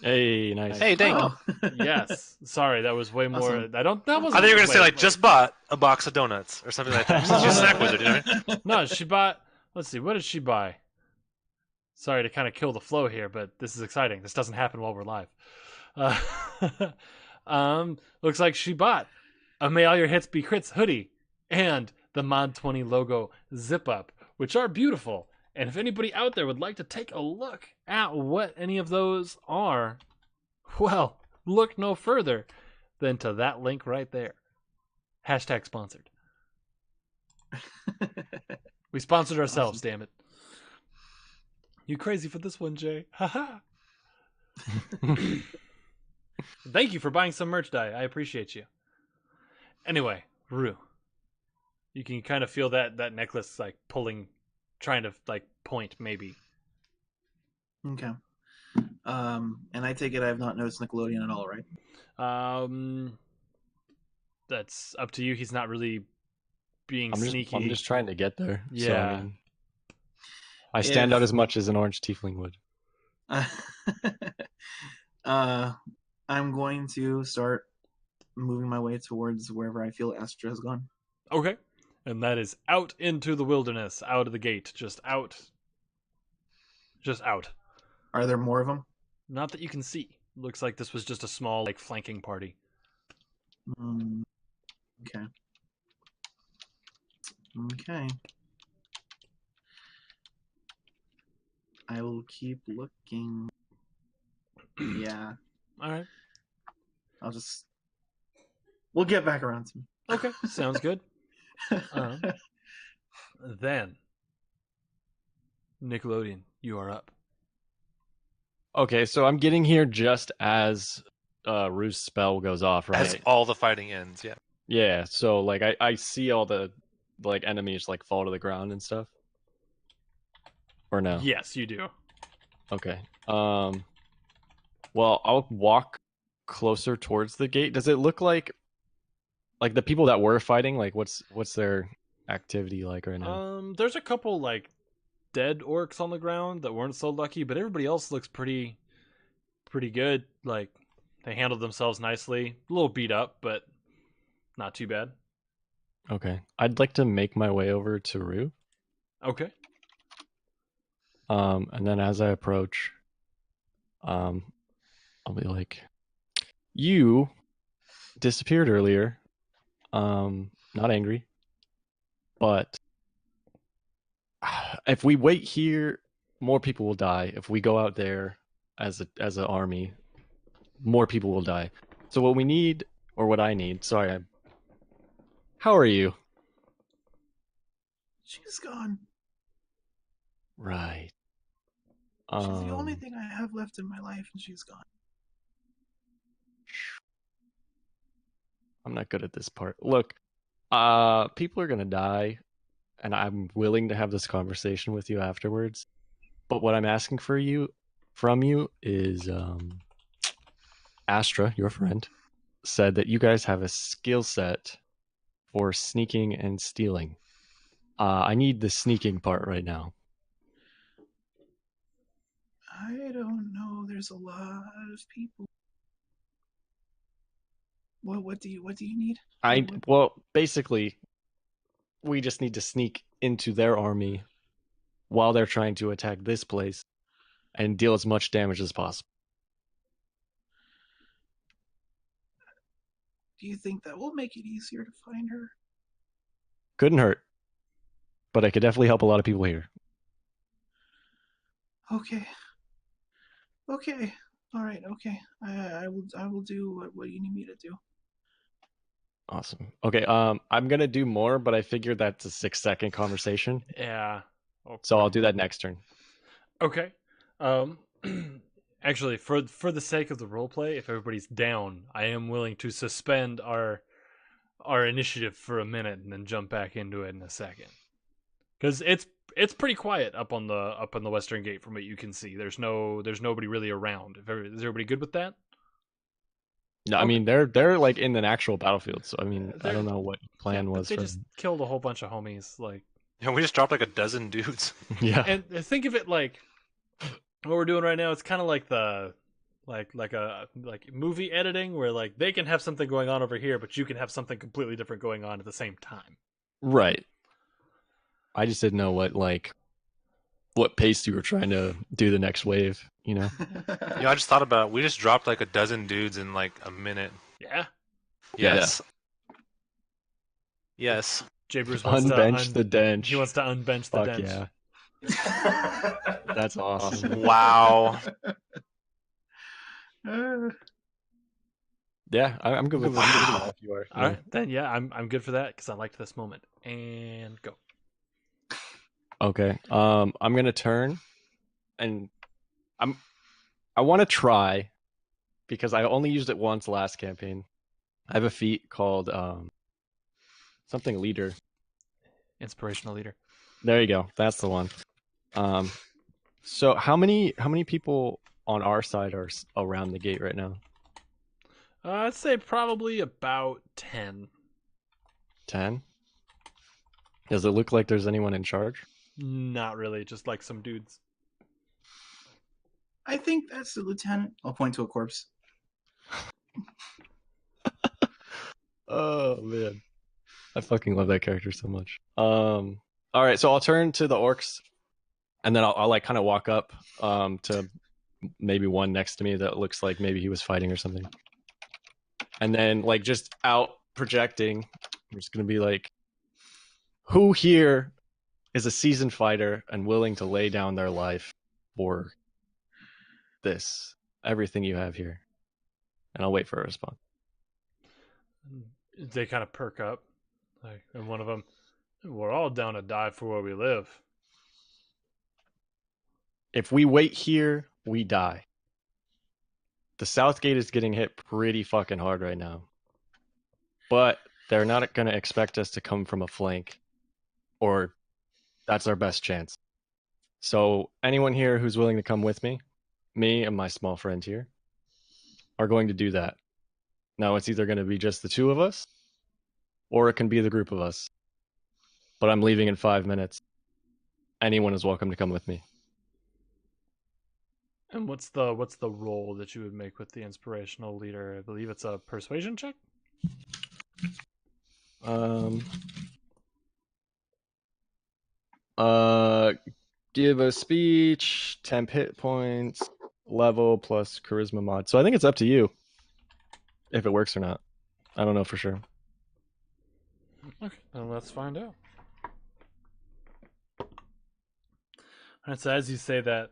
Hey, nice.
Hey, dang.
Oh.
Yes. Sorry, that was way more.
Awesome.
I don't. That
I
wasn't.
thought you were gonna say
wait,
like just bought a box of donuts or something like that. She's a snack wizard, you know what I mean?
No, she bought. Let's see. What did she buy? Sorry to kind of kill the flow here, but this is exciting. This doesn't happen while we're live. Uh, looks like she bought a May All Your Hits Be Crits hoodie and the Mod 20 logo zip up, which are beautiful. And if anybody out there would like to take a look at what any of those are, well, look no further than to that link right there. Hashtag sponsored. We sponsored ourselves,
Awesome.
damn it. You crazy for this one, Jay. Haha. Thank you for buying some merch, Dai. I appreciate you. Anyway, Rue. You can kind of feel that necklace like pulling, trying to like point maybe.
Okay. And I take it I have not noticed Nickelodeon at all, right?
That's up to you. He's not really being
I'm
sneaky.
just trying to get there. So,
Yeah.
I mean, I stand out
If-
as much as an orange tiefling would.
I'm going to start moving my way towards wherever I feel Astra has gone.
Okay. And that is out into the wilderness, out of the gate, just out. Just out.
Are there more of them?
Not that you can see. Looks like this was just a small, like, flanking party.
Okay. Okay. I will keep looking. Yeah,
All right.
I'll just. We'll get back around to me.
Okay. Sounds good. Then, Nickelodeon, you are up.
Okay, so I'm getting here just as Rue's spell goes off, right?
As all the fighting ends, yeah.
Yeah, so like I see all the like enemies like fall to the ground and stuff. Or no?
Yes, you do.
Okay. Well, I'll walk closer towards the gate. Does it look like the people that were fighting, like what's their activity like right now?
There's a couple like dead orcs on the ground that weren't so lucky, but everybody else looks pretty good. Like they handled themselves nicely. A little beat up, but not too bad.
Okay. I'd like to make my way over to Rue.
Okay.
And then as I approach, I'll be like, "You disappeared earlier. Not angry, but if we wait here, more people will die. If we go out there as an army, more people will die. So what we need, or what I need, how are you?"
She's gone.
Right.
She's the only thing I have left in my life, and she's gone.
I'm not good at this part. Look, people are gonna die, and I'm willing to have this conversation with you afterwards. But what I'm asking from you is, Astra, your friend, said that you guys have a skill set for sneaking and stealing. I need the sneaking part right now.
I don't know. There's a lot of people. What do you need?
Well, basically, we just need to sneak into their army while they're trying to attack this place and deal as much damage as possible.
Do you think that will make it easier to find her?
Couldn't hurt, but I could definitely help a lot of people here.
Okay. Okay. All right. Okay. I will do what you need me to do.
Awesome. Okay. I'm gonna do more, but I figured that's a 6-second conversation,
Yeah. Okay.
so I'll do that next turn.
Okay. Actually, for the sake of the roleplay, if everybody's down, I am willing to suspend our initiative for a minute and then jump back into it in a second. because it's pretty quiet up on the western gate from what you can see. There's nobody really around. Is everybody good with that?
No, I
Okay.
mean they're like in an actual battlefield, so I mean I
They're-
don't know what plan
But
was
they
for
just killed a whole bunch of homies. Like,
Yeah, we just dropped like a dozen dudes.
yeah.
and think of it like what we're doing right now. It's kind of like the like movie editing where like they can have something going on over here, but you can have something completely different going on at the same time.
Right. I just didn't know what pace you were trying to do the next wave, you know?
Yeah, I just thought about it. We just dropped like a dozen dudes in like a minute.
Yeah.
Yes. Yes.
Jay Bruce wants
Unbench the dench.
He wants to unbench the
Fuck
dench.
yeah. That's awesome.
Wow.
Yeah, I'm good with that if you are.
All right, then yeah, I'm good for that because I liked this moment. And go.
Okay. I'm gonna turn, and I want to try, because I only used it once last campaign. I have a feat called something leader.
Inspirational leader.
There you go. That's the one. So how many people on our side are around the gate right now?
I'd say probably about 10.
10? Does it look like there's anyone in charge?
Not really, just like some dudes.
I think that's the lieutenant. I'll point to a corpse.
Oh man, I fucking love that character so much. All right, so I'll turn to the orcs, and then I'll like kind of walk up to maybe one next to me that looks like maybe he was fighting or something, and then like just out projecting, I'm just gonna be like, who here is a seasoned fighter and willing to lay down their life for this, everything you have here? And I'll wait for a response.
They kind of perk up, like, and one of them, we're all down to die for where we live.
If we wait here, we die. The south gate is getting hit pretty fucking hard right now. But they're not going to expect us to come from a flank, or that's our best chance. So anyone here who's willing to come with me and my small friend here, are going to do that. Now it's either going to be just the two of us, or it can be the group of us. But I'm leaving in 5 minutes. Anyone is welcome to come with me.
And what's the role that you would make with the inspirational leader? I believe it's a persuasion check.
Give a speech, temp hit points, level plus charisma mod. So I think it's up to you if it works or not. I don't know for sure.
Okay, then let's find out. Alright, so as you say that,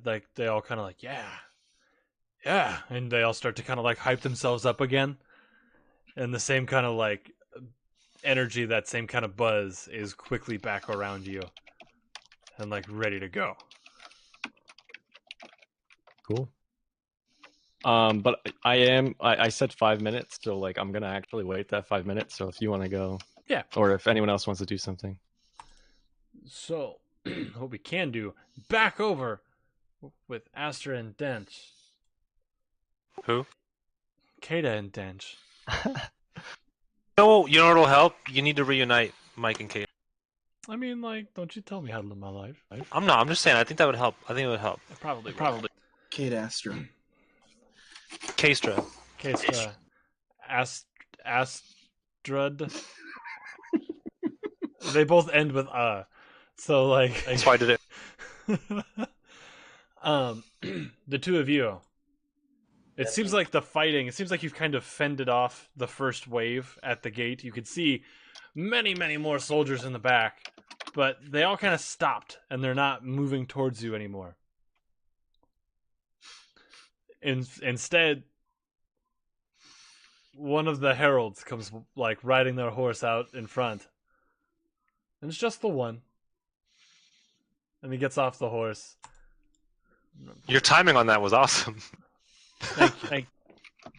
like they all kind of like, yeah, and they all start to kind of like hype themselves up again, and the same kind of like energy, that same kind of buzz is quickly back around you, and like ready to go.
Cool. But I said 5 minutes, so like I'm gonna actually wait that 5 minutes. So if you want to go,
Yeah.
or if anyone else wants to do something.
So, what we can do, back over with Astra and Dench.
Who?
Kata and Dench.
No, you know what'll help? You need to reunite Mike and Kate.
I mean, like, don't you tell me how to live my life.
I'm just saying. I think that would help. I think it would help.
Probably.
Kate Astra.
Kastra.
Kata, Astrud. They both end with so like.
That's why I did it.
The two of you. It seems like the fighting. It seems like you've kind of fended off the first wave at the gate. You could see many more soldiers in the back, but they all kind of stopped and they're not moving towards you anymore. Instead, one of the heralds comes like riding their horse out in front, and it's just the one. And he gets off the horse.
Your timing on that was awesome.
Thank you.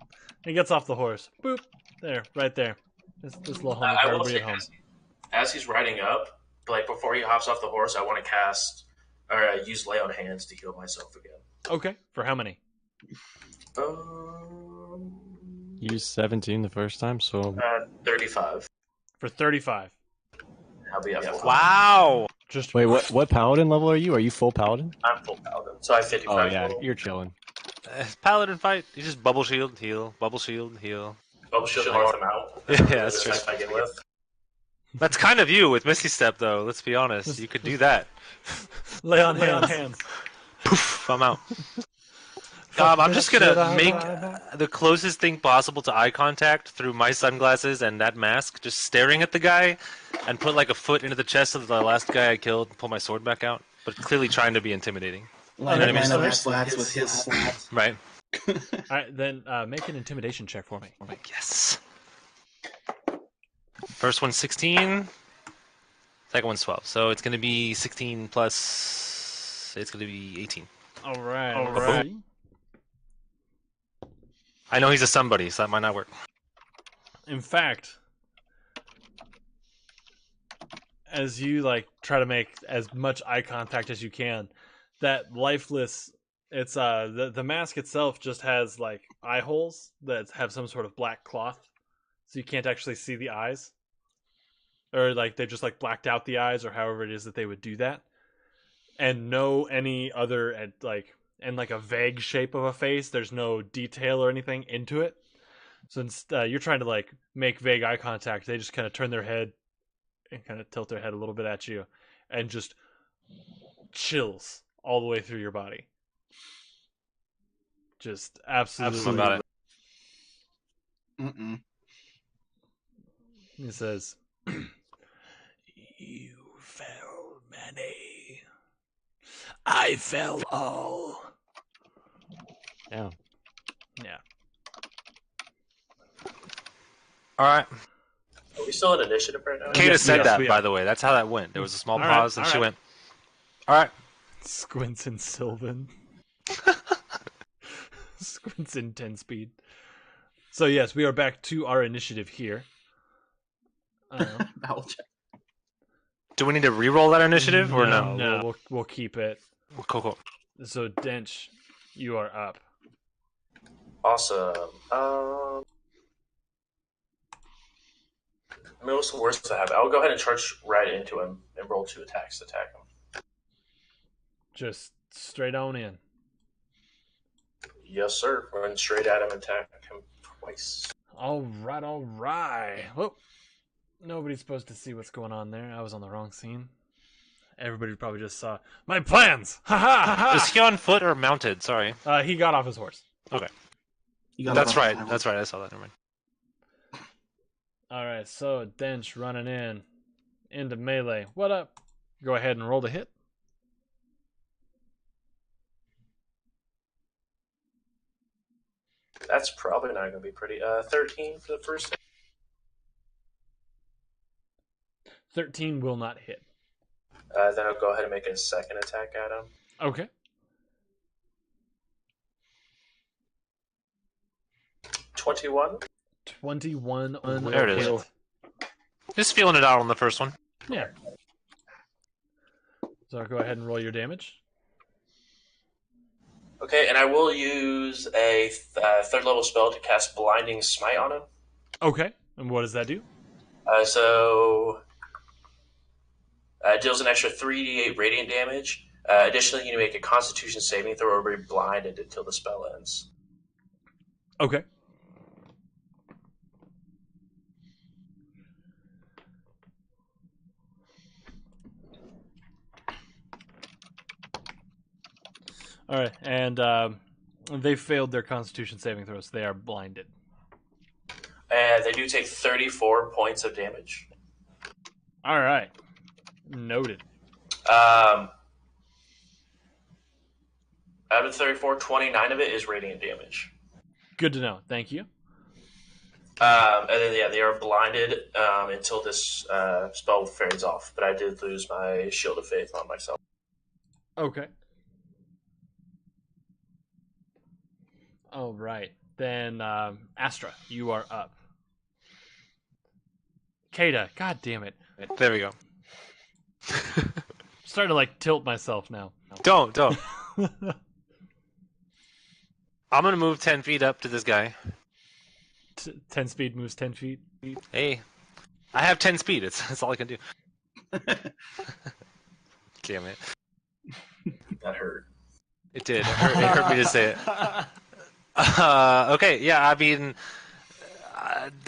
He gets off the horse. Boop. There, right there. This little homie for
I will
everybody
say,
at home.
as he's riding up, like before he hops off the horse, I want to cast or use lay on hands to heal myself again.
Okay. For how many?
You used 17 the first time, so
35.
For 35.
I'll be at full.
Wow.
Just
wait, what paladin level are you? Are you full paladin?
I'm full paladin, so I have 55
Oh yeah,
total.
you're chilling.
Paladin fight. You just bubble shield, heal. Bubble shield, heal.
Bubble shield mark them out.
Yeah, that's true.
I begin with.
That's kind of you with Misty Step, though. Let's be honest. You could do that.
lay on hands.
Poof, I'm out. I'm just gonna make the closest thing possible to eye contact through my sunglasses and that mask, just staring at the guy, and put like a foot into the chest of the last guy I killed, and pull my sword back out, but clearly trying to be intimidating.
Line
Okay,
up
so
our slats with his slats.
Right?
All right, then make an intimidation check for me.
Yes. First one's 16. Second one's 12. So it's gonna be 16 plus. It's gonna be 18.
All right.
I know he's a somebody, so that might not work.
In fact, as you like try to make as much eye contact as you can, that lifeless, it's the mask itself just has like eye holes that have some sort of black cloth, so you can't actually see the eyes, or like they just like blacked out the eyes, or however it is that they would do that, and no any other and like a vague shape of a face. There's no detail or anything into it. Since you're trying to like make vague eye contact, they just kind of turn their head and kind of tilt their head a little bit at you, and just chills all the way through your body. Just absolutely
about it.
Mm-mm.
He says, "You fell many. I fell all."
Yeah.
Yeah.
All right.
Are we still in initiative right now?
Kata
Yes,
said
yes,
that,
we
by
are.
the way. That's how that went. There was a small
All right,
pause, and
all
she
right.
went, all right.
Squints and Sylvan. Squints in 10 speed. So yes, we are back to our initiative here.
Battle check.
Do we need to re-roll that initiative, or no?
No, we'll keep it.
Cool.
So Dench, you are up.
Awesome. I mean, what's the worst that happen? I'll go ahead and charge right into him and roll 2 attacks to attack him.
Just straight on in.
Yes, sir. Run straight at him and attack him twice.
All right. Well, nobody's supposed to see what's going on there. I was on the wrong scene. Everybody probably just saw my plans. Ha ha
Is he on foot or mounted? Sorry.
ha! He got off his horse.
Okay.
You got
That's
it.
right. That's right. I saw that. Never mind.
All right, so Dench running into melee. What up? Go ahead and roll the hit.
That's probably not going to be pretty. 13 for the first hit.
13 will not hit.
Then I'll go ahead and make a second attack at him.
Okay.
21.
21
There it is. Just feeling it out on the first one.
Yeah. So go ahead and roll your damage.
Okay, and I will use a third level spell to cast Blinding Smite on him.
Okay. And what does that do?
It deals an extra 3d8 radiant damage. Additionally, you need to make a Constitution saving throw or be blinded until the spell ends.
Okay. All right, and they failed their Constitution saving throws. They are blinded.
And they do take 34 points of damage.
All right, noted.
Out of 34, 29 of it is radiant damage.
Good to know. Thank you.
And then, yeah, they are blinded until this spell fades off. But I did lose my Shield of Faith on myself.
Okay. All right, then Astra, you are up. Kata, god damn it.
There we go.
Starting to like tilt myself now.
Don't. I'm gonna move 10 feet up to this guy.
10 speed moves 10 feet.
Hey, I have 10 speed. That's all I can do. Damn it.
That hurt.
It did. It hurt me to say it. Okay, yeah, I mean,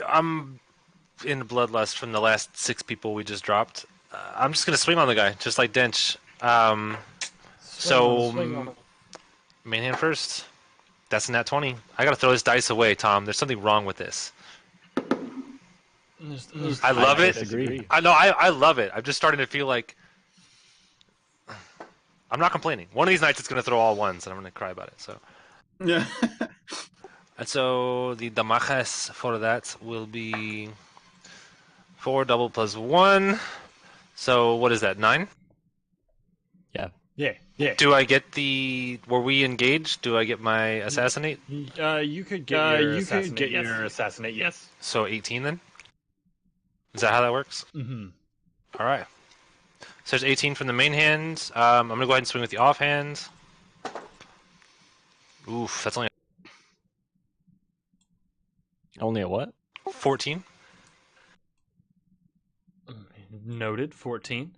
I'm in bloodlust from the last 6 people we just dropped. I'm just going to swing on the guy, just like Dench. Main hand first. That's a nat 20. I got to throw this dice away, Tom. There's something wrong with this. I love it.
Disagree.
I know, I love it. I'm just starting to feel like... I'm not complaining. One of these nights it's going to throw all ones, and I'm going to cry about it. So,
Yeah.
and so the damajas for that will be 4 double plus 1. So what is that? 9?
Yeah.
Do I get the? Were we engaged? Do I get my assassinate?
You could get your assassinate. Yes.
So 18 then. Is that how that works?
Mm-hmm.
All right. So there's 18 from the main hand. I'm gonna go ahead and swing with the offhand. Oof, that's only
a what?
14.
Noted. 14.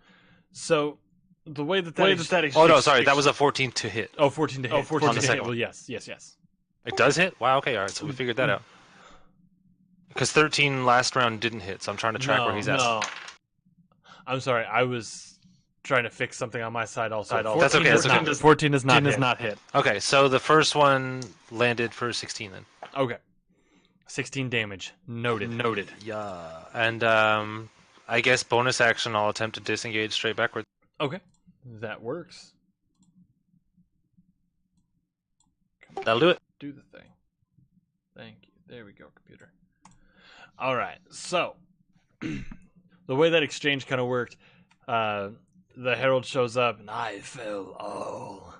So the way that
Oh no, sorry, that was a 14 to hit.
Oh, 14 to hit. 14
on the
to
second
hit.
one.
Well, yes.
It does hit? Wow, okay, alright, so we figured that out. Because 13 last round didn't hit, so I'm trying to track where he's at.
No. I'm sorry, I was trying to fix something on my side also.
That's okay, that's okay.
14 is not hit.
Okay, so the first one landed for 16 then.
Okay. 16 damage. Noted.
Yeah. And I guess bonus action, I'll attempt to disengage straight backwards.
Okay. That works.
That'll do it.
Do the thing. Thank you. There we go, computer. All right. So, the way that exchange kind of worked, the herald shows up, and I fell all.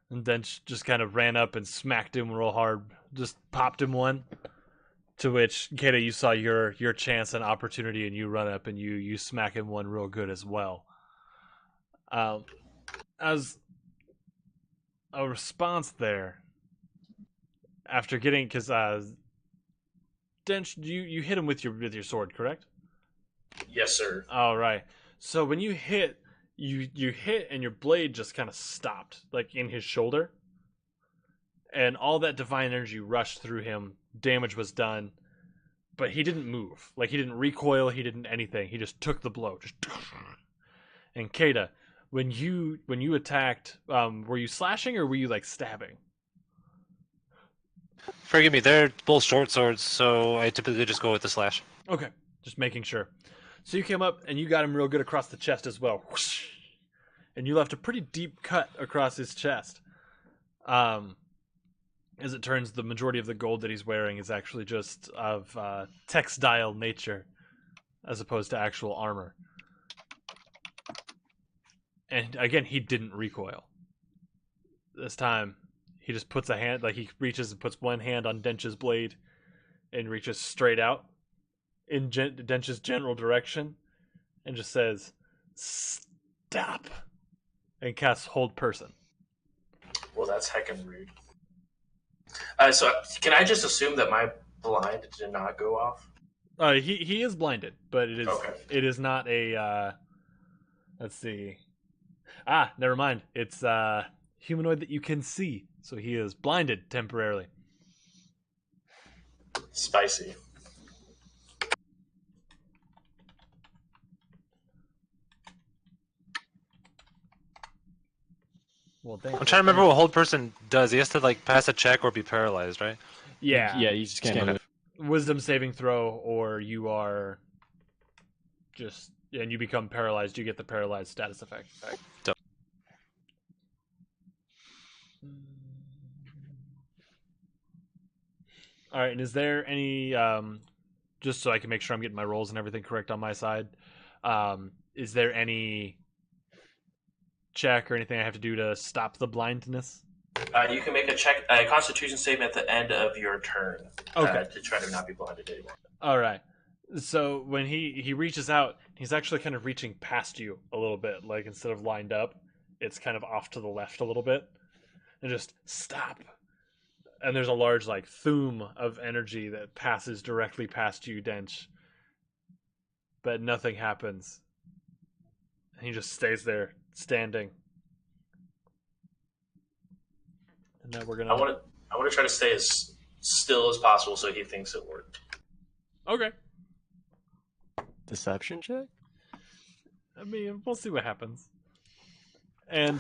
And then just kind of ran up and smacked him real hard. Just popped him one. To which, Kata, you saw your chance and opportunity, and you run up and you smack him one real good as well. As a response there, after getting, because Dench, you hit him with your sword, correct?
Yes, sir.
All right. So when you hit, you hit, and your blade just kind of stopped, like in his shoulder, and all that divine energy rushed through him. Damage was done, but he didn't move. Like, he didn't recoil. He didn't anything. He just took the blow. And Kata, when you attacked, were you slashing or were you like stabbing?
Forgive me, they're both short swords, so I typically just go with the slash.
Okay, just making sure. So you came up and you got him real good across the chest as well. Whoosh. And you left a pretty deep cut across his chest. As it turns, the majority of the gold that he's wearing is actually just of textile nature, as opposed to actual armor. And again, he didn't recoil. This time, he just puts a hand, like he reaches and puts one hand on Dench's blade and reaches straight out in Dench's general direction and just says, "Stop," and casts Hold Person.
Well, that's heckin' rude. So can I just assume that my blind did not go off?
He is blinded, but it is
Okay.
It is not a let's see. Never mind. It's humanoid that you can see. So he is blinded temporarily.
Spicy.
Well,
I'm trying to remember what Hold Person does. He has to like pass a check or be paralyzed, right?
Yeah.
Yeah, you just can't move.
Wisdom saving throw, or you are just and you become paralyzed. You get the paralyzed status effect.
Dope.
All right, and is there any just so I can make sure I'm getting my rolls and everything correct on my side? Is there any check or anything I have to do to stop the blindness?
You can make a Constitution saving at the end of your turn.
Okay.
To try to not be blinded anymore.
All right. So when he reaches out, he's actually kind of reaching past you a little bit. Like instead of lined up, it's kind of off to the left a little bit, and just stop. And there's a large like thume of energy that passes directly past you, Dench. But nothing happens. And he just stays there, standing. And now we're gonna.
I want to try to stay as still as possible so he thinks it worked.
Okay.
Deception check.
I mean, we'll see what happens. And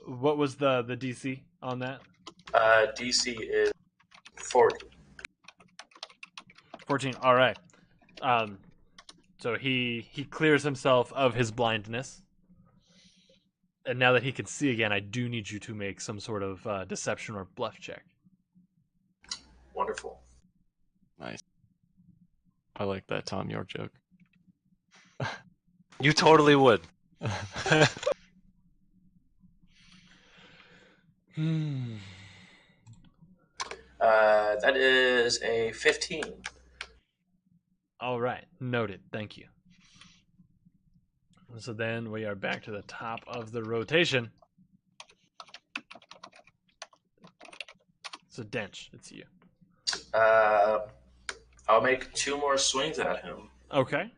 what was the DC on that?
DC is 40.
14. All right. So he clears himself of his blindness, and now that he can see again, I do need you to make some sort of deception or bluff check.
Wonderful.
Nice. I like that Tom York joke.
You totally would.
That is a 15.
All right, noted. Thank you. So then we are back to the top of the rotation. So Dench, it's you.
I'll make 2 more swings at him.
Okay.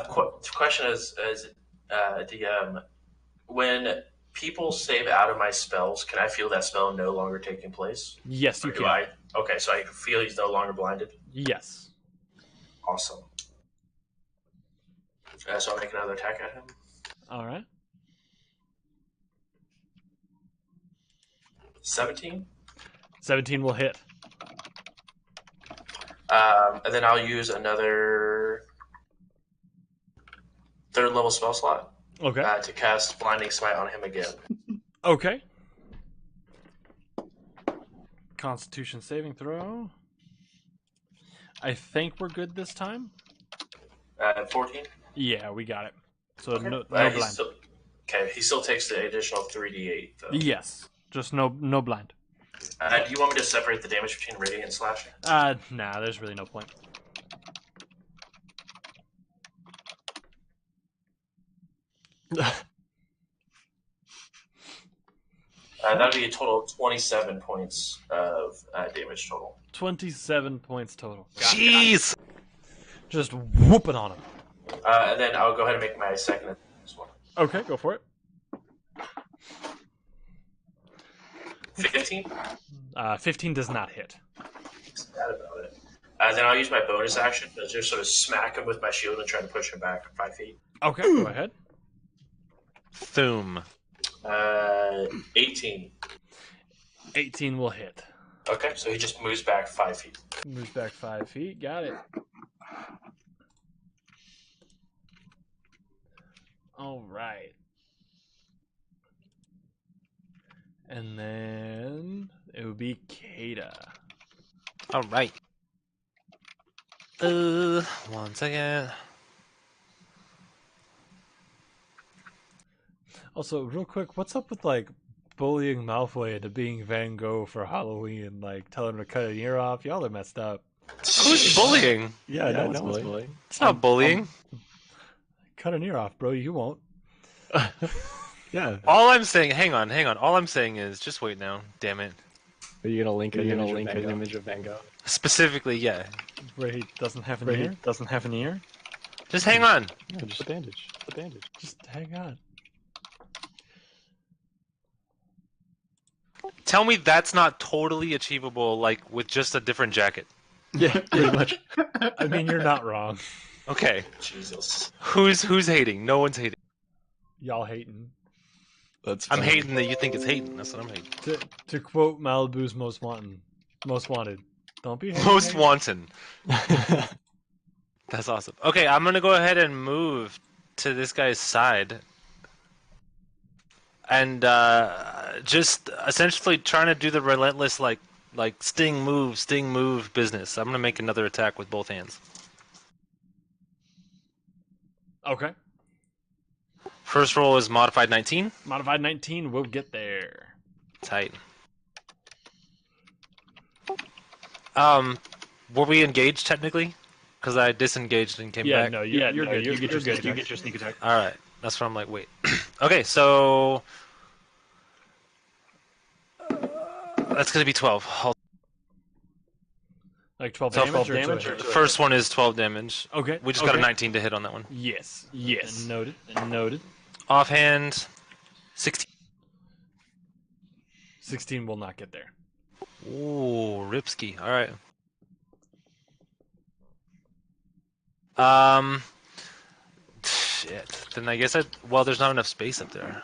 Question is DM, when people save out of my spells, can I feel that spell no longer taking place?
Yes, you
Or
can.
do I? Okay, so I can feel he's no longer blinded.
Yes.
Awesome. So I'll make another attack at him.
All right.
17.
17 will hit.
And then I'll use another 3rd level spell slot
Okay.
to cast Blinding Smite on him again.
Okay. Constitution saving throw. I think we're good this time.
14.
Yeah, we got it. So
Okay.
no
He
blind.
still, he still takes the additional 3d8 though.
Yes, just no blind.
Do you want me to separate the damage between radiant and slashing?
Nah, there's really no point.
That'd be a total of 27 points of damage total.
27 points total. Got it.
Jeez!
Just whooping on him.
And then I'll go ahead and make my second one.
Okay, go for it.
15?
15 does not hit.
That about it. Then I'll use my bonus action to just sort of smack him with my shield and try to push him back 5 feet.
Okay, go ahead.
Thoom.
18.
18 will hit.
Okay, so he just moves back 5 feet.
Moves back 5 feet. Got it. All right. And then it would be Kada.
All right. 1 second.
Also, real quick, what's up with like bullying Malfoy into being Van Gogh for Halloween? Like telling him to cut an ear off. Y'all are messed up.
Who's bullying?
Yeah,
no
one's
one's bullying.
It's not bullying.
Cut an ear off, bro. You won't.
Yeah.
All I'm saying, hang on. All I'm saying is, just wait now. Damn it.
Are you gonna link an image of Van Gogh?
Specifically, yeah.
Where he doesn't have an ear. Doesn't have an ear.
Just hang on.
No, just a bandage. The bandage.
Just hang on.
Tell me that's not totally achievable, like with just a different jacket.
Yeah, pretty much.
I mean, you're not wrong.
Okay.
Jesus.
Who's hating? No one's hating.
Y'all hating.
That's
I'm
fine.
hating that you think it's hating. That's what I'm hating.
To quote Malibu's Most Wanted. Don't be hating.
Most wanton. That's awesome. Okay, I'm gonna go ahead and move to this guy's side, and just essentially trying to do the relentless like sting move business. I'm gonna make another attack with both hands.
Okay.
First roll is modified 19.
Modified 19. We'll get there.
Tight. Were we engaged technically? Because I disengaged and came
Yeah,
back.
no, you're good. You get your sneak
You
attack.
get your sneak attack.
All right, that's where I'm like, wait. Okay, so that's gonna be 12.
Like 12
So
damage,
12
or
damage
to
or
hit?
to
First one is 12 damage.
Okay.
We just got a 19 to hit on that one.
Yes.
Yes.
Noted.
Offhand, 16.
16 will not get there.
Ooh, Ripsky. All right. Shit. Then I guess there's not enough space up there.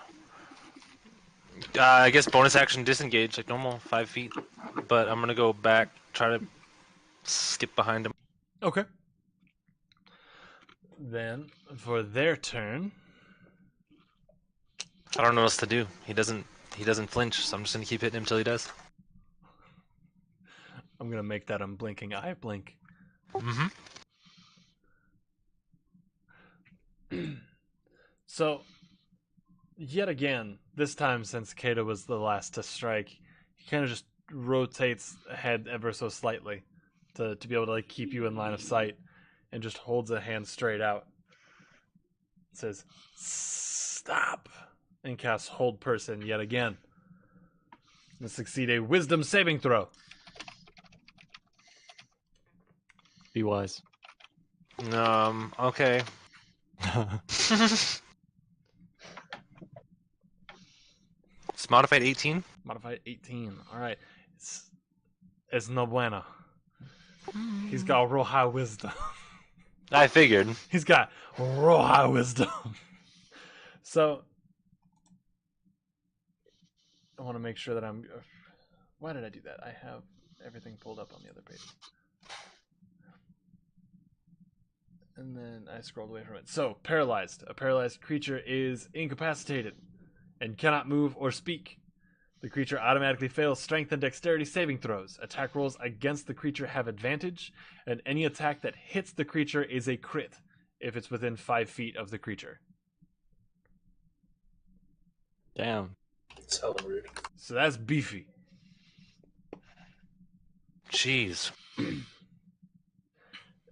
I guess bonus action disengage like normal, 5 feet. But I'm gonna go back, try to skip behind him.
Okay. Then for their turn,
I don't know what else to do. He doesn't flinch, so I'm just gonna keep hitting him till he does.
I'm gonna make that unblinking eye blink.
Mm-hmm.
So, yet again, this time since Kata was the last to strike, he kind of just rotates ahead ever so slightly to be able to like keep you in line of sight, and just holds a hand straight out. Says, "Stop," and casts Hold Person yet again. And succeed a Wisdom saving throw.
Be wise.
Okay. It's modified 18.
Modified 18. All right. It's no bueno. He's got real high wisdom.
I figured.
He's got real high wisdom. So, I want to make sure that I'm... Why did I do that? I have everything pulled up on the other page. And then I scrolled away from it. So, paralyzed. A paralyzed creature is incapacitated and cannot move or speak. The creature automatically fails strength and dexterity saving throws. Attack rolls against the creature have advantage, and any attack that hits the creature is a crit if it's within 5 feet of the creature.
Damn.
It's hella rude.
So that's beefy.
Jeez.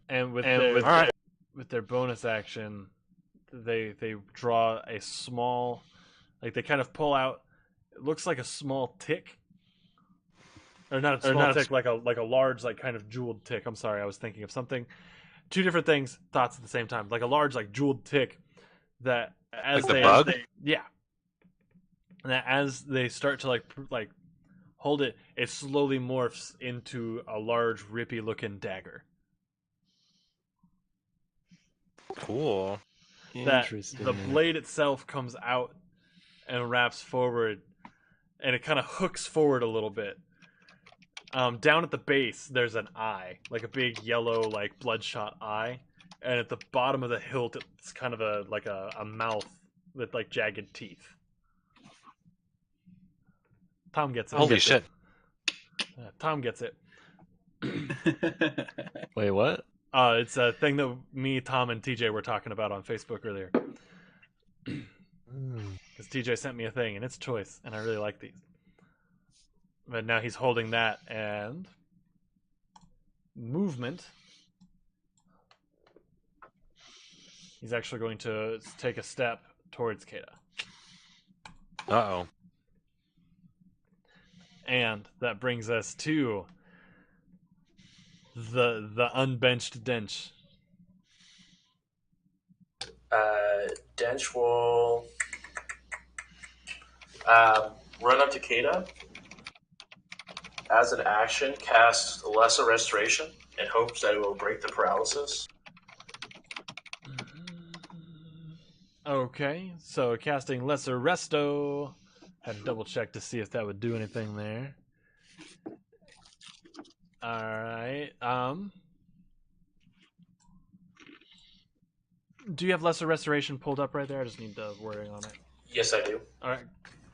And with their bonus action, they draw a small, like they kind of pull out. It looks like a small tick, or not a small tick, like a large, like kind of jeweled tick. I'm sorry, I was thinking of something. Two different things, thoughts at the same time. Like a large, like jeweled tick that as
Like the bug?
yeah, and that as they start to like hold it, it slowly morphs into a large, rippy looking dagger.
Cool.
That
Interesting.
the blade itself comes out and wraps forward, and it kind of hooks forward a little bit. Down at the base, there's an eye, like a big yellow, like bloodshot eye, and at the bottom of the hilt, it's kind of a mouth with like jagged teeth. Tom gets it.
Holy shit.
Tom gets it.
Wait, what?
It's a thing that me, Tom, and TJ were talking about on Facebook earlier. Because TJ sent me a thing, and it's choice, and I really like these. But now he's holding that, and movement. He's actually going to take a step towards Kata.
Uh-oh.
And that brings us to the unbenched Dench.
Dench will run up to Kata. As an action, cast Lesser Restoration in hopes that it will break the paralysis.
Okay, so casting Lesser Resto. Had to double check to see if that would do anything there. Alright, do you have Lesser Restoration pulled up right there? I just need the wording on it.
Yes, I do.
Alright,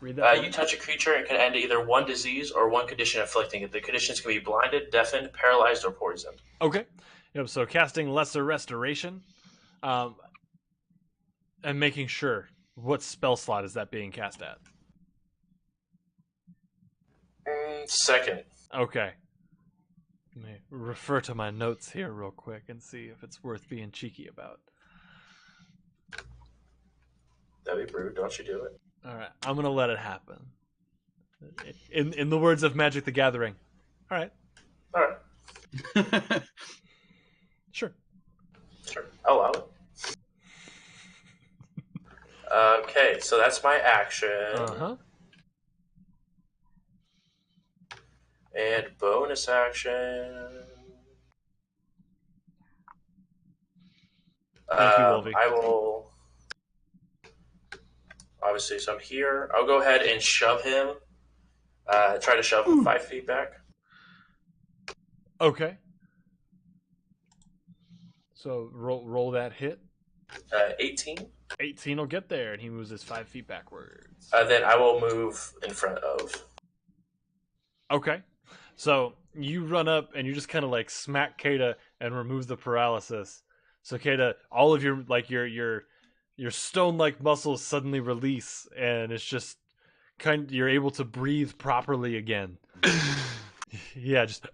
read that.
You touch a creature and can end either one disease or one condition afflicting it. The conditions can be blinded, deafened, paralyzed, or poisoned.
Okay. Yep, so casting Lesser Restoration, and making sure, what spell slot is that being cast at?
Second.
Okay. Let me refer to my notes here real quick and see if it's worth being cheeky about.
That'd be rude. Don't you do it?
All right, I'm gonna let it happen. In the words of Magic the Gathering. All right,
All right.
sure.
Sure. I'll allow it. Okay, so that's my action.
Uh-huh.
And bonus action.
Thank you, Wolvie.
I will. Obviously, so I'm here. I'll go ahead and shove him. Try to shove him 5 feet back.
Okay. So roll that hit.
18.
18 will get there, and he moves his 5 feet backwards.
Then I will move in front of.
Okay. So you run up and you just kind of like smack Kata and remove the paralysis. So Kata, all of your like your stone-like muscles suddenly release, and it's just you're able to breathe properly again. Yeah, just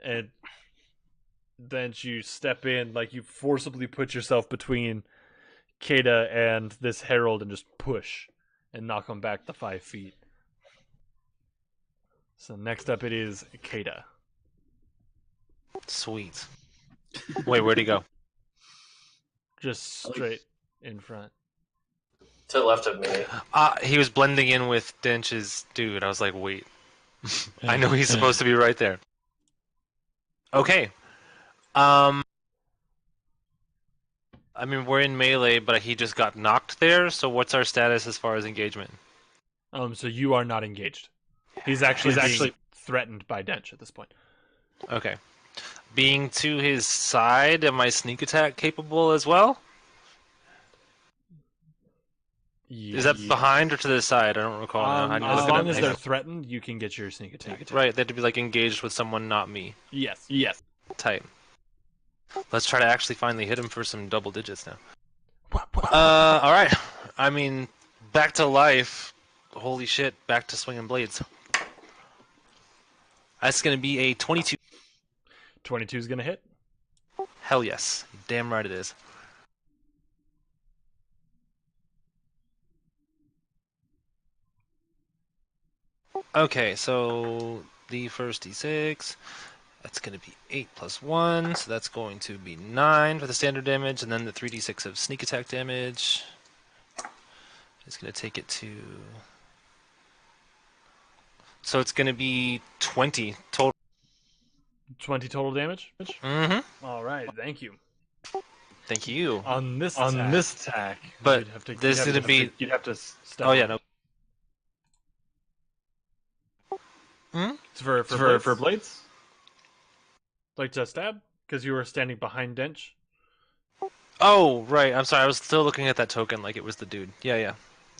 and then you step in, like you forcibly put yourself between Kata and this herald and just push and knock him back the 5 feet. So next up it is Kata.
Sweet. Wait, where'd he go?
Just straight in front.
To the left of me.
He was blending in with Dench's dude. I was like, wait. I know he's supposed to be right there. Okay. I mean, we're in melee, but he just got knocked there, so what's our status as far as engagement?
So you are not engaged. He's actually threatened by Dench at this point.
Okay. Being to his side, am I sneak attack capable as well? Is that behind or to the side? I don't recall now.
As long as they're threatened, you can get your sneak attack.
Right, they have to be like engaged with someone, not me.
Yes.
Tight. Let's try to actually finally hit him for some double digits now. Alright. I mean, back to life. Holy shit, back to swinging blades. That's going to be a 22.
22 is going to hit.
Hell yes. Damn right it is. Okay, so the first d6, that's going to be 8 plus 1, so that's going to be 9 for the standard damage, and then the 3d6 of sneak attack damage. It's going to take it to... So it's going to be 20 total.
20 total damage?
Mm-hmm.
All right, thank you.
Thank you.
On this attack.
But this is going to be...
You'd have to step
Oh, yeah, no. Hmm?
For blades? Like to stab? Because you were standing behind Dench?
Oh, right. I'm sorry. I was still looking at that token like it was the dude. Yeah.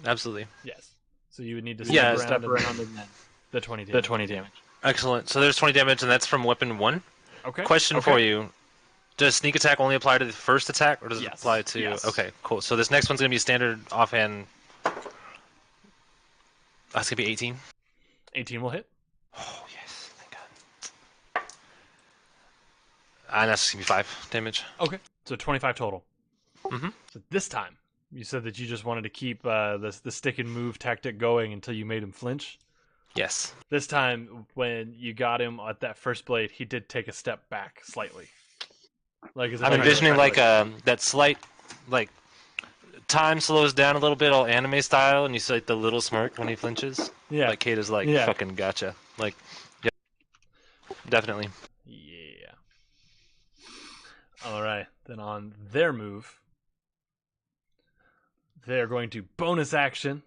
Absolutely.
Yes. So you would need to
step
around and then the 20 damage.
The 20 damage.
Excellent. So there's 20 damage, and that's from weapon 1.
Okay.
Question for you. Does sneak attack only apply to the first attack, or does it apply to...
Yes.
Okay, cool. So this next one's going to be standard offhand. That's going to be 18.
18 will hit.
Oh, yes. Thank God. And that's going to be 5 damage.
Okay. So 25 total.
Mm-hmm.
So this time, you said that you just wanted to keep the stick and move tactic going until you made him flinch.
Yes.
This time, when you got him at that first blade, he did take a step back slightly. Like
I'm envisioning like that slight, like, time slows down a little bit, all anime style, and you see like the little smirk when he flinches.
Yeah.
Like Kate is like, fucking gotcha. Like, yeah, definitely.
Yeah. All right. Then on their move, they're going to bonus action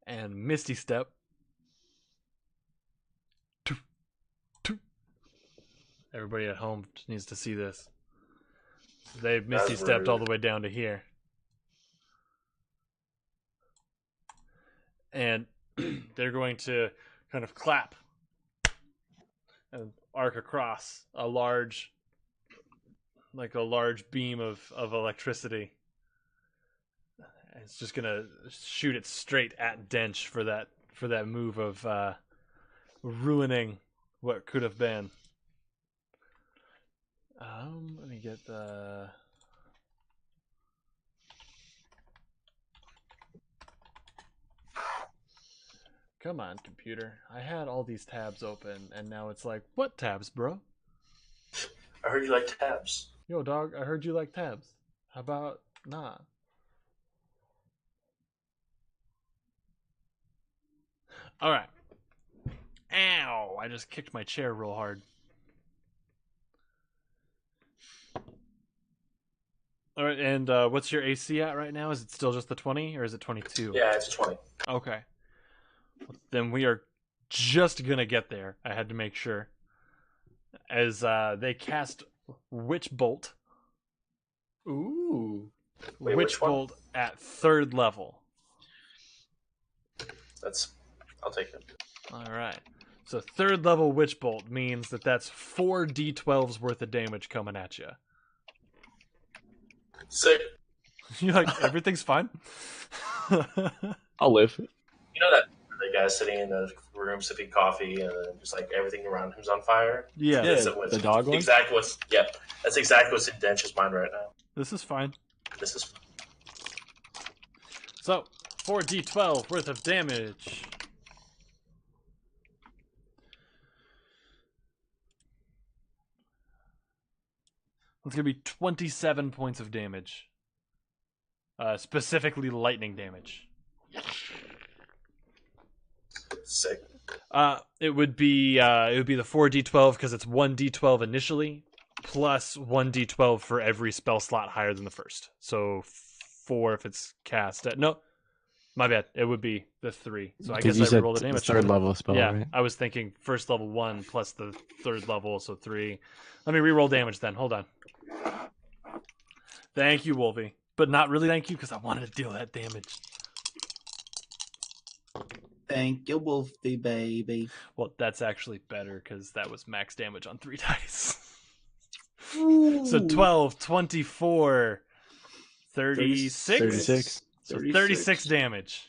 and Misty Step. Everybody at home needs to see this. They've Misty Stepped all the way down to here. And they're going to kind of clap and arc across a large beam of electricity. It's just gonna shoot it straight at Dench for that move of ruining what could have been. Let me get the. Come on, computer. I had all these tabs open, and now it's like, what tabs, bro?
I heard you like tabs.
Yo, dog, I heard you like tabs. How about nah? Alright. Ow! I just kicked my chair real hard. Alright, and what's your AC at right now? Is it still just the 20, or is it 22?
Yeah, it's 20.
Okay. Then we are just gonna get there. I had to make sure. As they cast Witch Bolt.
Ooh.
Wait,
Witch
which one?
Bolt at 3rd level.
I'll take it.
Alright. So 3rd level Witch Bolt means that's 4 d12s worth of damage coming at you.
Sick.
You're like, everything's fine?
I'll live.
You know that the guy sitting in the room sipping coffee and then just like everything around him's on fire?
Yeah.
That's
the dog one?
Exactly what's that's exactly what's in Dench's mind right now.
This is fine.
This is
So, 4d12 worth of damage. It's going to be 27 points of damage. Specifically lightning damage.
sick.
It would be the 4d12 because it's 1d12 initially, plus 1d12 for every spell slot higher than the first. So 4 if it's cast at... No, my bad. It would be the 3. So I guess I roll the damage.
Third level spell,
Yeah,
right?
I was thinking first level 1 plus the 3rd level, so 3. Let me re-roll damage then. Hold on. Thank you, Wolvie. But not really thank you because I wanted to deal that damage.
Thank you, Wolfie baby.
Well, that's actually better because that was max damage on 3 dice.
Ooh.
So 12, 24, 36?
36.
So 36 damage.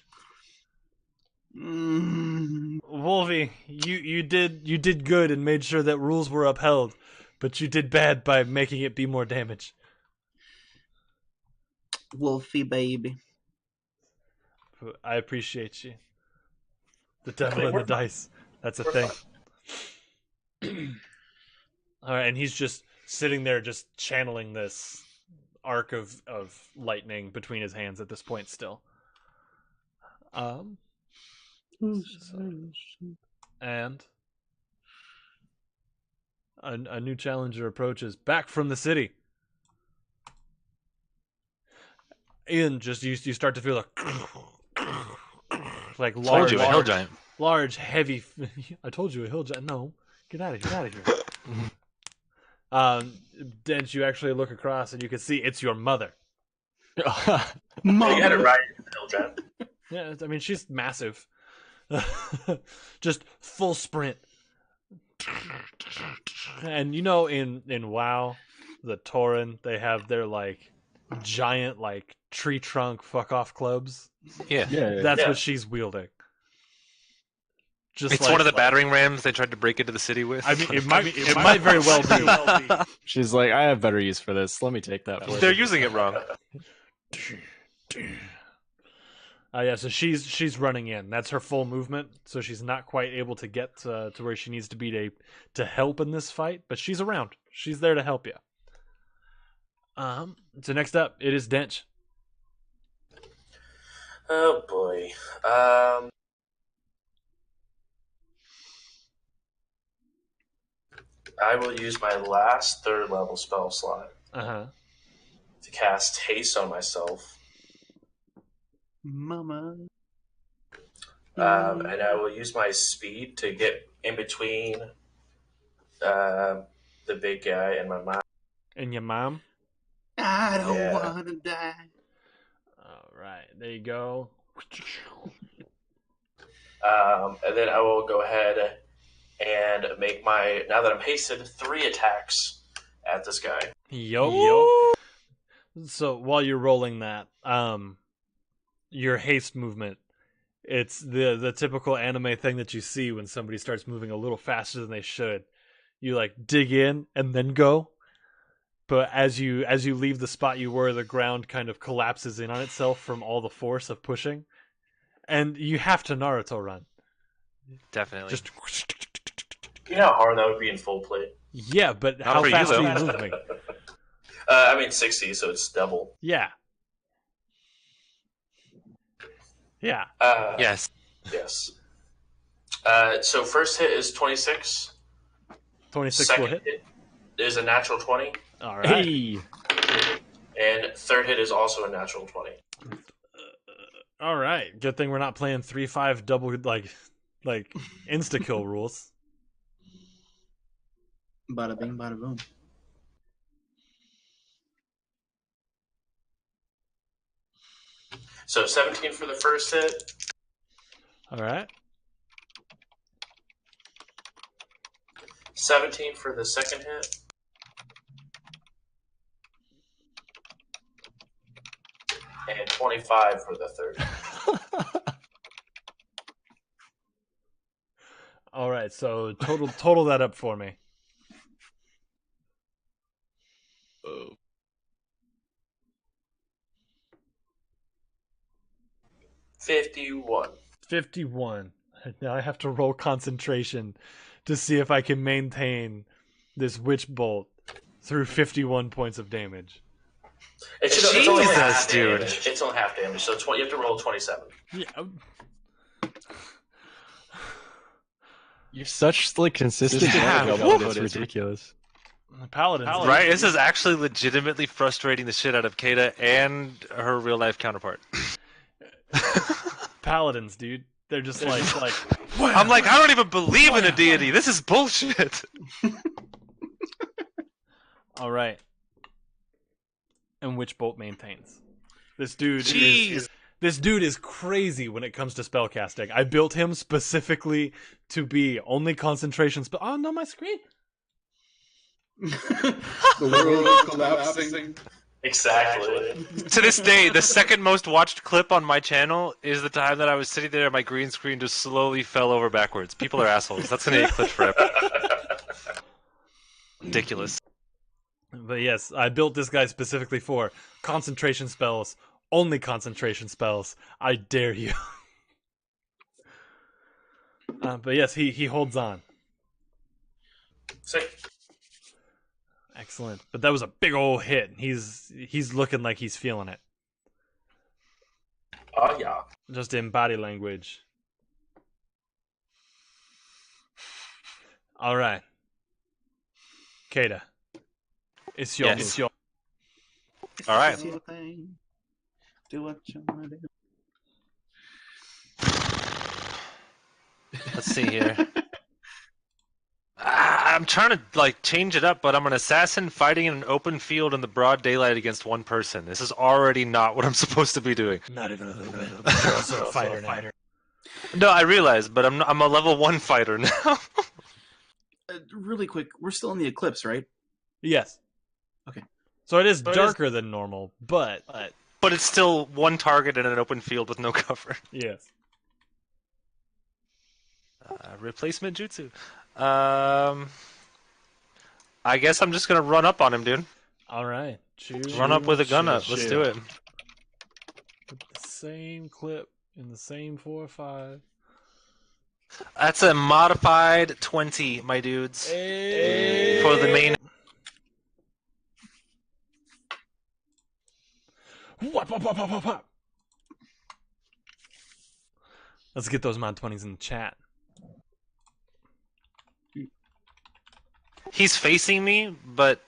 Wolvie, you did good and made sure that rules were upheld, but you did bad by making it be more damage.
Wolfie baby.
I appreciate you. The devil and the dice. That's a thing. All right, and he's just sitting there, just channeling this arc of lightning between his hands at this point. Still, and a new challenger approaches back from the city. Ian, just you start to feel like
Told you, a hill giant.
large, heavy. I told you a hill giant. No, get out of here! Get out of here. Dent, you actually look across and you can see it's your mother.
You had it right, Hill Giant.
Yeah, I mean she's massive. Just full sprint. And you know, in WoW, the Tauren, they have their like giant like tree trunk fuck off clubs.
Yeah.
That's what she's wielding. Just
It's
like,
one of the battering rams they tried to break into the city with.
I mean, it might very well be.
She's like, I have better use for this. Let me take that.
They're using it wrong.
Yeah, so she's running in. That's her full movement. So she's not quite able to get to where she needs to be to help in this fight, but she's around. She's there to help you. So next up, it is Dench.
Oh boy. I will use my last 3rd level spell slot
Uh-huh.
to cast haste on myself.
Mama.
And I will use my speed to get in between the big guy and my mom.
And your mom?
I don't
Yeah.
want to die.
All right, there you go.
And then I will go ahead and make now that I'm hasted, 3 attacks at this guy.
Yo. So while you're rolling that, your haste movement It's the typical anime thing that you see when somebody starts moving a little faster than they should. You like dig in and then go. But as you leave the spot you were, the ground kind of collapses in on itself from all the force of pushing. And you have to Naruto run.
Definitely.
Just
You know how hard that would be in full play.
yeah, but
Not
how
for you,
fast are
though.
you moving?
I mean 60, so it's double.
Yeah. Yeah.
Yes.
Yes. So first hit is 26.
26 will
Second
hit.
hit is a natural 20.
All right.
Hey,
And third hit is also a natural 20.
All right. Good thing we're not playing 3-5 double like insta kill rules.
Bada bing, bada boom.
So 17 for the first hit.
All right.
17 for the second hit. And 25 for the third.
All right. So total that up for me.
51.
51. Now I have to roll concentration to see if I can maintain this witch bolt through 51 points of damage.
It's only
Jesus,
half
dude.
damage. It's only half damage, so you have to roll 27.
Yeah.
you're such like consistent.
Yeah,
damage
woo.
output, it's ridiculous.
Paladins.
Right? This is actually legitimately frustrating the shit out of Kata and her real life counterpart.
Paladins, dude. They're just like
I'm like, I don't even believe in a deity. This is bullshit.
all right. And Witch Bolt maintains. This dude
Jeez.
this dude is crazy when it comes to spellcasting. I built him specifically to be only concentration spell. Oh no, my screen.
The world is collapsing.
Exactly.
To this day, the second most watched clip on my channel is the time that I was sitting there and my green screen just slowly fell over backwards. People are assholes. That's gonna get clipped forever. Ridiculous.
But yes, I built this guy specifically for concentration spells, only concentration spells. I dare you. But yes, he holds on.
Sick.
Excellent. But that was a big old hit. He's looking like he's feeling it.
Oh, yeah.
Just in body language. All right. Kata. It's your
Yes.
it's your
All right.
Do your thing. Do what you want to do.
Let's see here. I'm trying to like change it up, but I'm an assassin fighting in an open field in the broad daylight against one person. This is already not what I'm supposed to be doing.
not even a little bit. You're also a fighter now.
No, I realize, but I'm a level 1 fighter now.
Really quick, we're still in the eclipse, right?
Yes.
Okay.
So it is darker than normal, but
But it's still one target in an open field with no cover.
yes.
Replacement jutsu. I guess I'm just gonna run up on him, dude.
All right. Choose
Run up with a gun up. Let's do it.
With the same clip in the same 4-5.
That's a modified 20, my dudes.
Hey.
For the main.
Whop, whop, whop, whop, whop, whop. Let's get those mod 20s in the chat.
He's facing me, but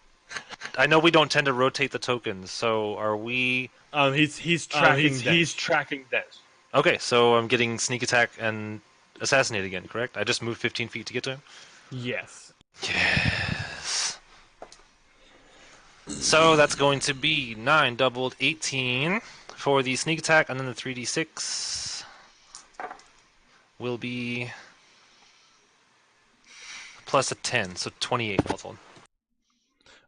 I know we don't tend to rotate the tokens. So are we?
He's tracking.
He's tracking this.
Okay, so I'm getting sneak attack and assassinate again, correct? I just moved 15 feet to get to him.
Yes.
Yes. So that's going to be 9 doubled 18 for the sneak attack, and then the 3d6 will be plus a 10, so 28 all told.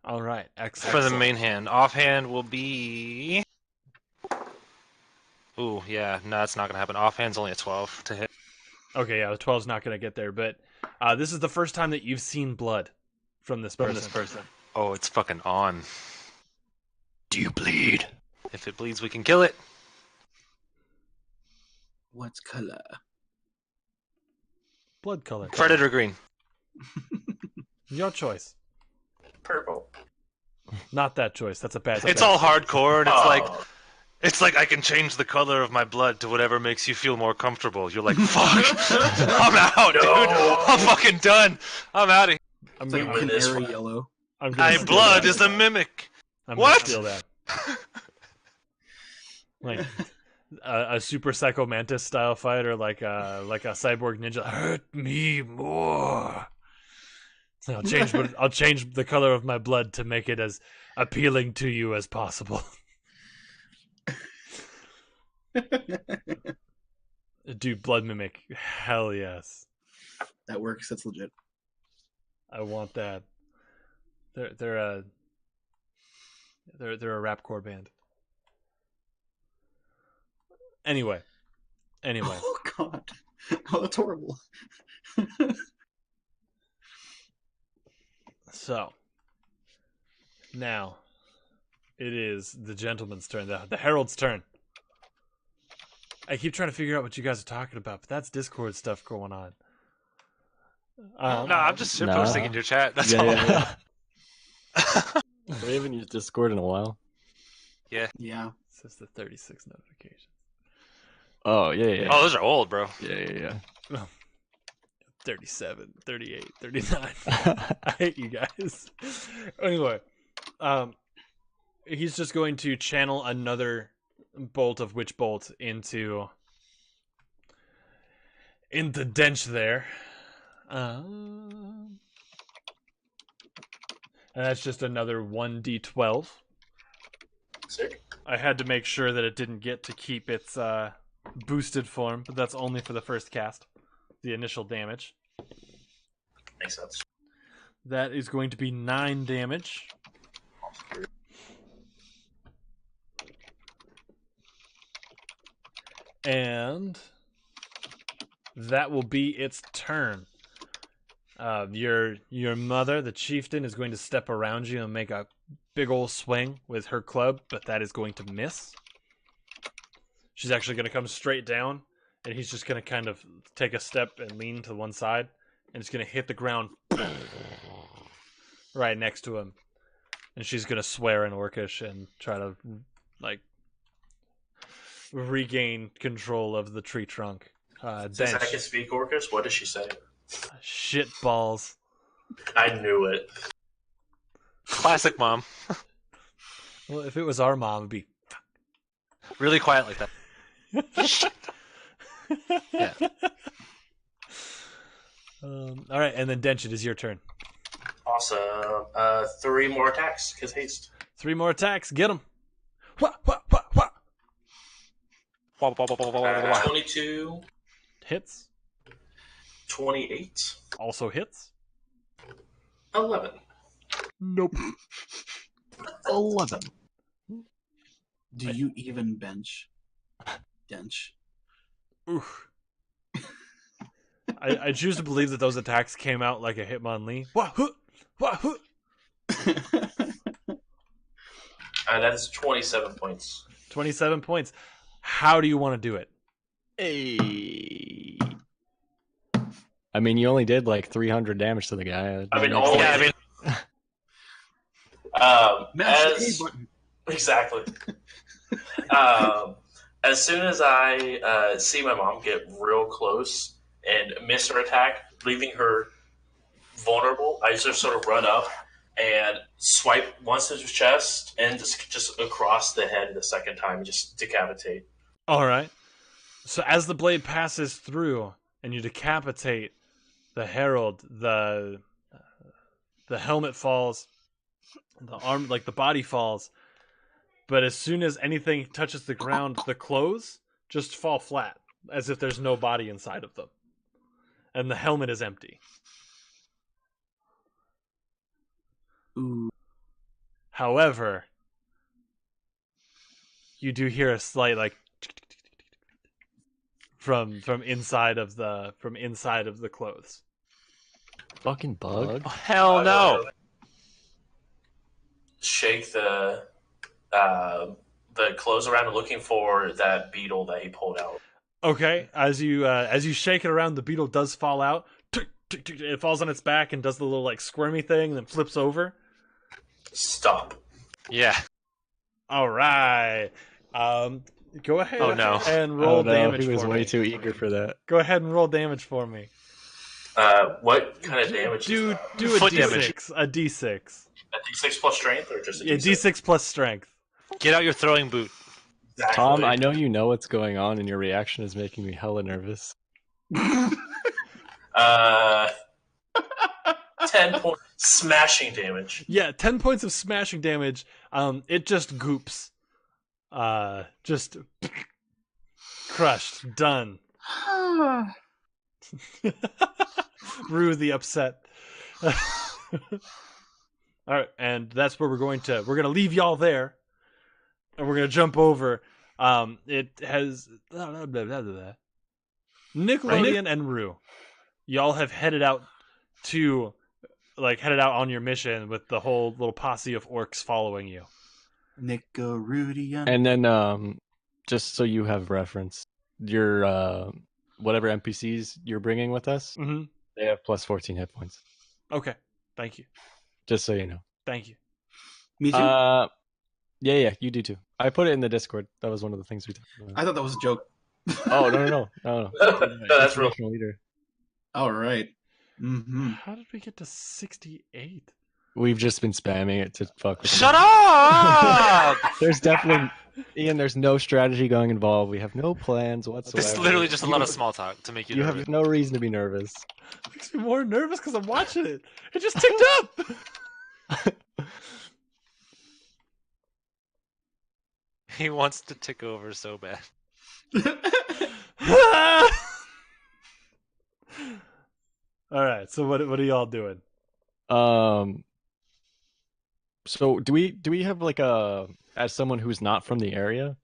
All right. Excellent.
For the main hand. Offhand will be Ooh, yeah, no, that's not gonna happen. Offhand's only a 12 to hit.
Okay, yeah, the 12's not going to get there, but this is the first time that you've seen blood from this person.
Oh, it's fucking on.
Do you bleed?
If it bleeds, we can kill it.
What color?
Blood color.
Predator green.
Your choice.
Purple.
Not that choice. That's a bad choice.
It's all hardcore, and it's like I can change the color of my blood to whatever makes you feel more comfortable. You're like, fuck, I'm out, dude. I'm fucking done. I'm out of here.
I'm
It's like
gonna,
this
canary
one.
yellow.
I'm gonna
My
steal
blood
that.
is a mimic.
I'm
What?
gonna steal that. Like a super psycho mantis style fight, or like a cyborg ninja. Hurt me more. So I'll change the color of my blood to make it as appealing to you as possible. Dude, blood mimic. Hell yes.
That works. That's legit.
I want that. They're a rapcore band. Anyway.
Oh god. Oh, that's horrible.
So now it is the gentleman's turn, the herald's turn. I keep trying to figure out what you guys are talking about, but that's Discord stuff going on.
No, I'm just
Nah.
posting in your chat. That's all.
Yeah. We haven't used Discord in a while.
Yeah.
It's just the 36 notifications.
Oh, yeah.
Oh, those are old, bro.
Yeah.
37, 38, 39. I hate you guys. Anyway, he's just going to channel another bolt of Witch Bolt into Dench there. And that's just another 1d12.
Sick.
I had to make sure that it didn't get to keep its boosted form, but that's only for the first cast. The initial damage.
Makes sense.
That is going to be 9 damage. And that will be its turn. Your mother, the chieftain, is going to step around you and make a big old swing with her club, but that is going to miss. She's actually going to come straight down, and he's just going to kind of take a step and lean to one side, and it's going to hit the ground right next to him. And she's going to swear in Orcish and try to, like, regain control of the tree trunk.
Since I can speak Orcish, what does she say?
Shit balls.
I knew it.
Classic mom.
Well, if it was our mom, it'd be
Really quiet like that. Yeah.
All right, and then Dench, it is your turn.
Awesome. 3 more attacks, because haste.
3 more attacks. Get him. Wah.
22,
Hits.
28,
Also hits.
11.
Nope.
11.
Do you even bench? Dench.
Oof. I choose to believe that those attacks came out like a Hitmonlee. Wah-hoo! Wah-hoo!
That is 27 points.
27 points. How do you want to do it?
Hey. I mean, you only did like 300 damage to the guy.
I mean,
Makes
only-
sense.
Mash the A
as
button.
exactly. As soon as I see my mom get real close and miss her attack, leaving her vulnerable, I just sort of run up and swipe once at her chest and just across the head the second time, just decapitate.
All right. So as the blade passes through and you decapitate the herald, the helmet falls, the arm, like the body falls, but as soon as anything touches the ground, the clothes just fall flat, as if there's no body inside of them, and the helmet is empty.
Ooh.
However, you do hear a slight like from inside of the clothes.
Fucking bug.
Oh, hell no!
Shake the clothes around, looking for that beetle that he pulled out.
Okay, as you shake it around, the beetle does fall out. It falls on its back and does the little like squirmy thing, and then flips over.
Stop.
Yeah.
All right. Go ahead.
Oh, no.
And roll damage
He was
for
way
me.
too eager for that.
Go ahead and roll damage for me.
What kind of damage
Do
is that?
do a
Foot
d6.
damage.
A d6.
A d6 plus strength, or just a
Yeah, d6 plus strength.
Get out your throwing boot.
Exactly.
Tom, I know you know what's going on, and your reaction is making me hella nervous.
10 points smashing damage.
Yeah, 10 points of smashing damage. It just goops. Just crushed. Done. Rue the upset. All right, and that's where we're gonna leave y'all there, and we're gonna jump over. It has Nickelodeon and Rue. Y'all have headed out on your mission with the whole little posse of orcs following you.
Nickelodeon.
And then, just so you have reference, your whatever NPCs you're bringing with us,
Mm-hmm.
they have plus 14 hit points.
Okay, thank you.
Just so you know.
Thank you.
Me too.
Yeah, you do too. I put it in the Discord. That was one of the things we talked about.
I thought that was a joke.
Oh no.
No, that's real.
Informational leader.
All right. Mm-hmm.
How did we get to 68?
We've just been spamming it to fuck with
Shut
them.
up!
There's definitely Ian, there's no strategy going involved. We have no plans whatsoever.
This is literally just a lot of small talk to make you
You
nervous.
have no reason to be nervous.
Makes me more nervous because I'm watching it. It just ticked up.
He wants to tick over so bad.
All right. So what are y'all doing?
So do we have like as someone who's not from the area,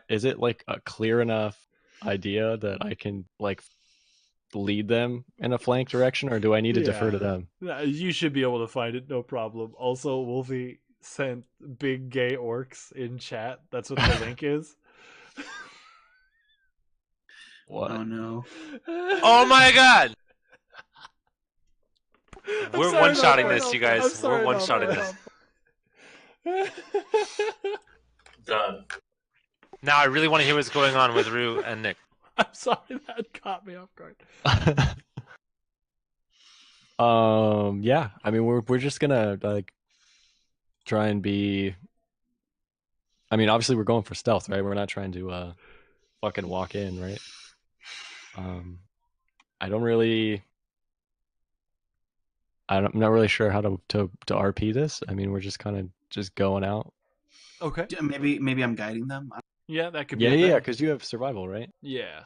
is it like a clear enough idea that I can like lead them in a flank direction, or do I need to defer to them?
You should be able to find it, no problem. Also, Wolfie sent big gay orcs in chat. That's what the link is.
What?
Oh no.
Oh my god! We're
sorry,
one-shotting
no,
this,
no,
you
I'm
guys.
sorry,
We're one-shotting
no,
this.
Done.
Now I really want to hear what's going on with Rue and Nick.
I'm sorry, that caught me off guard.
Yeah. I mean, we're just gonna like try and be. I mean, obviously we're going for stealth, right? We're not trying to fucking walk in, right? I'm not really sure how to RP this. I mean, we're just kind of just going out.
Okay.
Maybe I'm guiding them.
Yeah, that could be.
Yeah, because you have survival, right?
Yeah.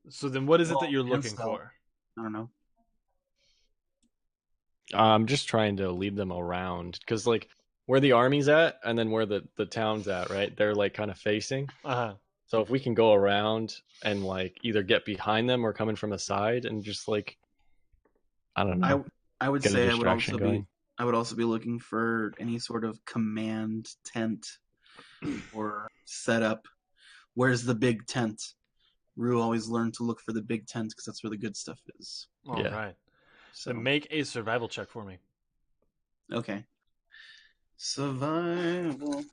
So then, what is it that you're
and
looking
stealth.
for?
I don't know.
I'm just trying to lead them around because like where the army's at and then where the town's at, right? They're like kind of facing.
Uh-huh.
So if we can go around and like either get behind them or come in from the side and just like I don't know.
I would
get a
say
distraction
I would also be looking for any sort of command tent or setup. Where's the big tent? Rue always learned to look for the big tent because that's where the good stuff is.
All
Yeah.
right.
So
So make a survival check for me.
okay. Survival.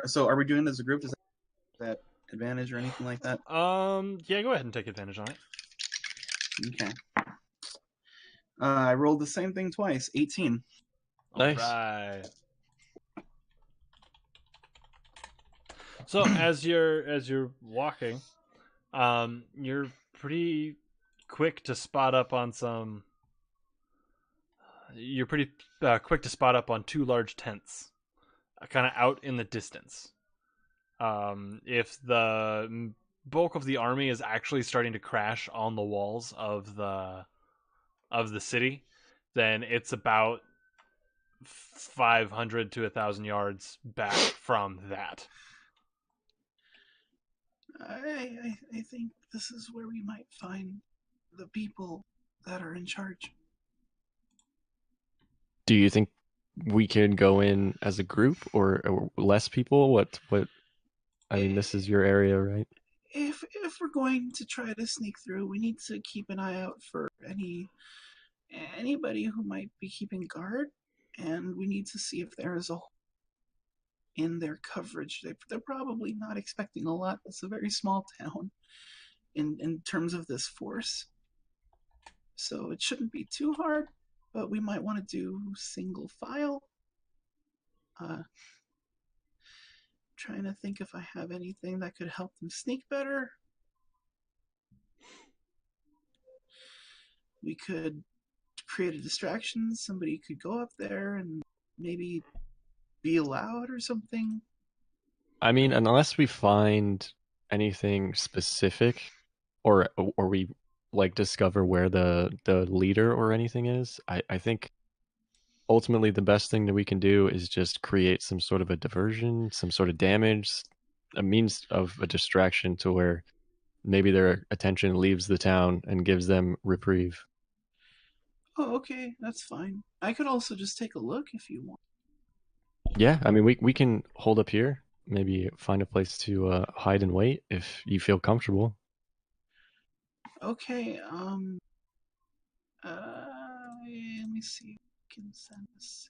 So are we doing this as a group? Is that advantage or anything like that?
Yeah, go ahead and take advantage on it.
Okay. I rolled the same thing twice. 18.
Nice.
Right. So as you're walking, you're pretty quick to spot up on some. You're pretty quick to spot up on two large tents, kind of out in the distance. If the bulk of the army is actually starting to crash on the walls of the city, then it's about 500 to 1,000 yards back from that.
I think this is where we might find the people that are in charge.
Do you think we could go in as a group or less people? What? I mean, this is your area, right?
If we're going to try to sneak through, we need to keep an eye out for anybody who might be keeping guard, and we need to see if there is a hole in their coverage. They're probably not expecting a lot. It's a very small town in terms of this force, so it shouldn't be too hard. But we might want to do single file. Trying to think if I have anything that could help them sneak better. We could create a distraction. Somebody could go up there and maybe be loud or something.
I mean, unless we find anything specific, or we like discover where the leader or anything is, I think ultimately the best thing that we can do is just create some sort of a diversion, some sort of damage, a means of a distraction to where maybe their attention leaves the town and gives them reprieve.
Oh, okay, that's fine. I could also just take a look if you want.
Yeah, I mean, we can hold up here, maybe find a place to hide and wait if you feel comfortable.
Okay, let me see if I can send this.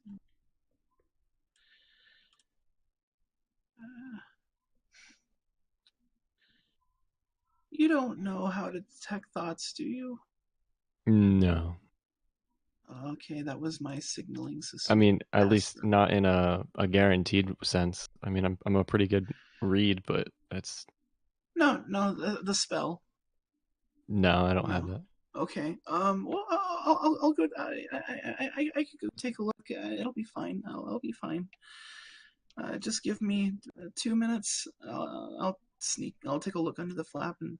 You don't know how to detect thoughts, do you?
No.
Okay, that was my signaling
I
system.
mean, at least
Faster.
not in a guaranteed sense. I mean, I'm a pretty good read, but that's
No, the spell.
no, I don't
No.
have that.
Okay. Well, I'll go. I could go take a look. It'll be fine. I'll be fine. Just give me 2 minutes. I'll sneak. I'll take a look under the flap and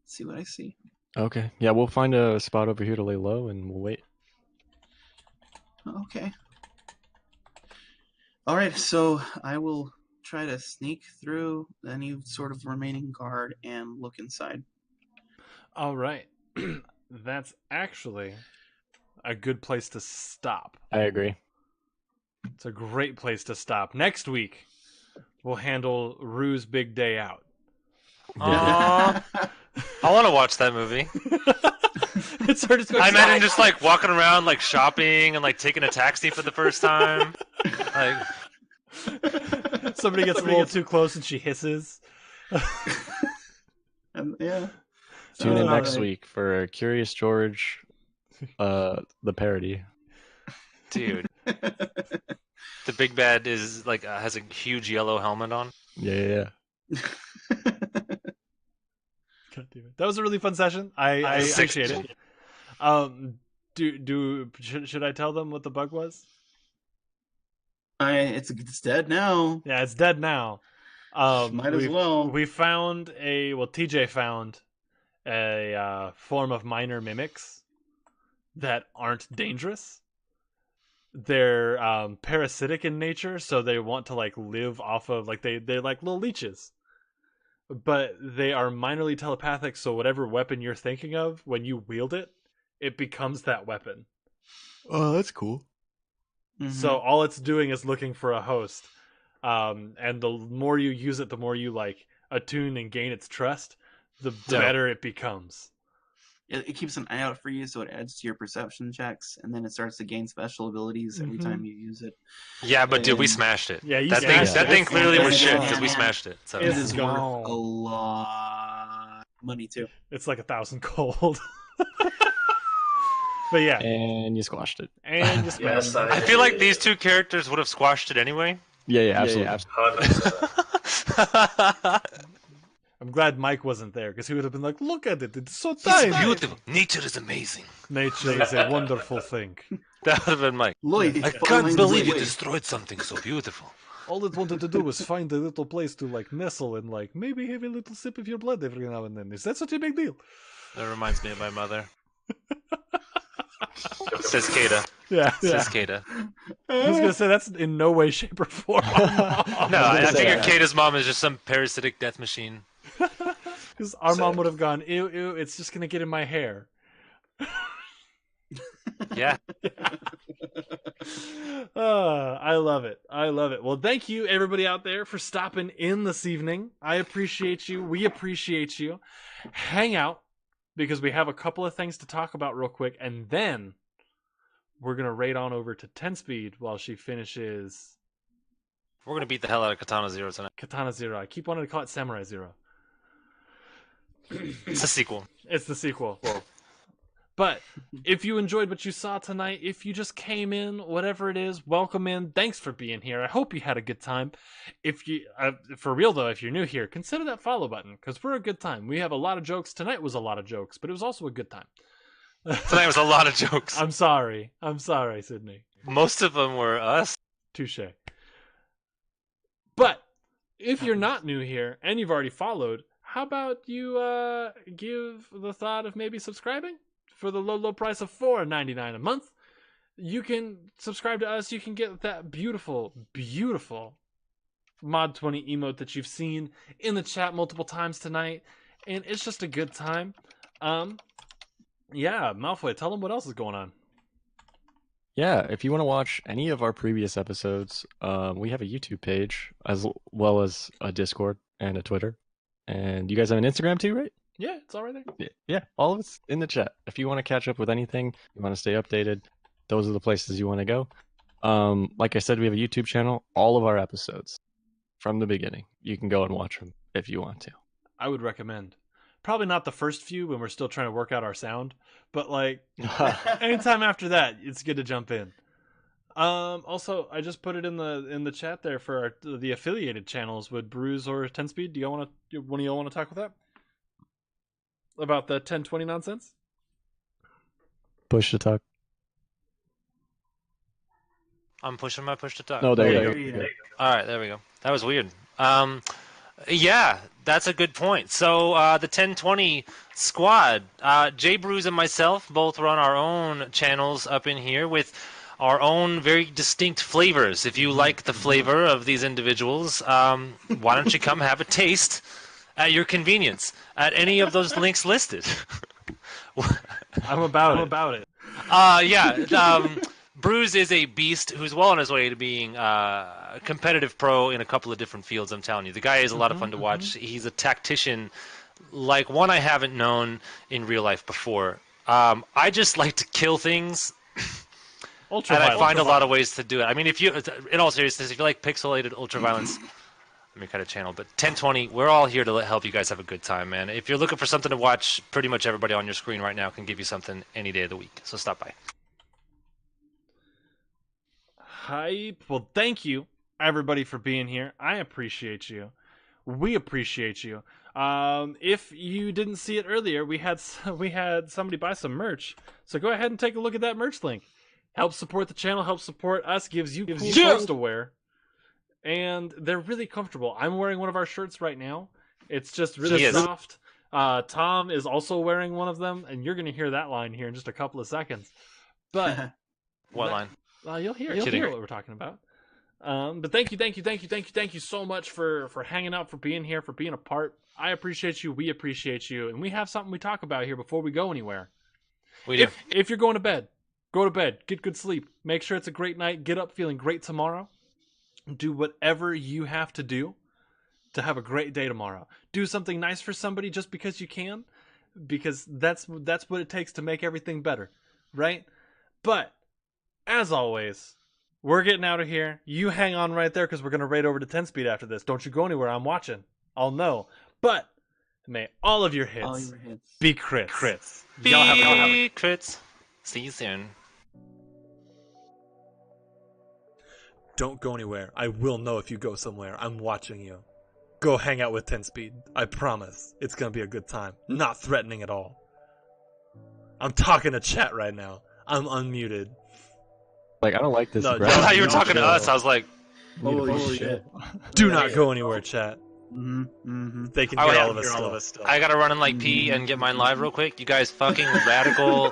see what I see.
Okay. Yeah, we'll find a spot over here to lay low and we'll wait.
Okay. All right. So I will try to sneak through any sort of remaining guard and look inside.
All right. That's actually a good place to stop.
I agree.
It's a great place to stop. Next week, we'll handle Rue's big day out.
Aww. I want to watch that movie.
It's hard to
I imagine just like walking around, like shopping and like taking a taxi for the first time. Like
somebody gets a little too close and she hisses.
Yeah.
Tune in
All
next
right.
week for Curious George, the parody.
dude, the big bad is like has a huge yellow helmet on.
Yeah.
God damn it. That was a really fun session. I appreciate it. Should I tell them what the bug was?
It's dead now.
Yeah, it's dead now.
Might as well.
We found TJ found a form of minor mimics that aren't dangerous. They're parasitic in nature, so they want to like live off of like they're like little leeches. But they are minorly telepathic, so whatever weapon you're thinking of, when you wield it, it becomes that weapon.
Oh, that's cool.
Mm-hmm.
So all it's doing is looking for a host. And the more you use it, the more you like attune and gain its trust, the better it becomes.
It keeps an eye out for you, so it adds to your perception checks, and then it starts to gain special abilities every time you use it.
Yeah, but dude, we smashed it.
Yeah,
that thing clearly was shit
Yeah.
because we smashed it. So
It is worth
gone.
a lot of money too.
It's like 1,000 gold. But yeah,
And you squashed it.
and just
Yes,
I feel like these two characters would have squashed it anyway.
Yeah, absolutely.
100%.
I'm glad Mike wasn't there because he would have been like, "Look at it, it's so tiny.
Beautiful. Nature is amazing.
Nature is a wonderful thing."
That would have been Mike.
Lloyd,
I can't believe you destroyed something so beautiful.
All it wanted to do was find a little place to like nestle and like maybe have a little sip of your blood every now and then. Is that such a big deal?
That reminds me of my mother. Says Kata.
Yeah.
Says Kata.
I was gonna say that's in no way, shape, or form.
No, I figured Kata's mom is just some parasitic death machine.
Because our mom
Sick.
would have gone, ew, ew, it's just gonna get in my hair.
Yeah.
I love it. I love it. Well, thank you everybody out there for stopping in this evening. I appreciate you. We appreciate you. Hang out because we have a couple of things to talk about real quick, and then we're gonna raid on over to 10 speed while she finishes
We're gonna beat the hell out of Katana Zero tonight.
Katana Zero. I keep wanting to call it Samurai Zero.
It's a sequel.
It's the sequel. But if you enjoyed what you saw tonight, if you just came in, whatever it is, welcome in. Thanks for being here. I hope you had a good time. If you, for real though, if you're new here, consider that follow button because we're a good time. We have a lot of jokes. Tonight was a lot of jokes, but it was also a good time.
Tonight was a lot of jokes.
I'm sorry, Sydney.
Most of them were us.
Touche. But if you're not new here and you've already followed, how about you give the thought of maybe subscribing? For the low price of $4.99 a month, you can subscribe to us. You can get that beautiful, beautiful Mod 20 emote that you've seen in the chat multiple times tonight, and it's just a good time. Yeah, Malfoy, tell them what else is going on.
Yeah, if you want to watch any of our previous episodes, we have a YouTube page as well as a Discord and a Twitter. And you guys have an Instagram too, right?
Yeah, it's all right there.
Yeah, all of it's in the chat. If you want to catch up with anything, you want to stay updated, those are the places you want to go. Like I said, we have a YouTube channel. All of our episodes from the beginning. You can go and watch them if you want to.
I would recommend. Probably not the first few when we're still trying to work out our sound, but like anytime after that, it's good to jump in. Also, I just put it in the chat there for the affiliated channels with Bruise or 10 Speed. Do one of y'all want to talk with that? About the 1020 nonsense?
Push to talk.
I'm pushing my push to talk.
No, there you go.
All right, there we go. That was weird. Yeah, that's a good point. So the 1020 squad, Jay Bruce and myself both run our own channels up in here with our own very distinct flavors. If you like the flavor of these individuals, why don't you come have a taste at your convenience at any of those links listed?
I'm about it.
Yeah. Bruce is a beast who's well on his way to being a competitive pro in a couple of different fields, I'm telling you. The guy is a lot of fun to watch. He's a tactician like one I haven't known in real life before. I just like to kill things, and I find a lot of ways to do it. I mean, if you, in all seriousness, if you like pixelated ultraviolence, let me cut a channel. But 1020, we're all here to help you guys have a good time, man. If you're looking for something to watch, pretty much everybody on your screen right now can give you something any day of the week. So stop by.
Hype. Well, thank you, everybody, for being here. I appreciate you. We appreciate you. If you didn't see it earlier, we had somebody buy some merch. So go ahead and take a look at that merch link. Help support the channel. Help support us. Gives you clothes to wear. And they're really comfortable. I'm wearing one of our shirts right now. It's just really soft. Tom is also wearing one of them, and you're going to hear that line here in just a couple of seconds. But
what line?
You'll hear what we're talking about. But thank you so much for hanging out, for being here, for being a part. I appreciate you. We appreciate you, and we have something we talk about here before we go anywhere.
We do.
If you're going to bed, go to bed. Get good sleep. Make sure it's a great night. Get up feeling great tomorrow. Do whatever you have to do to have a great day tomorrow. Do something nice for somebody just because you can, because that's what it takes to make everything better, right? But as always, we're getting out of here. You hang on right there because we're going to raid over to 10 speed after this. Don't you go anywhere. I'm watching. I'll know. But may all of your hits, be crits.
Be crits. See you soon.
Don't go anywhere. I will know if you go somewhere. I'm watching you. Go hang out with 10 speed. I promise. It's going to be a good time. Not threatening at all. I'm talking to chat right now. I'm unmuted.
Like, I don't like this.
No,
I thought you were talking to us. I was like,
Holy shit.
Do not go anywhere, chat. They can hear all of us still.
I gotta run and like pee and get mine live real quick. You guys fucking radical.